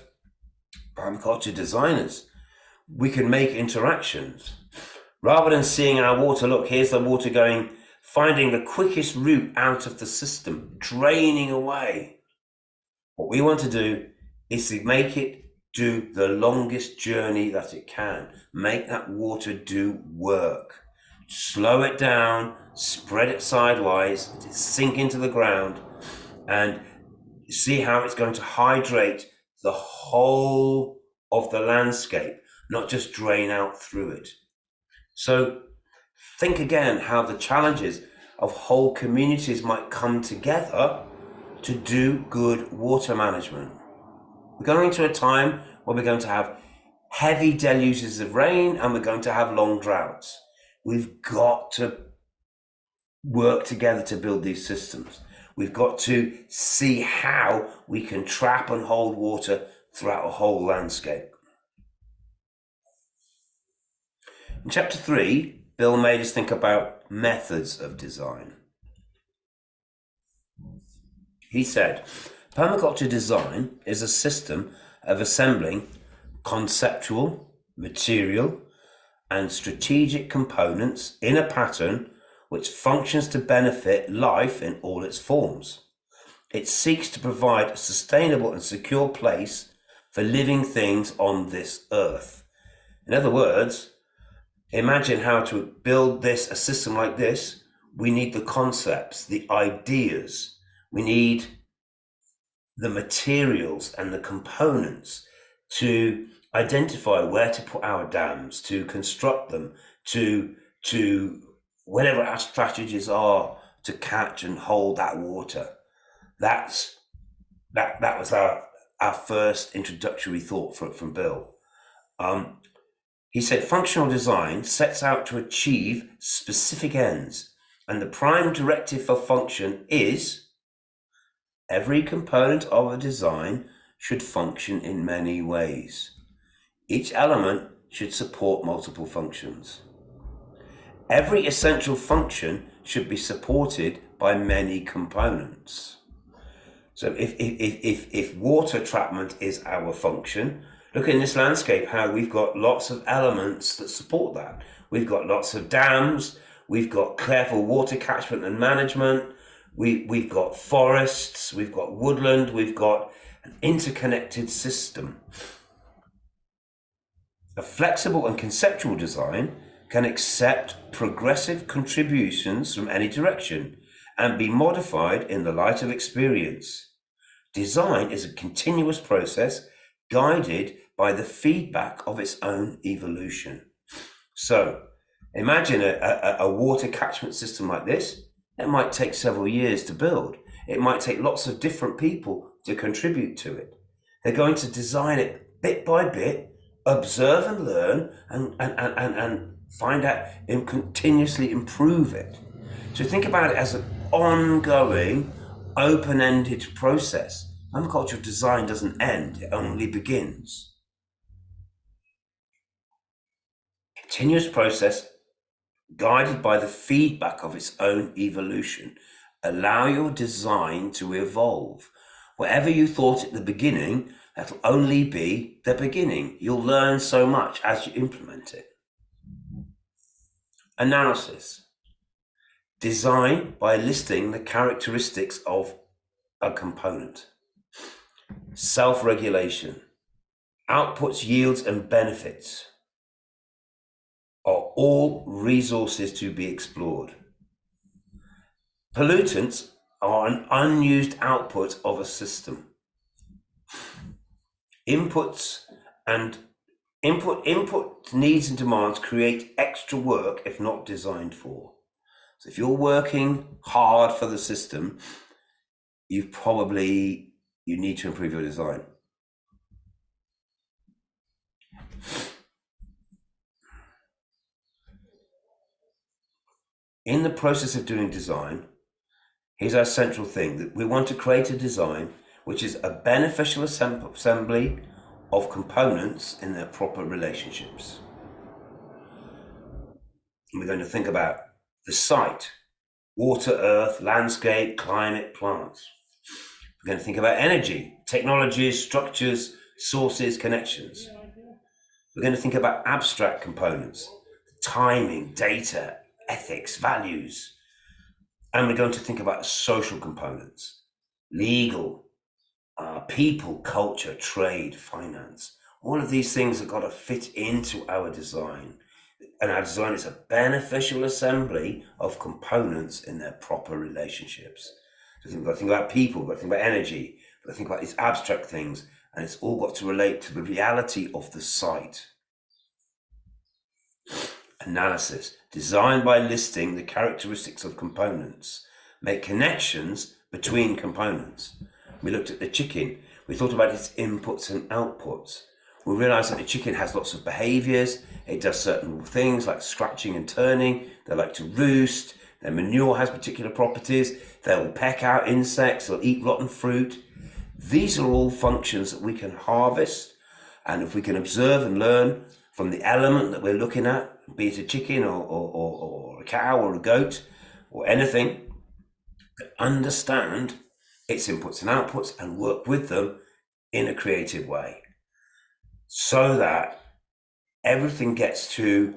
permaculture designers, we can make interactions. Rather than seeing our water, look, here's the water going, finding the quickest route out of the system, draining away. What we want to do is to make it do the longest journey that it can. Make that water do work. Slow it down, spread it sideways, sink into the ground, and see how it's going to hydrate the whole of the landscape, not just drain out through it. So think again how the challenges of whole communities might come together to do good water management. We're going into a time where we're going to have heavy deluges of rain and we're going to have long droughts. We've got to work together to build these systems. We've got to see how we can trap and hold water throughout a whole landscape. In chapter 3, Bill made us think about methods of design. He said, permaculture design is a system of assembling conceptual, material, and strategic components in a pattern which functions to benefit life in all its forms. It seeks to provide a sustainable and secure place for living things on this earth. In other words, imagine how to build a system like this. We need the concepts, the ideas. We need the materials and the components to identify where to put our dams, to construct them, to whatever our strategies are to catch and hold that water. That was our first introductory thought from Bill. He said functional design sets out to achieve specific ends, and the prime directive for function is every component of a design should function in many ways. Each element should support multiple functions. Every essential function should be supported by many components. So if water trapment is our function, look in this landscape how we've got lots of elements that support that. We've got lots of dams, we've got careful water catchment and management, we've got forests, we've got woodland, we've got an interconnected system. A flexible and conceptual design can accept progressive contributions from any direction and be modified in the light of experience. Design is a continuous process guided by the feedback of its own evolution. So imagine a water catchment system like this. It might take several years to build. It might take lots of different people to contribute to it. They're going to design it bit by bit, observe and learn, and find out and continuously improve it. So think about it as an ongoing, open-ended process. Permaculture design doesn't end, it only begins. Continuous process guided by the feedback of its own evolution. Allow your design to evolve. Whatever you thought at the beginning, that'll only be the beginning. You'll learn so much as you implement it. Analysis. Design by listing the characteristics of a component. Self-regulation. Outputs, yields, and benefits are all resources to be explored. Pollutants are an unused output of a system. Inputs and input needs and demands create extra work if not designed for. So if you're working hard for the system, you need to improve your design. In the process of doing design, here's our central thing, that we want to create a design which is a beneficial assembly of components in their proper relationships. And we're going to think about the site, water, earth, landscape, climate, plants. We're going to think about energy, technologies, structures, sources, connections. We're going to think about abstract components, timing, data, ethics, values. And we're going to think about social components, legal, people, culture, trade, finance. All of these things have got to fit into our design. And our design is a beneficial assembly of components in their proper relationships. So we've got to think about people, we've got to think about energy, we've got to think about these abstract things, and it's all got to relate to the reality of the site. Analysis. Design by listing the characteristics of components. Make connections between components. We looked at the chicken. We thought about its inputs and outputs. We realized that the chicken has lots of behaviors. It does certain things like scratching and turning. They like to roost. Their manure has particular properties. They'll peck out insects. They'll eat rotten fruit. These are all functions that we can harvest. And if we can observe and learn from the element that we're looking at, be it a chicken or a cow or a goat or anything, understand its inputs and outputs and work with them in a creative way so that everything gets to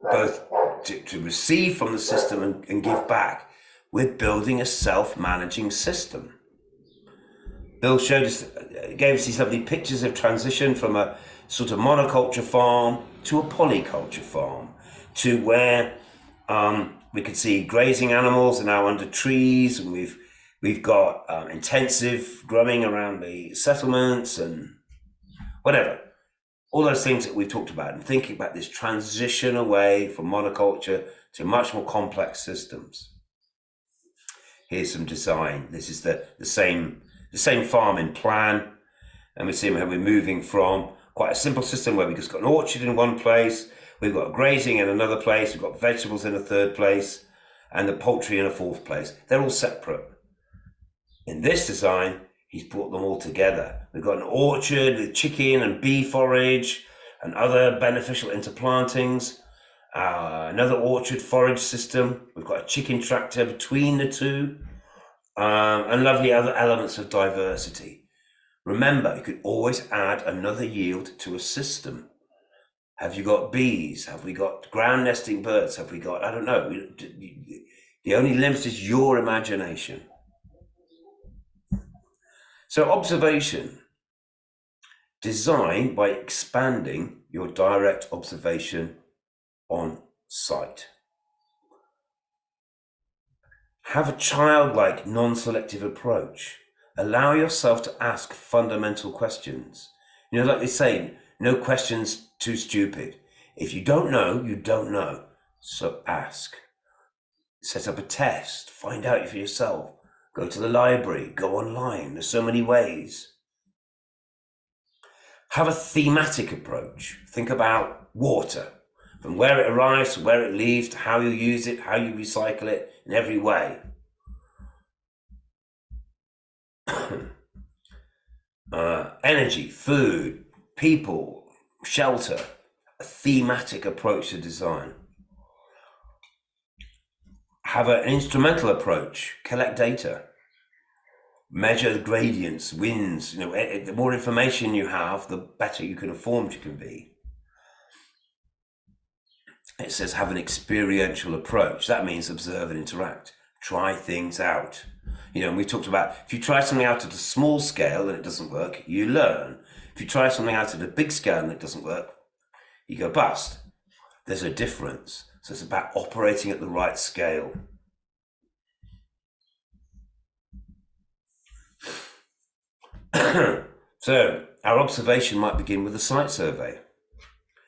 both to receive from the system and give back. We're building a self-managing system. Bill showed us, gave us these lovely pictures of transition from a sort of monoculture farm to a polyculture farm, to where we could see grazing animals are now under trees, and we've got intensive growing around the settlements and whatever. All those things that we've talked about, and thinking about this transition away from monoculture to much more complex systems. Here's some design. This is the same farm in plan, and we see how we're moving from quite a simple system where we've just got an orchard in one place, we've got grazing in another place, we've got vegetables in a third place, and the poultry in a fourth place. They're all separate. In this design, he's brought them all together. We've got an orchard with chicken and bee forage and other beneficial interplantings, another orchard forage system. We've got a chicken tractor between the two, and lovely other elements of diversity. Remember, you could always add another yield to a system. Have you got bees? Have we got ground nesting birds? Have we got, I don't know. The only limit is your imagination. So observation. Design by expanding your direct observation on site. Have a childlike, non-selective approach. Allow yourself to ask fundamental questions. You know, like they say, no question's too stupid. If you don't know, you don't know. So ask. Set up a test. Find out for yourself. Go to the library. Go online. There's so many ways. Have a thematic approach. Think about water. From where it arrives to where it leaves, to how you use it, how you recycle it, in every way. Energy, food, people, shelter, a thematic approach to design. Have an instrumental approach, collect data, measure the gradients, winds. You know, the more information you have, the better you can informed you can be. It says have an experiential approach. That means observe and interact. Try things out. You know, and we talked about, if you try something out at a small scale and it doesn't work, you learn. If you try something out at a big scale and it doesn't work, you go bust. There's a difference. So it's about operating at the right scale. So our observation might begin with a site survey.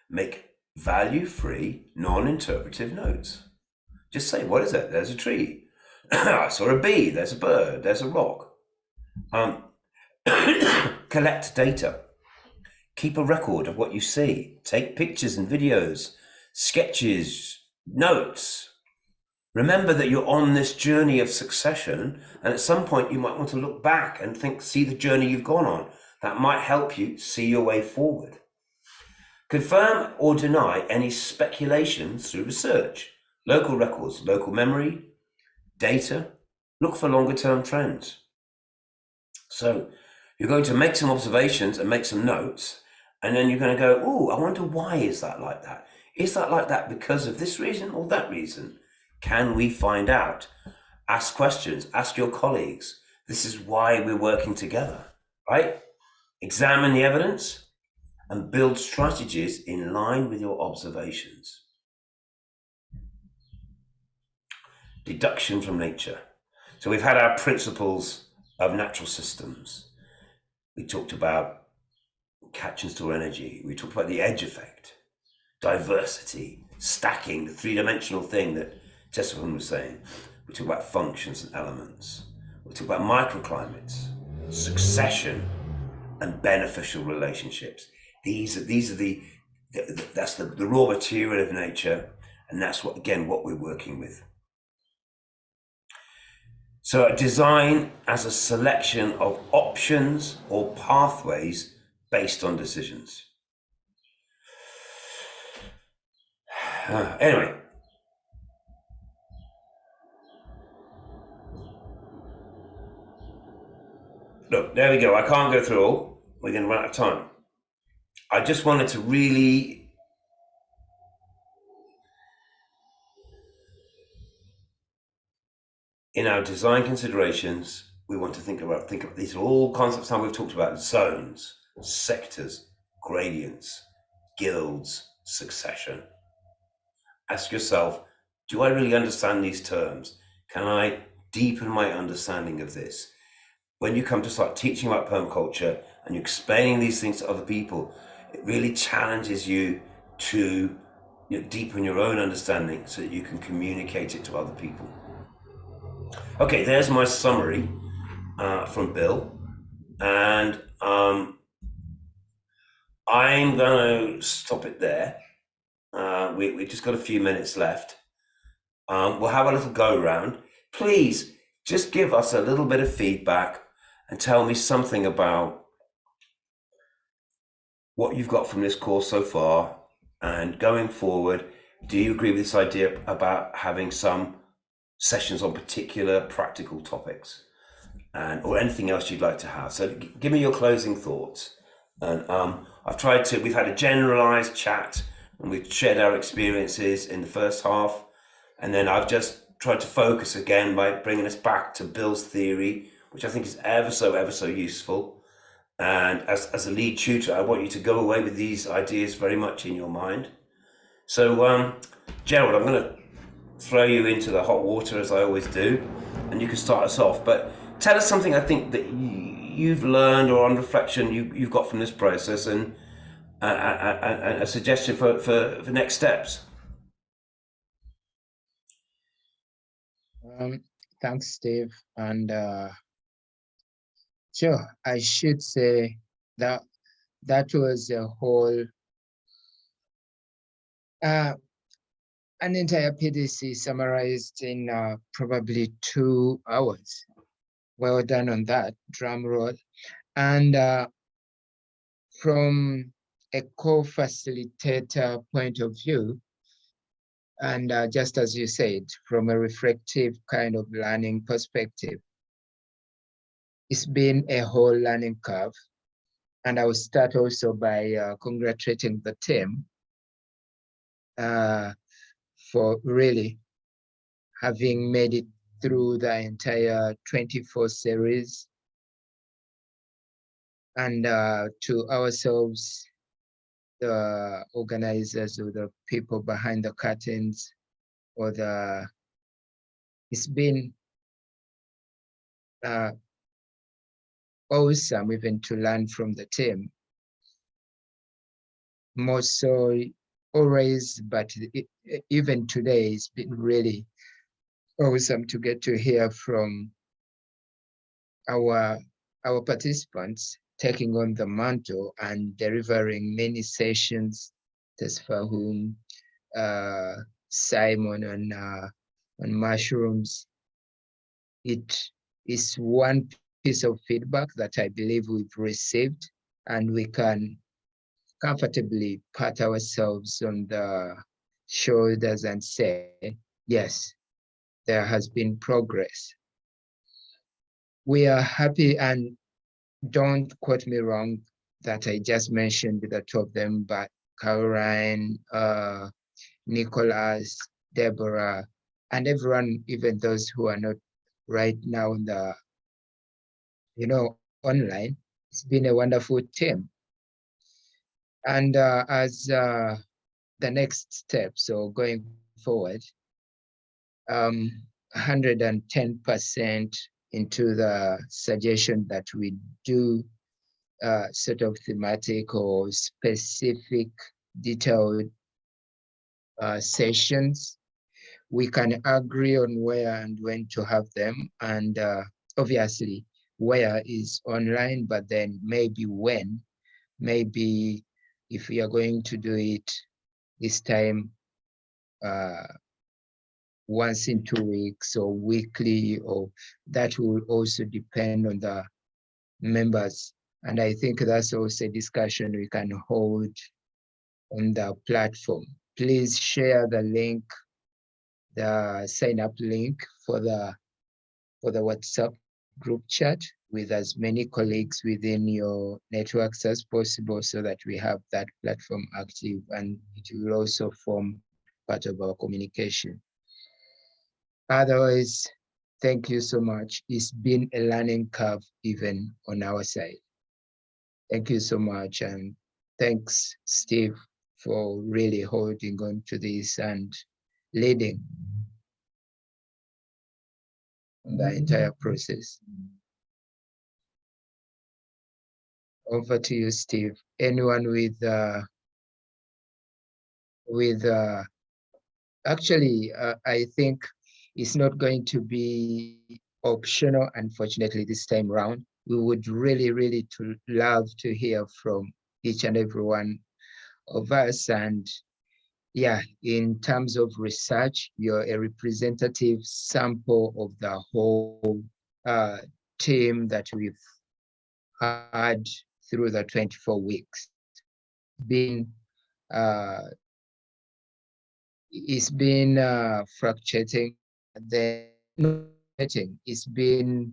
Make value-free, non-interpretive notes. Just say, what is it? There's a tree. I saw a bee. There's a bird. There's a rock. Collect data. Keep a record of what you see. Take pictures and videos, sketches, notes. Remember that you're on this journey of succession, and at some point you might want to look back and see the journey you've gone on. That might help you see your way forward. Confirm or deny any speculations through research. Local records, local memory, data. Look for longer term trends. So you're going to make some observations and make some notes, and then you're going to go, oh, I wonder why is that like that? Is that like that because of this reason or that reason? Can we find out? Ask questions, ask your colleagues. This is why we're working together, right? Examine the evidence and build strategies in line with your observations. Deduction from nature. So we've had our principles of natural systems. We talked about catch and store energy. We talked about the edge effect, diversity, stacking, the three-dimensional thing that Chesterton was saying. We talked about functions and elements. We talked about microclimates, succession, and beneficial relationships. These are the raw material of nature, and that's what we're working with. So design as a selection of options or pathways based on decisions. Anyway. Look, there we go. I can't go through all. We're going to run out of time. I just wanted to really in our design considerations, we want to think about these are all concepts that we've talked about: zones, sectors, gradients, guilds, succession. Ask yourself, do I really understand these terms? Can I deepen my understanding of this? When you come to start teaching about permaculture and you're explaining these things to other people, it really challenges you to deepen your own understanding so that you can communicate it to other people. Okay, there's my summary from Bill. And I'm going to stop it there. We just got a few minutes left. We'll have a little go round. Please just give us a little bit of feedback and tell me something about what you've got from this course so far. And going forward, do you agree with this idea about having some sessions on particular practical topics and or anything else you'd like to have? So give me your closing thoughts. And we've had a generalized chat and we've shared our experiences in the first half. And then I've just tried to focus again by bringing us back to Bill's theory, which I think is ever so useful. And as a lead tutor, I want you to go away with these ideas very much in your mind. So, Gerald, I'm going to throw you into the hot water as I always do, and you can start us off. But tell us something I think that you've learned or on reflection you've got from this process, and a suggestion for next steps. Thanks, Steve. And sure, I should say that that was a whole an entire PDC summarized in probably 2 hours. Well done on that, drum roll. And from a co-facilitator point of view, and just as you said, from a reflective kind of learning perspective, it's been a whole learning curve. And I will start also by congratulating the team for really having made it through the entire 24 series. And to ourselves, the organizers or the people behind the curtains, it's been awesome even to learn from the team. More so always, but even today, it's been really awesome to get to hear from our participants taking on the mantle and delivering many sessions. Tesfahum, Simon on mushrooms. It is one piece of feedback that I believe we've received, and we can comfortably pat ourselves on the shoulders and say, yes, there has been progress. We are happy, and don't quote me wrong that I just mentioned the two of them, but Caroline, Nicholas, Deborah, and everyone, even those who are not right now in the, online. It's been a wonderful team. And as the next step, so going forward, 110% into the suggestion that we do sort of thematic or specific detailed sessions. We can agree on where and when to have them, and obviously where is online, but then maybe when, maybe if we are going to do it this time once in 2 weeks or weekly, or that will also depend on the members. And I think that's also a discussion we can hold on the platform. Please share the link, the sign up link for the WhatsApp group chat with as many colleagues within your networks as possible, so that we have that platform active, and it will also form part of our communication. Otherwise, thank you so much. It's been a learning curve even on our side. Thank you so much. And thanks, Steve, for really holding on to this and leading the entire process. Over to you, Steve. Anyone actually, I think it's not going to be optional, unfortunately, this time around. We would really love to hear from each and every one of us. And yeah, in terms of research, you're a representative sample of the whole team that we've had through the 24 weeks. Uh, it's been fluctuating, then it's been,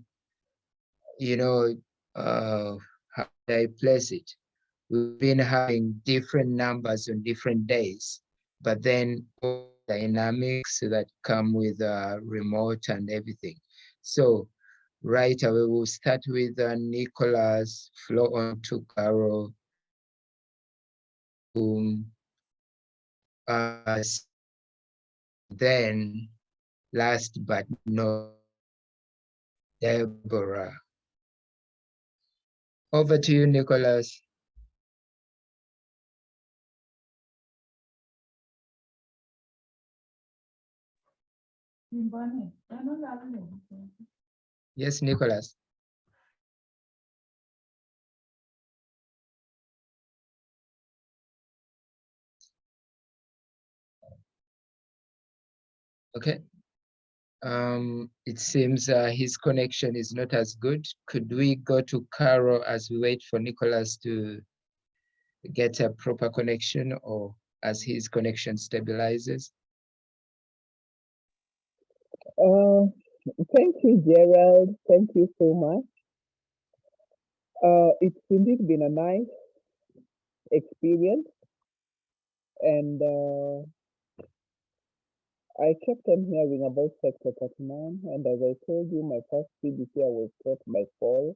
you know, how do I place it? We've been having different numbers on different days, but then all dynamics that come with remote and everything. So right away, we'll start with Nicholas, flow on to Carol, uh, then last but not Deborah. Over to you, Nicholas. Yes, Nicholas. Okay. It seems his connection is not as good. Could we go to Carol as we wait for Nicholas to get a proper connection, or as his connection stabilizes? Thank you, Gerald. Thank you so much. It's indeed been a nice experience, and I kept on hearing about Sector 39, and as I told you, my first PDC I was taught by fall.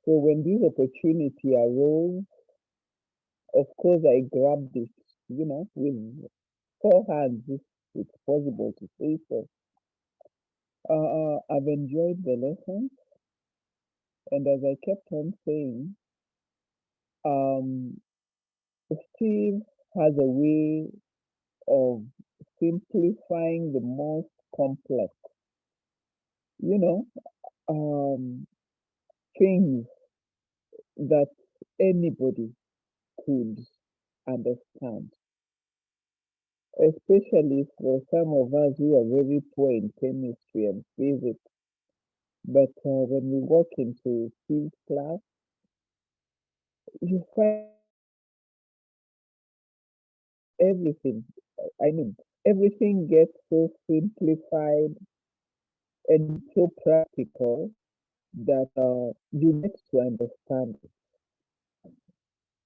So when this opportunity arose, of course I grabbed it, with 4 hands, if it's possible to say so. I've enjoyed the lessons, and as I kept on saying, Steve has a way of simplifying the most complex, you know, things that anybody could understand, especially for some of us who are very poor in chemistry and physics. But when we walk into Steve's class, you find everything. I mean, everything gets so simplified and so practical that you get to understand it.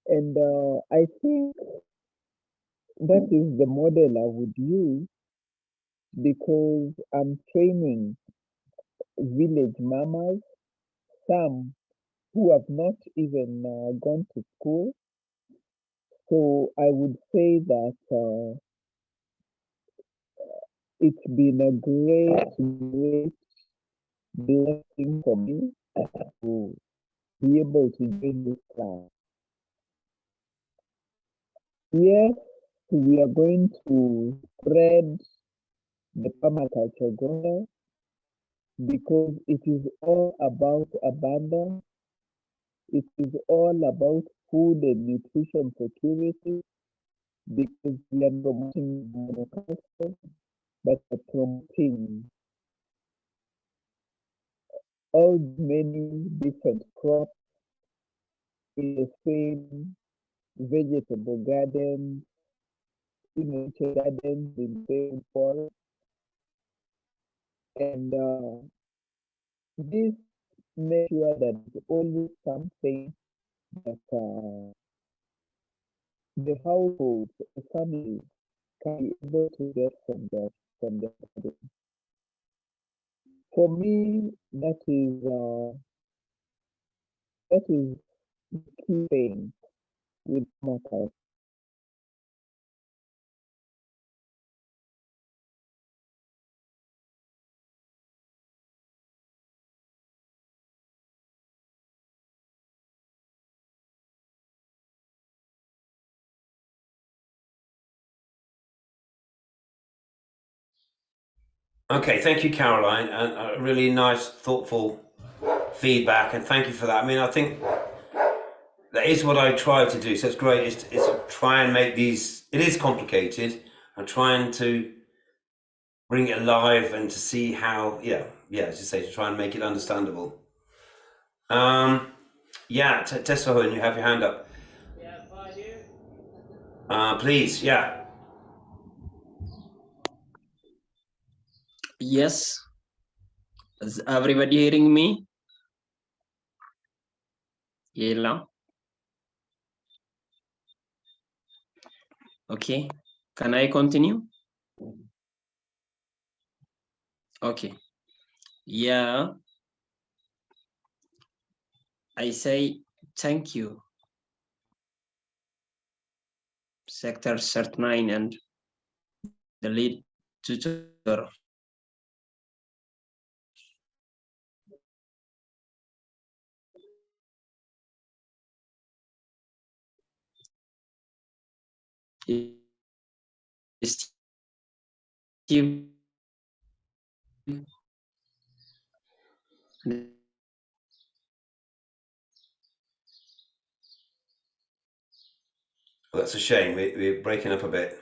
And I think that is the model I would use, because I'm training village mamas, some who have not even gone to school. So I would say that it's been a great blessing for me to be able to join this class. Yes, we are going to spread the permaculture gospel, because it is all about abundance. It is all about food and nutrition security, because we are promoting monoculture, but are promoting all many different crops in the same vegetable garden, nature gardens in same forest. And this makes sure that it's always something that the households, the families can be able to get from the garden. For me, that is the key thing with permaculture. Okay, thank you, Caroline, and a really nice, thoughtful feedback, and thank you for that. I mean, I think that is what I try to do. So it's great. Is to try and make these. It is complicated. I'm trying to bring it alive and to see how. Yeah, as you say, to try and make it understandable. Yeah, Tessahoon, you have your hand up. Yeah, I do. Please, yeah. Yes. Is everybody hearing me? Yeah. Okay. Can I continue? Okay. Yeah. I say thank you, Sector 39 and the lead tutor. Steve. Well, that's a shame. We're breaking up a bit.